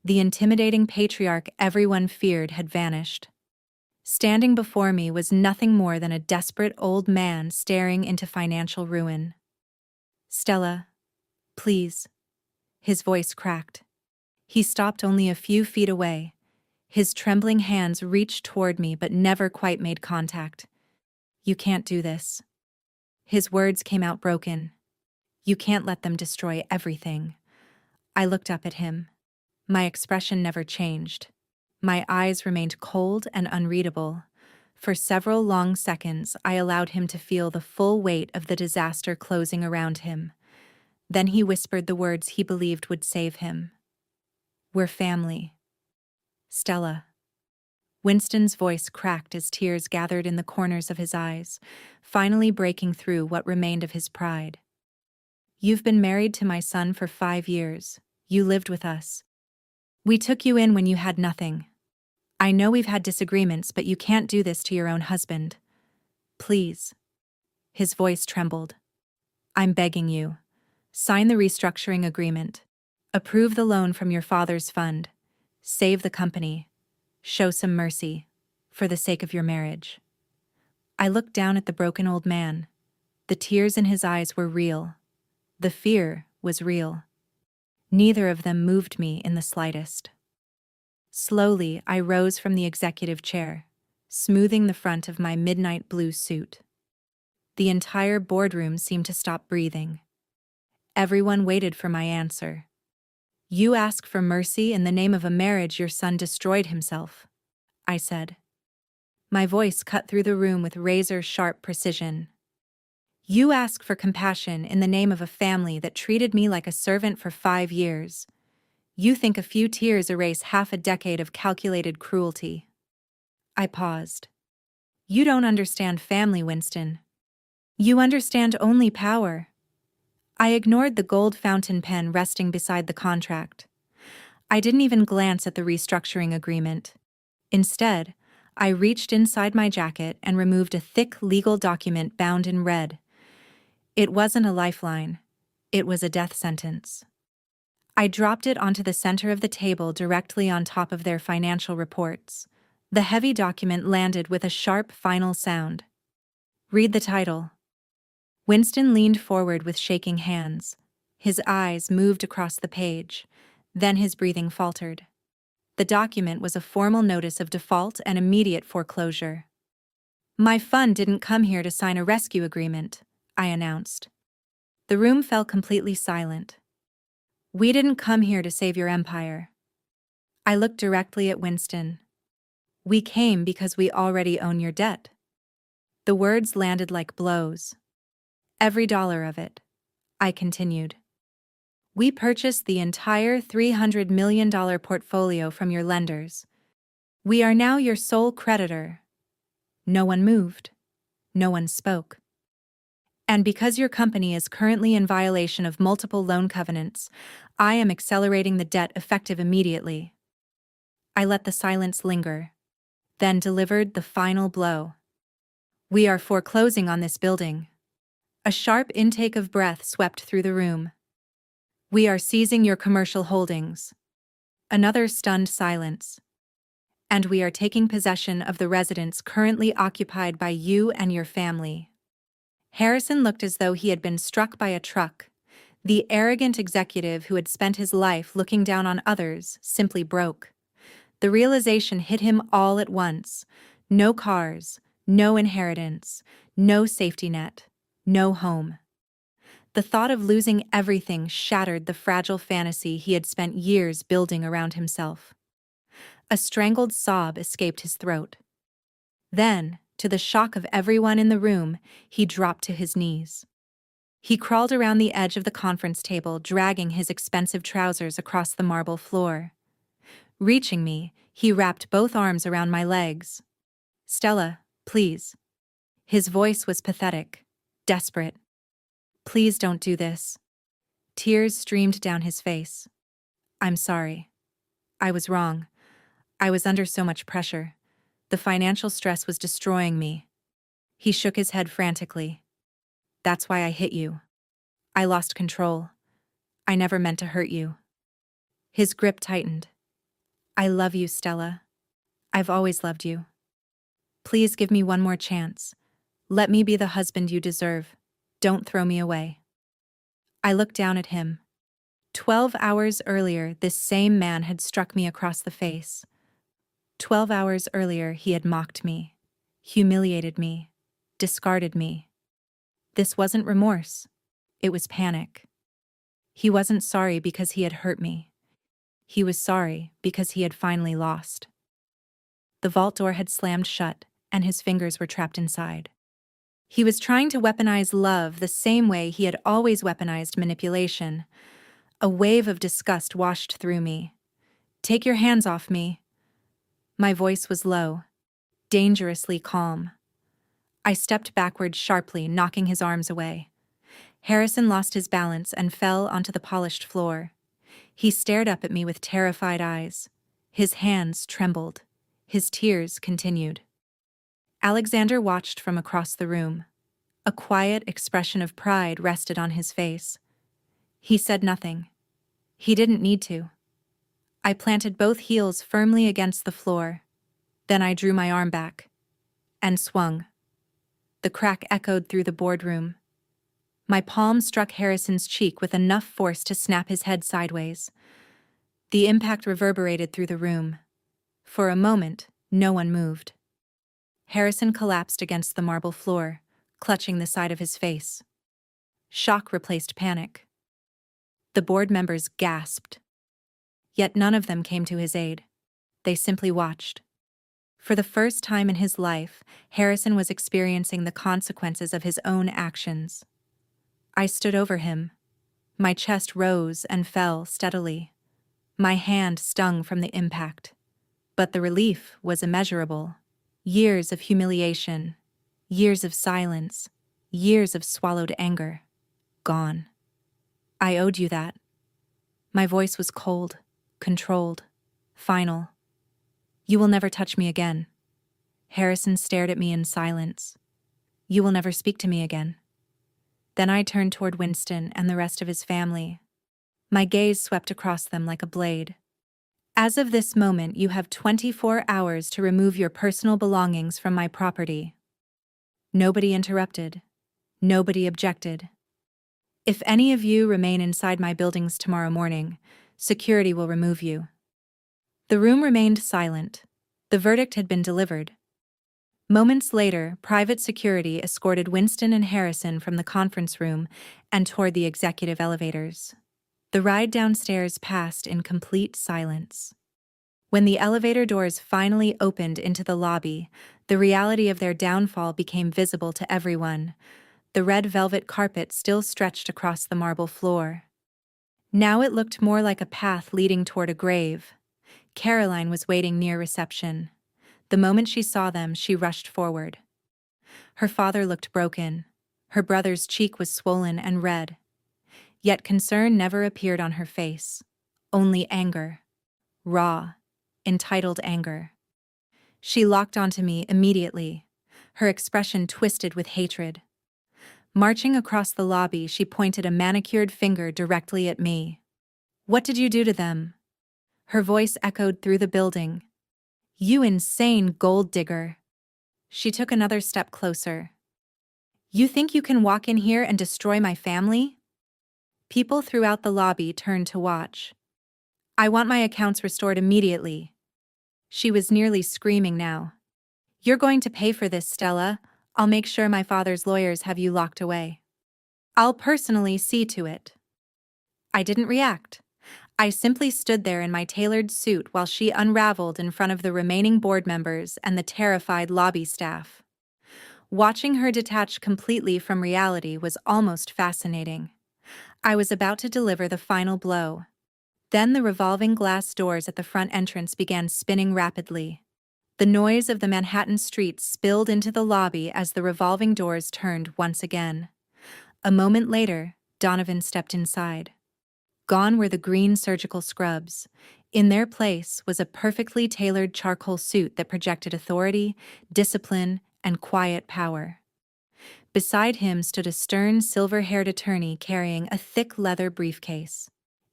The intimidating patriarch everyone feared had vanished. Standing before me was nothing more than a desperate old man staring into financial ruin. "Stella, please." His voice cracked. He stopped only a few feet away. His trembling hands reached toward me but never quite made contact. "You can't do this." His words came out broken. "You can't let them destroy everything." I looked up at him. My expression never changed. My eyes remained cold and unreadable. For several long seconds, I allowed him to feel the full weight of the disaster closing around him. Then he whispered the words he believed would save him. "We're family. Stella." Winston's voice cracked as tears gathered in the corners of his eyes, finally breaking through what remained of his pride. "You've been married to my son for 5 years. You lived with us. We took you in when you had nothing. I know we've had disagreements, but you can't do this to your own husband. Please." His voice trembled. "I'm begging you. Sign the restructuring agreement. Approve the loan from your father's fund. Save the company. Show some mercy, for the sake of your marriage." I looked down at the broken old man. The tears in his eyes were real. The fear was real. Neither of them moved me in the slightest. Slowly, I rose from the executive chair, smoothing the front of my midnight blue suit. The entire boardroom seemed to stop breathing. Everyone waited for my answer. "You ask for mercy in the name of a marriage your son destroyed himself," I said. My voice cut through the room with razor-sharp precision. "You ask for compassion in the name of a family that treated me like a servant for 5 years. You think a few tears erase half a decade of calculated cruelty." I paused. "You don't understand family, Winston. You understand only power." I ignored the gold fountain pen resting beside the contract. I didn't even glance at the restructuring agreement. Instead, I reached inside my jacket and removed a thick legal document bound in red. It wasn't a lifeline. It was a death sentence. I dropped it onto the center of the table directly on top of their financial reports. The heavy document landed with a sharp final sound. "Read the title." Winston leaned forward with shaking hands. His eyes moved across the page. Then his breathing faltered. The document was a formal notice of default and immediate foreclosure. "My fund didn't come here to sign a rescue agreement," I announced. The room fell completely silent. "We didn't come here to save your empire." I looked directly at Winston. "We came because we already own your debt." The words landed like blows. "Every dollar of it. I continued. We purchased the entire $300 million portfolio from your lenders. We are now your sole creditor. No one moved. No one spoke. And because your company is currently in violation of multiple loan covenants, I am accelerating the debt effective immediately. I let the silence linger, then delivered the final blow. We are foreclosing on this building. A sharp intake of breath swept through the room. We are seizing your commercial holdings. Another stunned silence. And we are taking possession of the residence currently occupied by you and your family. Harrison looked as though he had been struck by a truck. The arrogant executive who had spent his life looking down on others simply broke. The realization hit him all at once. No cars, no inheritance, no safety net, no home. The thought of losing everything shattered the fragile fantasy he had spent years building around himself. A strangled sob escaped his throat. Then, to the shock of everyone in the room, he dropped to his knees. He crawled around the edge of the conference table, dragging his expensive trousers across the marble floor. Reaching me, he wrapped both arms around my legs. "Stella, please." His voice was pathetic, desperate. "Please don't do this." Tears streamed down his face. "I'm sorry. I was wrong. I was under so much pressure. The financial stress was destroying me." He shook his head frantically. "That's why I hit you. I lost control. I never meant to hurt you." His grip tightened. "I love you, Stella. I've always loved you. Please give me one more chance. Let me be the husband you deserve. Don't throw me away." I looked down at him. 12 hours earlier, this same man had struck me across the face. 12 hours earlier, he had mocked me, humiliated me, discarded me. This wasn't remorse. It was panic. He wasn't sorry because he had hurt me. He was sorry because he had finally lost. The vault door had slammed shut, and his fingers were trapped inside. He was trying to weaponize love the same way he had always weaponized manipulation. A wave of disgust washed through me. "Take your hands off me." My voice was low, dangerously calm. I stepped backward sharply, knocking his arms away. Harrison lost his balance and fell onto the polished floor. He stared up at me with terrified eyes. His hands trembled. His tears continued. Alexander watched from across the room. A quiet expression of pride rested on his face. He said nothing. He didn't need to. I planted both heels firmly against the floor. Then I drew my arm back and swung. The crack echoed through the boardroom. My palm struck Harrison's cheek with enough force to snap his head sideways. The impact reverberated through the room. For a moment, no one moved. Harrison collapsed against the marble floor, clutching the side of his face. Shock replaced panic. The board members gasped. Yet none of them came to his aid. They simply watched. For the first time in his life, Harrison was experiencing the consequences of his own actions. I stood over him. My chest rose and fell steadily. My hand stung from the impact. But the relief was immeasurable. Years of humiliation, years of silence, years of swallowed anger. Gone. I owed you that. My voice was cold, controlled, final. "You will never touch me again." Harrison stared at me in silence. "You will never speak to me again." Then I turned toward Winston and the rest of his family. My gaze swept across them like a blade. "As of this moment, you have 24 hours to remove your personal belongings from my property." Nobody interrupted. Nobody objected. "If any of you remain inside my buildings tomorrow morning, security will remove you." The room remained silent. The verdict had been delivered. Moments later, private security escorted Winston and Harrison from the conference room and toward the executive elevators. The ride downstairs passed in complete silence. When the elevator doors finally opened into the lobby, the reality of their downfall became visible to everyone. the red velvet carpet still stretched across the marble floor. Now it looked more like a path leading toward a grave. Caroline was waiting near reception. The moment she saw them, she rushed forward. Her father looked broken. Her brother's cheek was swollen and red. Yet concern never appeared on her face. Only anger. Raw, entitled anger. She locked onto me immediately, her expression twisted with hatred. Marching across the lobby, she pointed a manicured finger directly at me. "What did you do to them?" Her voice echoed through the building. "You insane gold digger." She took another step closer. "You think you can walk in here and destroy my family?" People throughout the lobby turned to watch. "I want my accounts restored immediately." She was nearly screaming now. "You're going to pay for this, Stella. I'll make sure my father's lawyers have you locked away. I'll personally see to it." I didn't react. I simply stood there in my tailored suit while she unraveled in front of the remaining board members and the terrified lobby staff. Watching her detach completely from reality was almost fascinating. I was about to deliver the final blow. Then the revolving glass doors at the front entrance began spinning rapidly. The noise of the Manhattan streets spilled into the lobby as the revolving doors turned once again. A moment later, Donovan stepped inside. Gone were the green surgical scrubs. In their place was a perfectly tailored charcoal suit that projected authority, discipline, and quiet power. Beside him stood a stern, silver-haired attorney carrying a thick leather briefcase.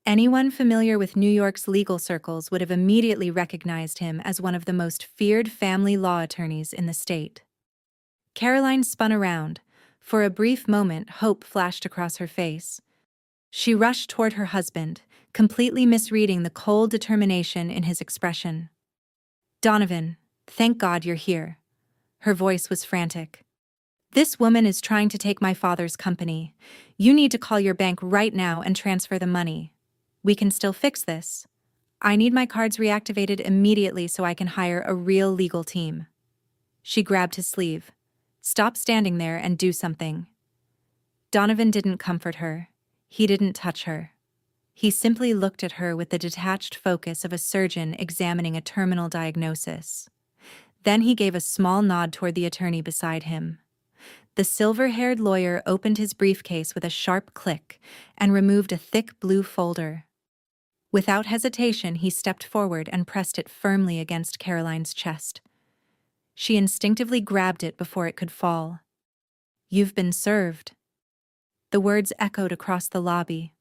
Anyone familiar with New York's legal circles would have immediately recognized him as one of the most feared family law attorneys in the state. Caroline spun around. For a brief moment, hope flashed across her face. She rushed toward her husband, completely misreading the cold determination in his expression. "Donovan, thank God you're here." Her voice was frantic. "This woman is trying to take my father's company. You need to call your bank right now and transfer the money. We can still fix this. I need my cards reactivated immediately so I can hire a real legal team." She grabbed his sleeve. "Stop standing there and do something." Donovan didn't comfort her. He didn't touch her. He simply looked at her with the detached focus of a surgeon examining a terminal diagnosis. Then he gave a small nod toward the attorney beside him. The silver-haired lawyer opened his briefcase with a sharp click and removed a thick blue folder. Without hesitation, he stepped forward and pressed it firmly against Caroline's chest. She instinctively grabbed it before it could fall. "You've been served." The words echoed across the lobby.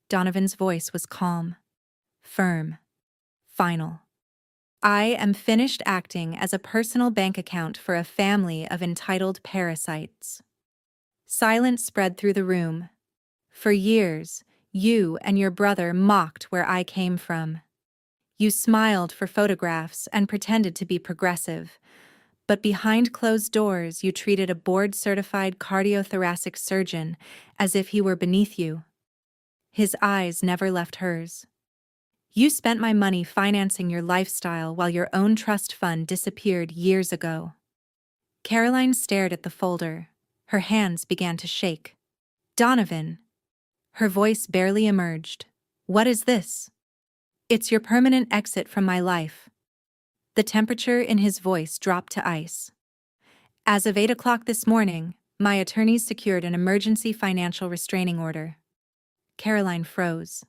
Donovan's voice was calm, firm, final. "I am finished acting as a personal bank account for a family of entitled parasites." Silence spread through the room. "For years, you and your brother mocked where I came from. You smiled for photographs and pretended to be progressive, but behind closed doors you treated a board-certified cardiothoracic surgeon as if he were beneath you." His eyes never left hers. "You spent my money financing your lifestyle while your own trust fund disappeared years ago." Caroline stared at the folder. Her hands began to shake. "Donovan." Her voice barely emerged. "What is this?" "It's your permanent exit from my life." The temperature in his voice dropped to ice. "As of 8 o'clock this morning, my attorneys secured an emergency financial restraining order." Caroline froze.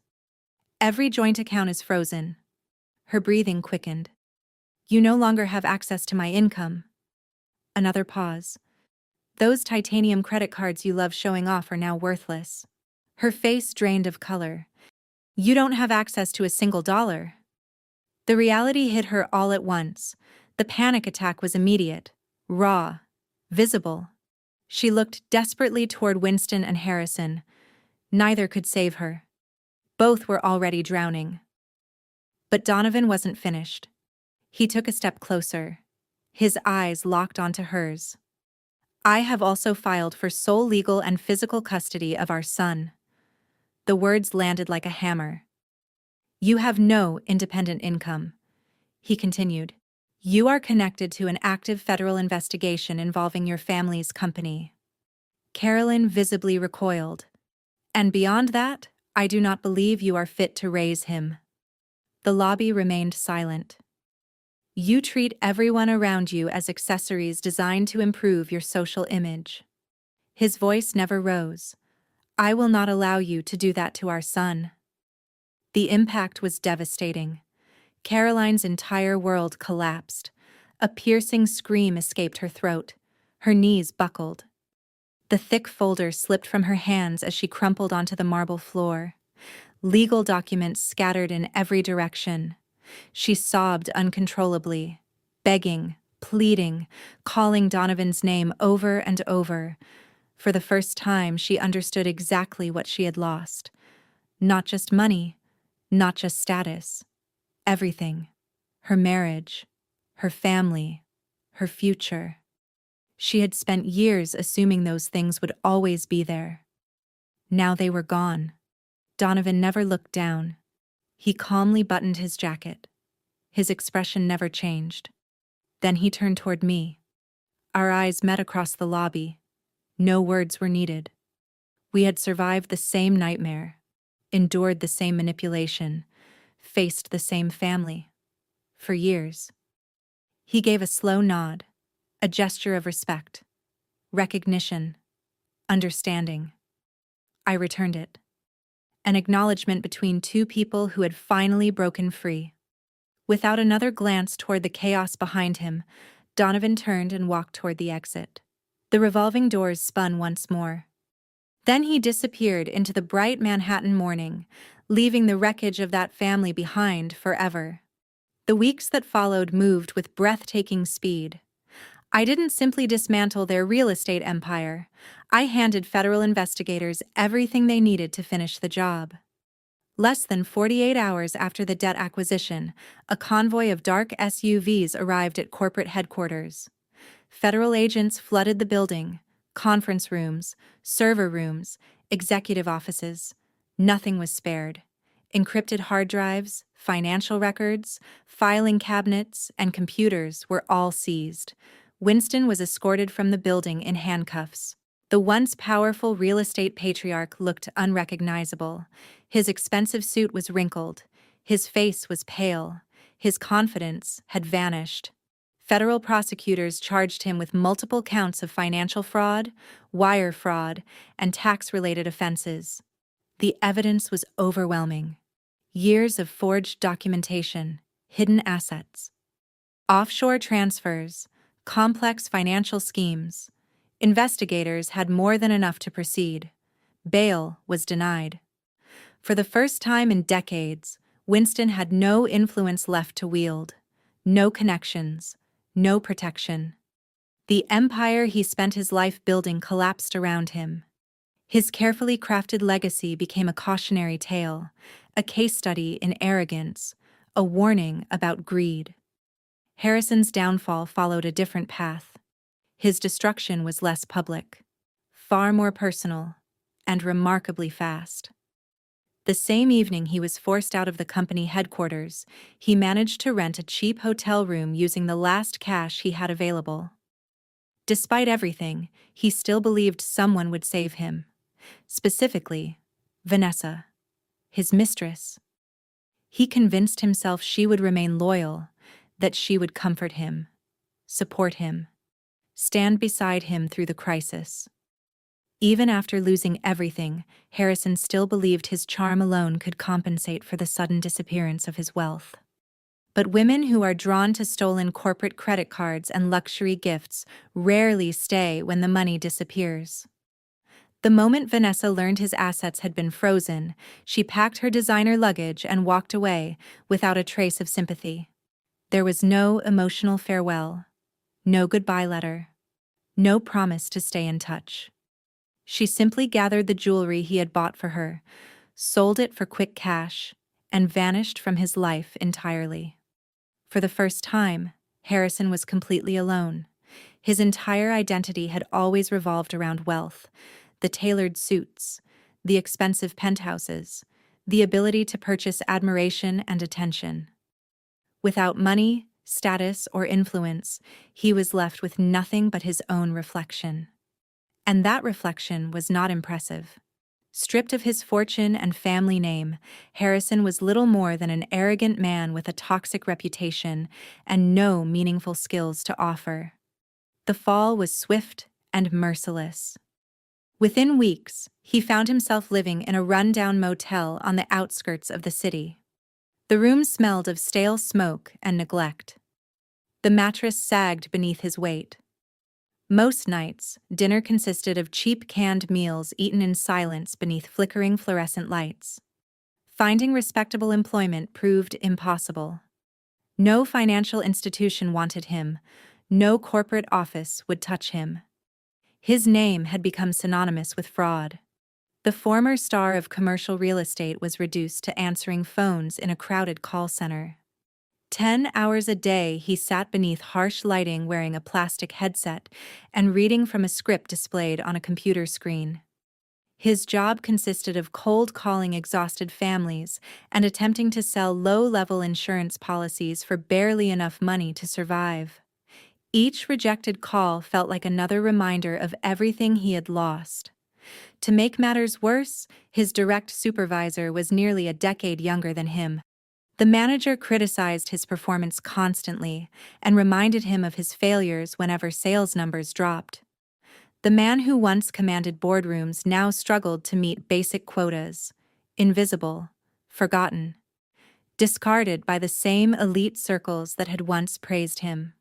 "Every joint account is frozen." Her breathing quickened. "You no longer have access to my income." Another pause. "Those titanium credit cards you love showing off are now worthless." Her face drained of color. "You don't have access to a single dollar." The reality hit her all at once. The panic attack was immediate, raw, visible. She looked desperately toward Winston and Harrison. Neither could save her. Both were already drowning. But Donovan wasn't finished. He took a step closer. His eyes locked onto hers. "I have also filed for sole legal and physical custody of our son." The words landed like a hammer. "You have no independent income," he continued. "You are connected to an active federal investigation involving your family's company." Carolyn visibly recoiled. And beyond that, I do not believe you are fit to raise him. The lobby remained silent. You treat everyone around you as accessories designed to improve your social image. His voice never rose. I will not allow you to do that to our son. The impact was devastating. Caroline's entire world collapsed. A piercing scream escaped her throat. Her knees buckled. The thick folder slipped from her hands as she crumpled onto the marble floor. Legal documents scattered in every direction. She sobbed uncontrollably, begging, pleading, calling Donovan's name over and over. For the first time, she understood exactly what she had lost. Not just money, not just status. Everything. Her marriage, her family, her future. She had spent years assuming those things would always be there. Now they were gone. Donovan never looked down. He calmly buttoned his jacket. His expression never changed. Then he turned toward me. Our eyes met across the lobby. No words were needed. We had survived the same nightmare, endured the same manipulation, faced the same family. For years. He gave a slow nod, a gesture of respect, recognition, understanding. I returned it. An acknowledgement between two people who had finally broken free. Without another glance toward the chaos behind him, Donovan turned and walked toward the exit. The revolving doors spun once more. Then he disappeared into the bright Manhattan morning, leaving the wreckage of that family behind forever. The weeks that followed moved with breathtaking speed. I didn't simply dismantle their real estate empire. I handed federal investigators everything they needed to finish the job. Less than 48 hours after the debt acquisition, a convoy of dark SUVs arrived at corporate headquarters. Federal agents flooded the building, conference rooms, server rooms, executive offices. Nothing was spared. Encrypted hard drives, financial records, filing cabinets, and computers were all seized. Winston was escorted from the building in handcuffs. The once powerful real estate patriarch looked unrecognizable. His expensive suit was wrinkled. His face was pale. His confidence had vanished. Federal prosecutors charged him with multiple counts of financial fraud, wire fraud, and tax-related offenses. The evidence was overwhelming. Years of forged documentation, hidden assets, offshore transfers, complex financial schemes. Investigators had more than enough to proceed. Bail was denied. For the first time in decades, Winston had no influence left to wield. No connections, no protection. The empire he spent his life building collapsed around him. His carefully crafted legacy became a cautionary tale, a case study in arrogance, a warning about greed. Harrison's downfall followed a different path. His destruction was less public, far more personal, and remarkably fast. The same evening he was forced out of the company headquarters, he managed to rent a cheap hotel room using the last cash he had available. Despite everything, he still believed someone would save him. Specifically, Vanessa, his mistress. He convinced himself she would remain loyal, that she would comfort him, support him, stand beside him through the crisis. Even after losing everything, Harrison still believed his charm alone could compensate for the sudden disappearance of his wealth. But women who are drawn to stolen corporate credit cards and luxury gifts rarely stay when the money disappears. The moment Vanessa learned his assets had been frozen, she packed her designer luggage and walked away without a trace of sympathy. There was no emotional farewell, no goodbye letter, no promise to stay in touch. She simply gathered the jewelry he had bought for her, sold it for quick cash, and vanished from his life entirely. For the first time, Harrison was completely alone. His entire identity had always revolved around wealth, the tailored suits, the expensive penthouses, the ability to purchase admiration and attention. Without money, status, or influence, he was left with nothing but his own reflection. And that reflection was not impressive. Stripped of his fortune and family name, Harrison was little more than an arrogant man with a toxic reputation and no meaningful skills to offer. The fall was swift and merciless. Within weeks, he found himself living in a run-down motel on the outskirts of the city. The room smelled of stale smoke and neglect. The mattress sagged beneath his weight. Most nights, dinner consisted of cheap canned meals eaten in silence beneath flickering fluorescent lights. Finding respectable employment proved impossible. No financial institution wanted him, no corporate office would touch him. His name had become synonymous with fraud. The former star of commercial real estate was reduced to answering phones in a crowded call center. 10 hours a day he sat beneath harsh lighting wearing a plastic headset and reading from a script displayed on a computer screen. His job consisted of cold calling exhausted families and attempting to sell low-level insurance policies for barely enough money to survive. Each rejected call felt like another reminder of everything he had lost. To make matters worse, his direct supervisor was nearly a decade younger than him. The manager criticized his performance constantly and reminded him of his failures whenever sales numbers dropped. The man who once commanded boardrooms now struggled to meet basic quotas, invisible, forgotten, discarded by the same elite circles that had once praised him.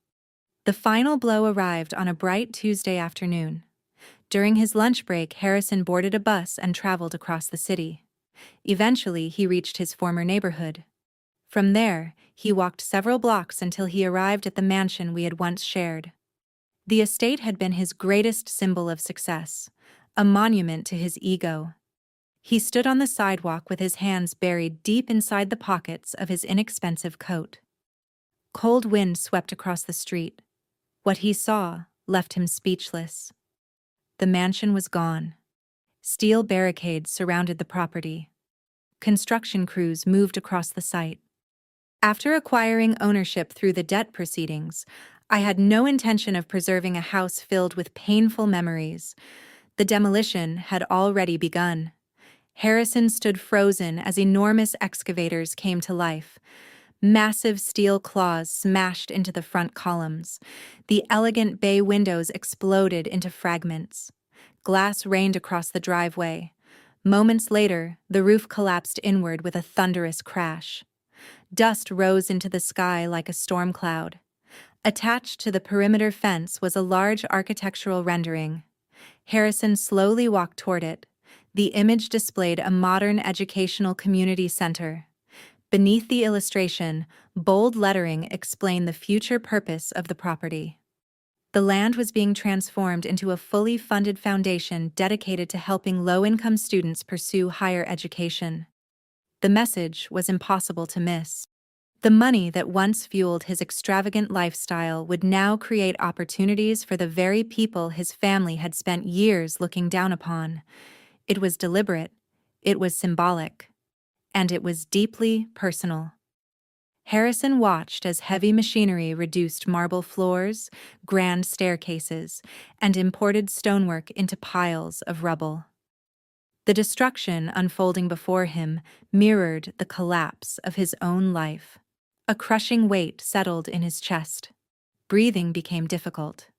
The final blow arrived on a bright Tuesday afternoon. During his lunch break, Harrison boarded a bus and traveled across the city. Eventually, he reached his former neighborhood. From there, he walked several blocks until he arrived at the mansion we had once shared. The estate had been his greatest symbol of success, a monument to his ego. He stood on the sidewalk with his hands buried deep inside the pockets of his inexpensive coat. Cold wind swept across the street. What he saw left him speechless. The mansion was gone. Steel barricades surrounded the property. Construction crews moved across the site. After acquiring ownership through the debt proceedings, I had no intention of preserving a house filled with painful memories. The demolition had already begun. Harrison stood frozen as enormous excavators came to life. Massive steel claws smashed into the front columns. The elegant bay windows exploded into fragments. Glass rained across the driveway. Moments later, the roof collapsed inward with a thunderous crash. Dust rose into the sky like a storm cloud. Attached to the perimeter fence was a large architectural rendering. Harrison slowly walked toward it. The image displayed a modern educational community center. Beneath the illustration, bold lettering explained the future purpose of the property. The land was being transformed into a fully funded foundation dedicated to helping low-income students pursue higher education. The message was impossible to miss. The money that once fueled his extravagant lifestyle would now create opportunities for the very people his family had spent years looking down upon. It was deliberate, it was symbolic, and it was deeply personal. Harrison watched as heavy machinery reduced marble floors, grand staircases, and imported stonework into piles of rubble. The destruction unfolding before him mirrored the collapse of his own life. A crushing weight settled in his chest. Breathing became difficult.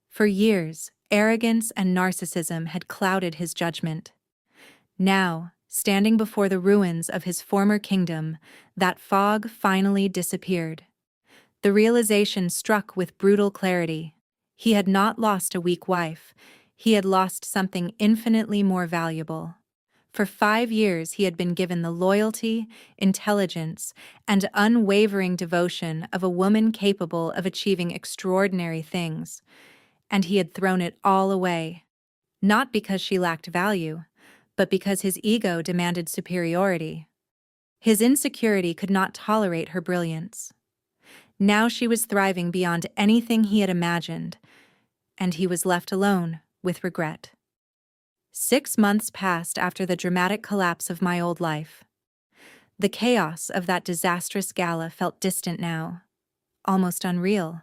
For years, arrogance and narcissism had clouded his judgment. Now, standing before the ruins of his former kingdom, that fog finally disappeared. The realization struck with brutal clarity. He had not lost a weak wife. He had lost something infinitely more valuable. For 5 years he had been given the loyalty, intelligence, and unwavering devotion of a woman capable of achieving extraordinary things, and he had thrown it all away. Not because she lacked value, but because his ego demanded superiority. His insecurity could not tolerate her brilliance. Now she was thriving beyond anything he had imagined, and he was left alone with regret. 6 months passed after the dramatic collapse of my old life. The chaos of that disastrous gala felt distant now, almost unreal,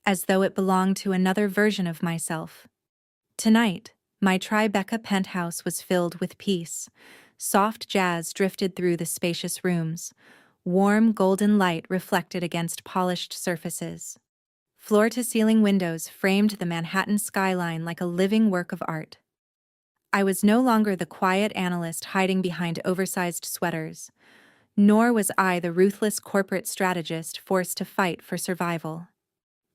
as though it belonged to another version of myself. Tonight, My Tribeca penthouse was filled with peace. Soft jazz drifted through the spacious rooms. Warm golden light reflected against polished surfaces. Floor-to-ceiling windows framed the Manhattan skyline like a living work of art. I was no longer the quiet analyst hiding behind oversized sweaters, nor was I the ruthless corporate strategist forced to fight for survival.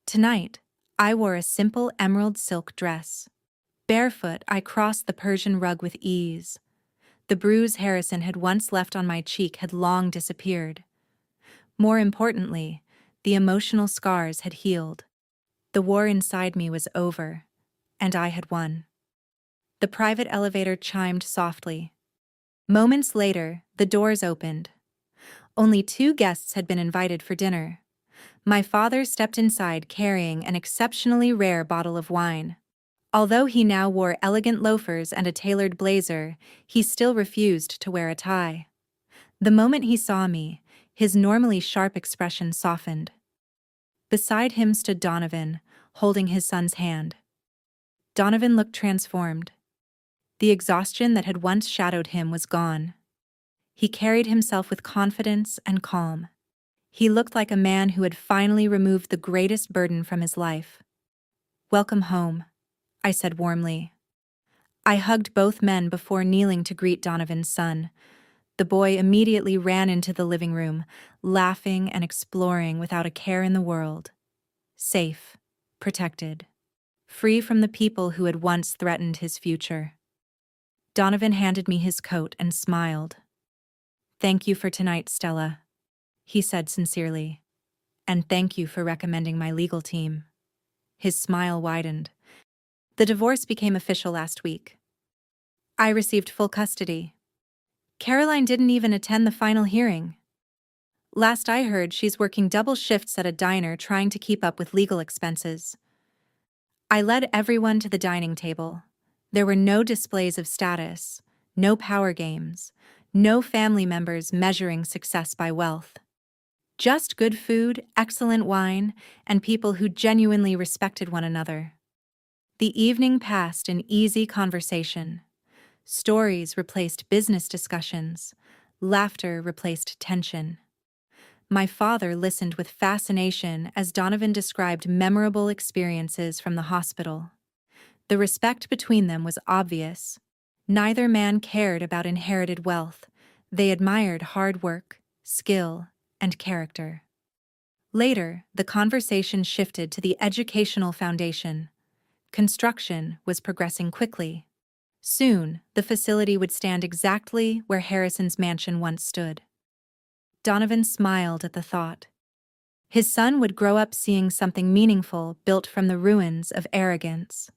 Tonight, I wore a simple emerald silk dress. Barefoot, I crossed the Persian rug with ease. The bruise Harrison had once left on my cheek had long disappeared. More importantly, the emotional scars had healed. The war inside me was over, and I had won. The private elevator chimed softly. Moments later, the doors opened. Only 2 guests had been invited for dinner. My father stepped inside carrying an exceptionally rare bottle of wine. Although he now wore elegant loafers and a tailored blazer, he still refused to wear a tie. The moment he saw me, his normally sharp expression softened. Beside him stood Donovan, holding his son's hand. Donovan looked transformed. The exhaustion that had once shadowed him was gone. He carried himself with confidence and calm. He looked like a man who had finally removed the greatest burden from his life. "Welcome home," I said warmly. I hugged both men before kneeling to greet Donovan's son. The boy immediately ran into the living room, laughing and exploring without a care in the world. Safe, protected, free from the people who had once threatened his future. Donovan handed me his coat and smiled. "Thank you for tonight, Stella," he said sincerely. "And thank you for recommending my legal team." His smile widened. The divorce became official last week. I received full custody. Caroline didn't even attend the final hearing. Last I heard, she's working double shifts at a diner trying to keep up with legal expenses. I led everyone to the dining table. There were no displays of status, no power games, no family members measuring success by wealth. Just good food, excellent wine, and people who genuinely respected one another. The evening passed in easy conversation. Stories replaced business discussions. Laughter replaced tension. My father listened with fascination as Donovan described memorable experiences from the hospital. The respect between them was obvious. Neither man cared about inherited wealth. They admired hard work, skill, and character. Later, the conversation shifted to the educational foundation. Construction was progressing quickly. Soon, the facility would stand exactly where Harrison's mansion once stood. Donovan smiled at the thought. His son would grow up seeing something meaningful built from the ruins of arrogance.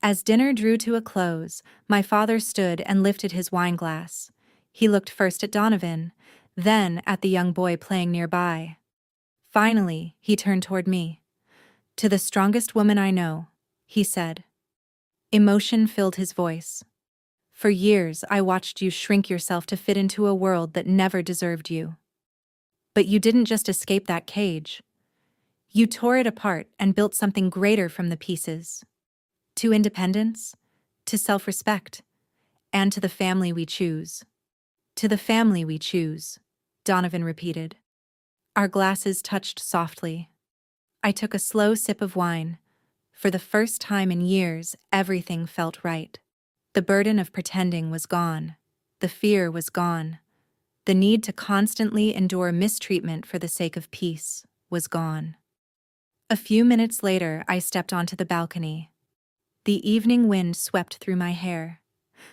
As dinner drew to a close, my father stood and lifted his wine glass. He looked first at Donovan, then at the young boy playing nearby. Finally, he turned toward me. "To the strongest woman I know," he said. Emotion filled his voice. "For years, I watched you shrink yourself to fit into a world that never deserved you. But you didn't just escape that cage. You tore it apart and built something greater from the pieces. To independence, to self-respect, and to the family we choose." "To the family we choose," Donovan repeated. Our glasses touched softly. I took a slow sip of wine. For the first time in years, everything felt right. The burden of pretending was gone. The fear was gone. The need to constantly endure mistreatment for the sake of peace was gone. A few minutes later, I stepped onto the balcony. The evening wind swept through my hair.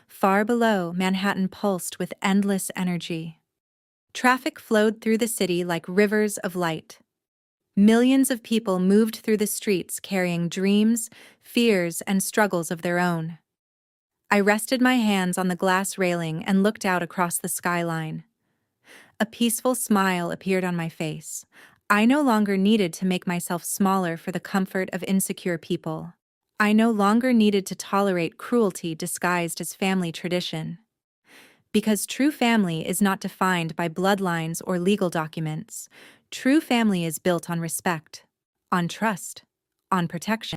Far below, Manhattan pulsed with endless energy. Traffic flowed through the city like rivers of light. Millions of people moved through the streets carrying dreams, fears, and struggles of their own. I rested my hands on the glass railing and looked out across the skyline. A peaceful smile appeared on my face. I no longer needed to make myself smaller for the comfort of insecure people. I no longer needed to tolerate cruelty disguised as family tradition. Because true family is not defined by bloodlines or legal documents. True family is built on respect, on trust, on protection.